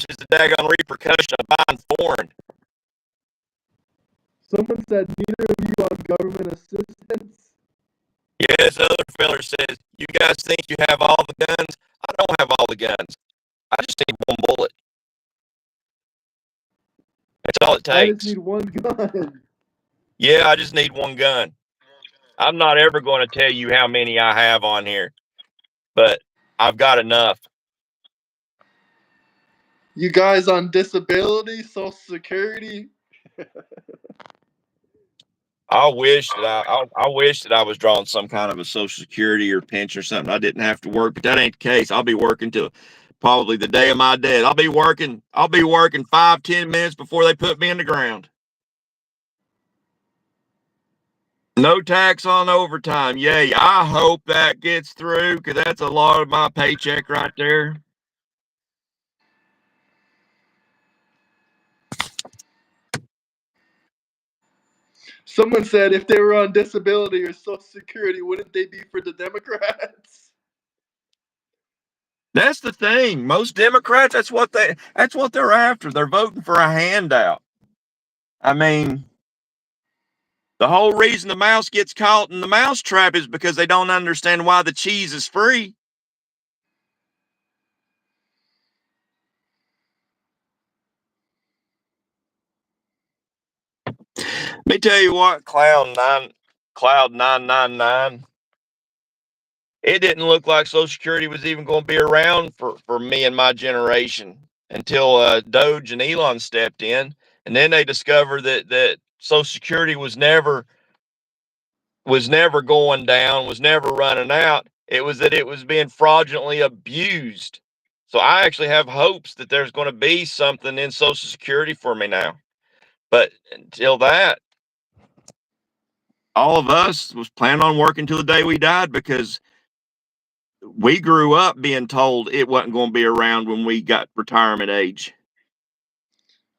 A: is the daggone repercussion of buying foreign.
B: Someone said neither of you on government assistance.
A: Yes, other feller says, you guys think you have all the guns? I don't have all the guns. I just need one bullet. That's all it takes.
B: I just need one gun.
A: Yeah, I just need one gun. I'm not ever going to tell you how many I have on here, but I've got enough.
B: You guys on disability, Social Security?
A: I wish that I was drawing some kind of a Social Security or pension or something. I didn't have to work, but that ain't the case. I'll be working till probably the day of my death. I'll be working 5-10 minutes before they put me in the ground. No tax on overtime. Yay. I hope that gets through because that's a lot of my paycheck right there.
B: Someone said if they were on disability or Social Security, wouldn't they be for the Democrats?
A: That's the thing. Most Democrats, that's what they're after. They're voting for a handout. I mean, the whole reason the mouse gets caught in the mousetrap is because they don't understand why the cheese is free. Let me tell you what, Cloud 999. It didn't look like Social Security was even going to be around for me and my generation until Doge and Elon stepped in, and then they discovered that Social Security was never going down, was never running out. It was that it was being fraudulently abused. So I actually have hopes that there's going to be something in Social Security for me now. But until that, all of us was planning on working till the day we died because we grew up being told it wasn't going to be around when we got retirement age.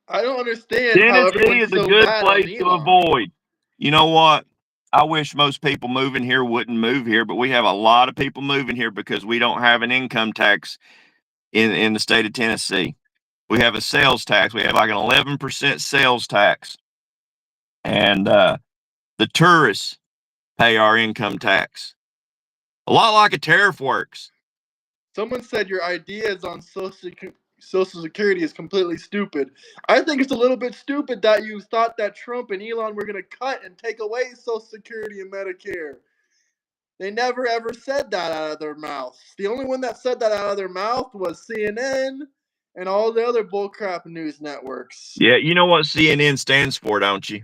B: I don't understand how
A: Tennessee
B: everyone's
A: is a
B: so
A: good
B: mad
A: place
B: on
A: to
B: Elon.
A: avoid. You know what? I wish most people moving here wouldn't move here, but we have a lot of people moving here because we don't have an income tax in the state of Tennessee. We have a sales tax. We have like an 11% sales tax. And the tourists pay our income tax. A lot like a tariff works.
B: Someone said your ideas on Social Social Security is completely stupid. I think it's a little bit stupid that you thought that Trump and Elon were going to cut and take away Social Security and Medicare. They never ever said that out of their mouths. The only one that said that out of their mouth was CNN and all the other bullcrap news networks.
A: Yeah, you know what CNN stands for, don't you?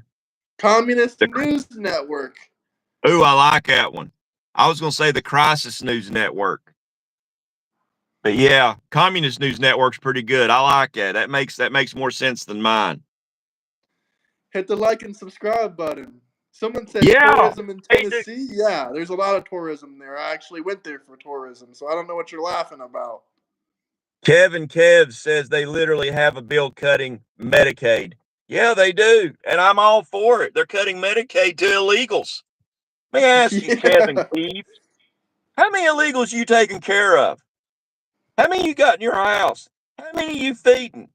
B: Communist News Network.
A: Ooh, I like that one. I was going to say the Crisis News Network. But yeah, Communist News Network's pretty good. I like that. That makes more sense than mine.
B: Hit the like and subscribe button. Someone said
A: Yeah.
B: tourism in
A: Hey,
B: Tennessee. Yeah, there's a lot of tourism there. I actually went there for tourism, so I don't know what you're laughing about.
A: Kevin Kev says they literally have a bill cutting Medicaid. Yeah, they do. And I'm all for it. They're cutting Medicaid to illegals. Let me ask you, Kevin Keeves, how many illegals you taking care of? How many you got in your house? How many you feeding?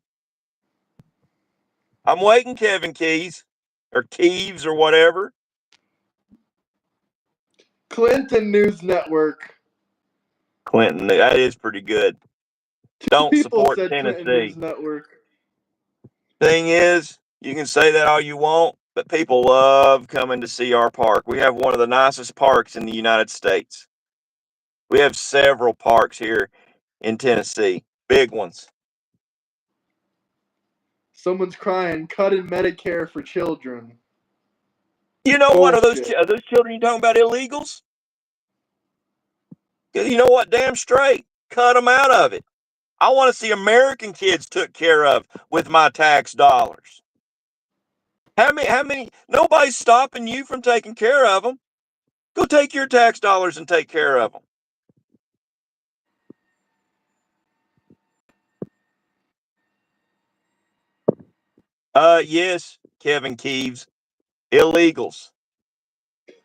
A: I'm waiting, Kevin Keys or Keeves or whatever.
B: Clinton News Network.
A: Clinton, that is pretty good. Don't
B: People
A: support
B: said
A: Tennessee.
B: Clinton News Network.
A: Thing is, you can say that all you want, but people love coming to see our park. We have one of the nicest parks in the United States. We have several parks here in Tennessee, big ones.
B: Someone's crying, cutting Medicare for children.
A: You know what? Are those children you talking about illegals? You know what? Damn straight. Cut them out of it. I want to see American kids took care of with my tax dollars. How many? Nobody's stopping you from taking care of them. Go take your tax dollars and take care of them. Yes, Kevin Keeves. Illegals.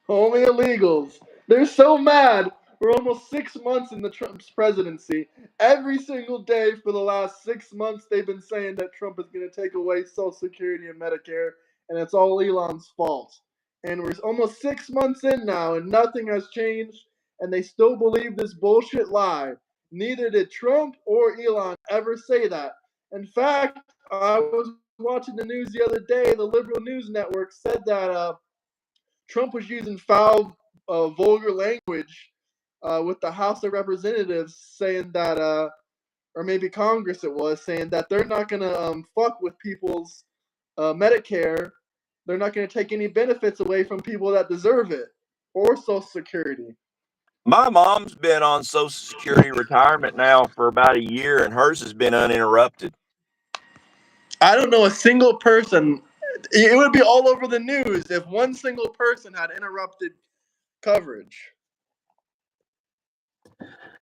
B: Only illegals. They're so mad. We're almost 6 months in the Trump's presidency. Every single day for the last 6 months, they've been saying that Trump is going to take away Social Security and Medicare, and it's all Elon's fault. And we're almost 6 months in now, and nothing has changed, and they still believe this bullshit lie. Neither did Trump or Elon ever say that. In fact, I was watching the news the other day. The liberal news network said that Trump was using foul, vulgar language with the House of Representatives, saying that, or maybe Congress it was, saying that they're not going to fuck with people's Medicare. They're not going to take any benefits away from people that deserve it, or Social Security.
A: My mom's been on Social Security retirement now for about a year, and hers has been uninterrupted.
B: I don't know a single person. It would be all over the news if one single person had interrupted coverage.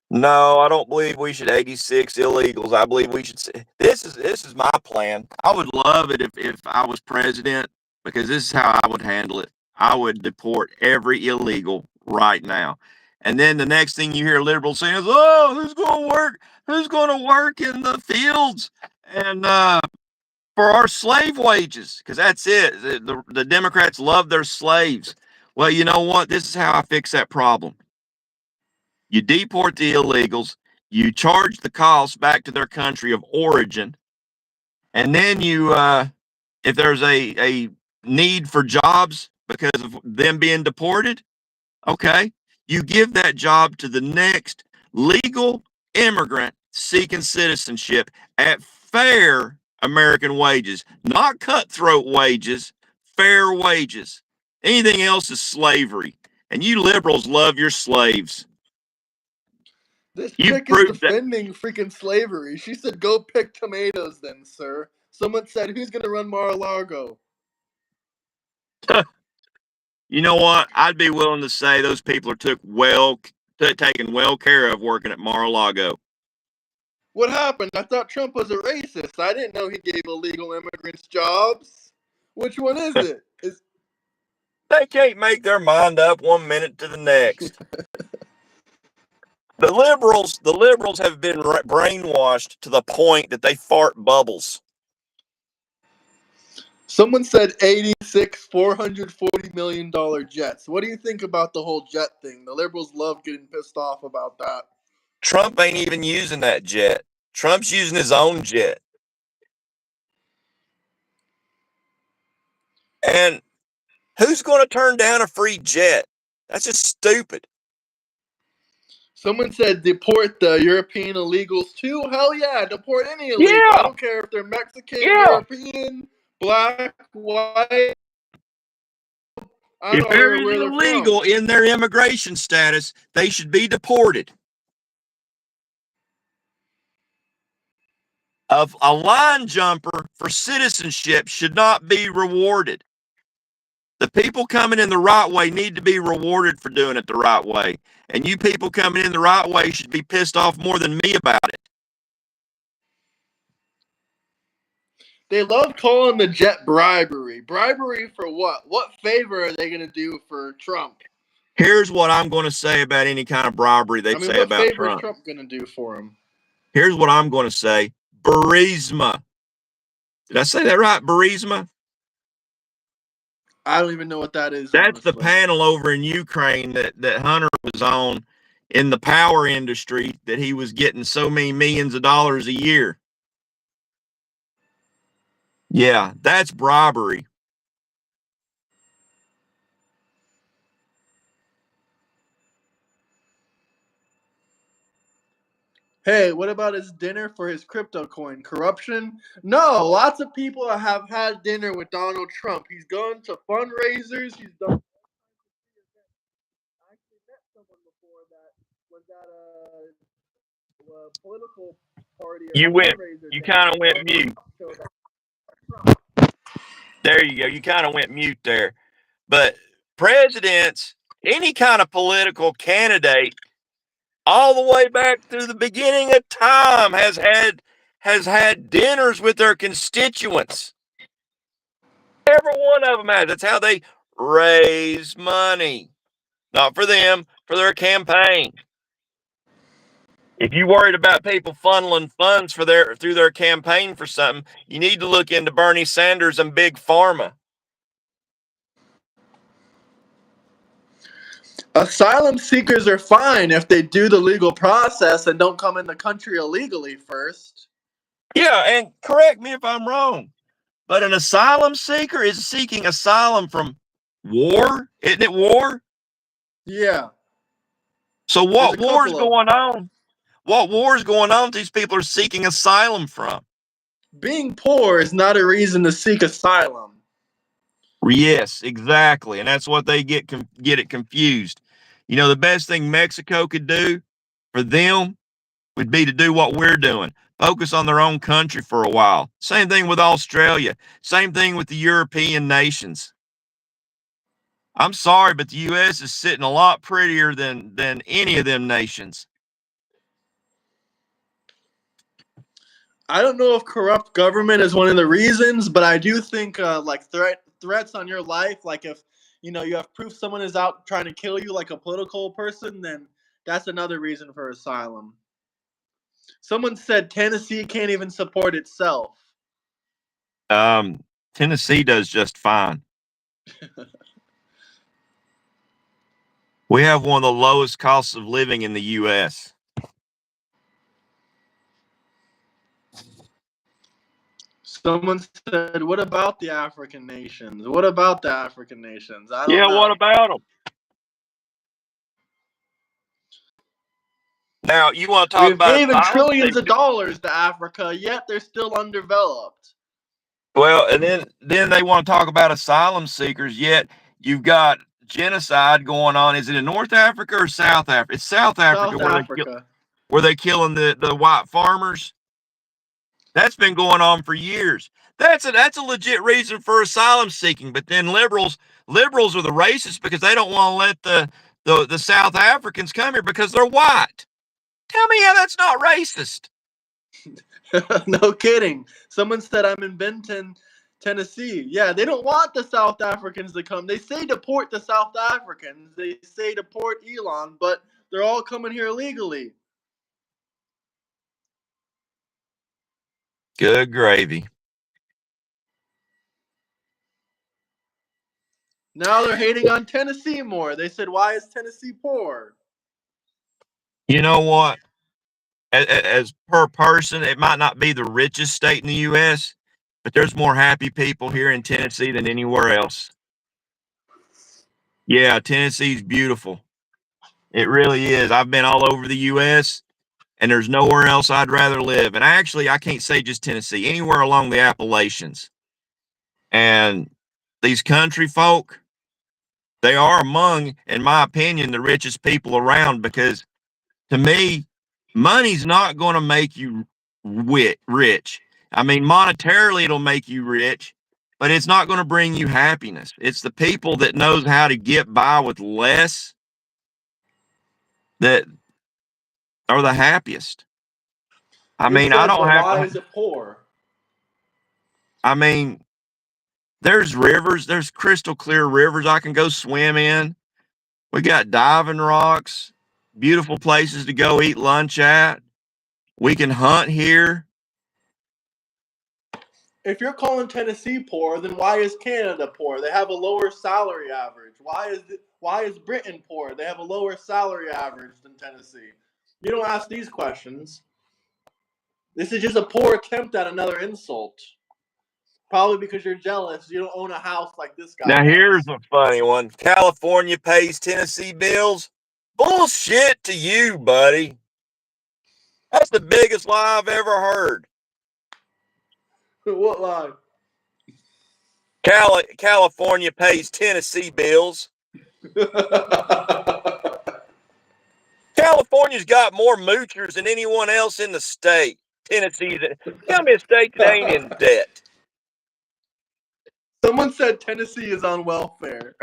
A: No, I don't believe we should 86 illegals. I believe we should. This is my plan. I would love it if I was president, because this is how I would handle it. I would deport every illegal right now. And then the next thing you hear liberals saying is, "Oh, who's going to work? Who's going to work in the fields and for our slave wages?" Because that's it. The Democrats love their slaves. Well, you know what? This is how I fix that problem. You deport the illegals, you charge the costs back to their country of origin, and then you, if there's a need for jobs because of them being deported, okay, you give that job to the next legal immigrant seeking citizenship at fair American wages, not cutthroat wages, fair wages. Anything else is slavery, and you liberals love your slaves.
B: This
A: You
B: chick is
A: proved that.
B: defending freaking slavery. She said, "Go pick tomatoes, then, sir." Someone said, "Who's gonna run Mar-a-Lago?"
A: You know what? I'd be willing to say those people are taken well care of working at Mar-a-Lago.
B: What happened? I thought Trump was a racist. I didn't know he gave illegal immigrants jobs. Which one is it?
A: They can't make their mind up 1 minute to the next. The liberals have been brainwashed to the point that they fart bubbles.
B: Someone said 86 $440 million jets. What do you think about the whole jet thing? The liberals love getting pissed off about that.
A: Trump ain't even using that jet. Trump's using his own jet. And who's going to turn down a free jet? That's just stupid.
B: Someone said deport the European illegals too. Hell yeah, deport any illegal.
A: Yeah.
B: I don't care if they're Mexican,
A: Yeah.
B: European, black, white. I
A: If
B: don't
A: they're
B: know where they're
A: illegal
B: from.
A: in their immigration status, they should be deported. A line jumper for citizenship should not be rewarded. The people coming in the right way need to be rewarded for doing it the right way. And you people coming in the right way should be pissed off more than me about it.
B: They love calling the jet bribery. Bribery for what? What favor are they going to do for Trump?
A: Here's what I'm going to say about any kind of bribery they say
B: what
A: about
B: favor
A: Trump.
B: is Trump going to do for him?
A: Here's what I'm going to say. Burisma. Did I say that right? Burisma?
B: I don't even know what that is.
A: That's
B: honestly.
A: the panel over in Ukraine that Hunter was on in the power industry, that he was getting so many millions of dollars a year. Yeah, that's bribery.
B: Hey, what about his dinner for his crypto coin? Corruption? No, lots of people have had dinner with Donald Trump. He's gone to fundraisers. He's done. I actually met someone before that was at a political party.
A: You kind of went mute. There you go. You kind of went mute there. But presidents, any kind of political candidate, all the way back through the beginning of time, has had dinners with their constituents. Every one of them has. That's how they raise money. Not for them, for their campaign. If you worried about people funneling funds through their campaign for something, you need to look into Bernie Sanders and Big Pharma.
B: Asylum seekers are fine if they do the legal process and don't come in the country illegally first.
A: Yeah, and correct me if I'm wrong, but an asylum seeker is seeking asylum from war. Isn't it war?
B: Yeah.
A: So what
B: There's a
A: war's
B: couple of
A: going on? What war's going on these people are seeking asylum from?
B: Being poor is not a reason to seek asylum.
A: Yes, exactly. And that's what they get it confused. You know, the best thing Mexico could do for them would be to do what we're doing. Focus on their own country for a while. Same thing with Australia. Same thing with the European nations. I'm sorry, but the U.S. is sitting a lot prettier than any of them nations.
B: I don't know if corrupt government is one of the reasons, but I do think like threats on your life, like if you have proof someone is out trying to kill you, like a political person, then that's another reason for asylum. Someone said Tennessee can't even support itself.
A: Tennessee does just fine. We have one of the lowest costs of living in the U.S.
B: Someone said, "What about the African nations? What about the African nations?" I don't
A: Yeah,
B: know.
A: what about them? Now, you want to talk
B: We've
A: about
B: given
A: asylum
B: trillions of
A: seekers?
B: dollars to Africa, yet they're still undeveloped.
A: Well, and then they want to talk about asylum seekers, yet you've got genocide going on. Is it in North Africa or South Africa? It's South Africa
B: South Africa.
A: where they killing the white farmers. That's been going on for years. That's a legit reason for asylum seeking. But then liberals are the racists because they don't want to let the South Africans come here because they're white. Tell me how that's not racist.
B: No kidding. Someone said I'm in Benton, Tennessee. Yeah, they don't want the South Africans to come. They say deport the South Africans. They say deport Elon, but they're all coming here illegally.
A: Good gravy.
B: Now they're hating on Tennessee more. They said, why is Tennessee poor?
A: You know what? as per person, it might not be the richest state in the U.S., but there's more happy people here in Tennessee than anywhere else. Yeah, Tennessee's beautiful. It really is. I've been all over the U.S., and there's nowhere else I'd rather live. And actually, I can't say just Tennessee, anywhere along the Appalachians. And these country folk, they are among, in my opinion, the richest people around, because to me, money's not going to make you rich. I mean, monetarily, it'll make you rich, but it's not going to bring you happiness. It's the people that knows how to get by with less that are the happiest. I
B: It
A: mean, I
B: says,
A: don't
B: but
A: have
B: why
A: to,
B: is it poor?
A: I mean, there's rivers, there's crystal clear rivers I can go swim in. We got diving rocks, beautiful places to go eat lunch at. We can hunt here.
B: If you're calling Tennessee poor, then why is Canada poor? They have a lower salary average. Why is Britain poor? They have a lower salary average than Tennessee. You don't ask these questions. This is just a poor attempt at another insult. Probably because you're jealous. You don't own a house like this guy
A: Now, here's
B: has.
A: a funny one. California pays Tennessee bills. Bullshit to you, buddy. That's the biggest lie I've ever heard.
B: What lie?
A: California pays Tennessee bills. California's got more moochers than anyone else in the state. Tennessee's, tell me a state that ain't in debt.
B: Someone said Tennessee is on welfare.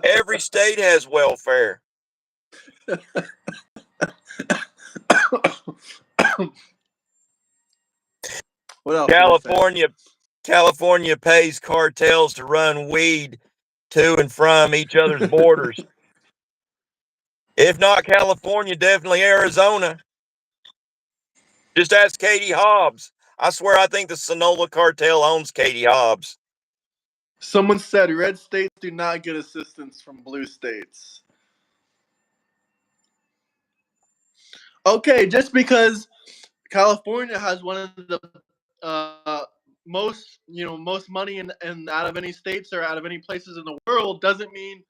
A: Every state has welfare.
B: What else?
A: California pays cartels to run weed to and from each other's borders. If not California, definitely Arizona. Just ask Katie Hobbs. I swear I think the Sonora cartel owns Katie Hobbs.
B: Someone said red states do not get assistance from blue states. Okay, just because California has one of the most money in out of any states or out of any places in the world doesn't mean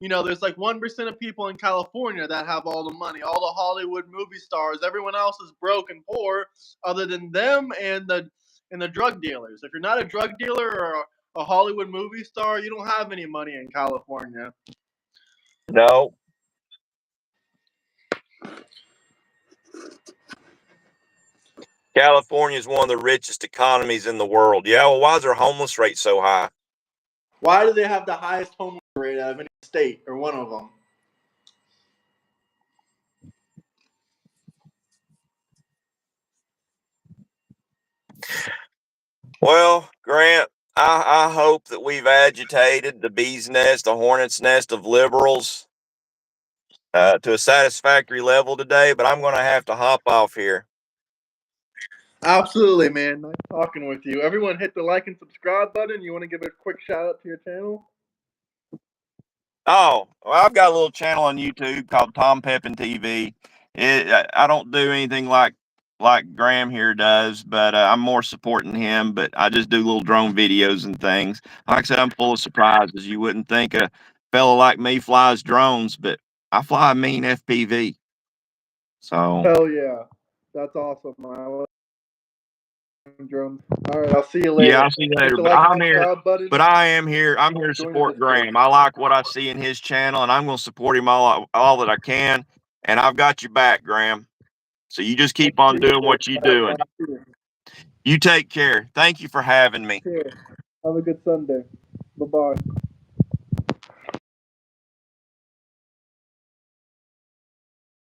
B: there's like 1% of people in California that have all the money. All the Hollywood movie stars, everyone else is broke and poor, other than them and the drug dealers. If you're not a drug dealer or a Hollywood movie star, you don't have any money in California.
A: No. California is one of the richest economies in the world. Yeah, well, why is their homeless rate so high?
B: Why do they have the highest homeless rate out of any state or one of them?
A: Well, Grant, I hope that we've agitated the bee's nest, the hornet's nest of liberals to a satisfactory level today, but I'm going to have to hop off here.
B: Absolutely, man. Nice talking with you. Everyone hit the like and subscribe button. You want to give a quick shout out to your channel?
A: Oh, well, I've got a little channel on YouTube called Tom Pepin TV. I don't do anything like Graham here does, but I'm more supporting him. But I just do little drone videos and things. Like I said, I'm full of surprises. You wouldn't think a fella like me flies drones, but I fly a mean FPV. So
B: Hell yeah, that's awesome. I love drones. All right, I'll see you later.
A: yeah, I'll see you later.
B: Hit the
A: But
B: like
A: I'm
B: and
A: here.
B: subscribe button.
A: But I am here. I'm here to
B: Join the
A: support
B: Discord.
A: Graham. I like what I see in his channel, and I'm going to support him all that I can. And I've got your back, Graham. So you just keep on doing what you're doing. You take care. Thank you for having me.
B: Have a good Sunday. Bye-bye.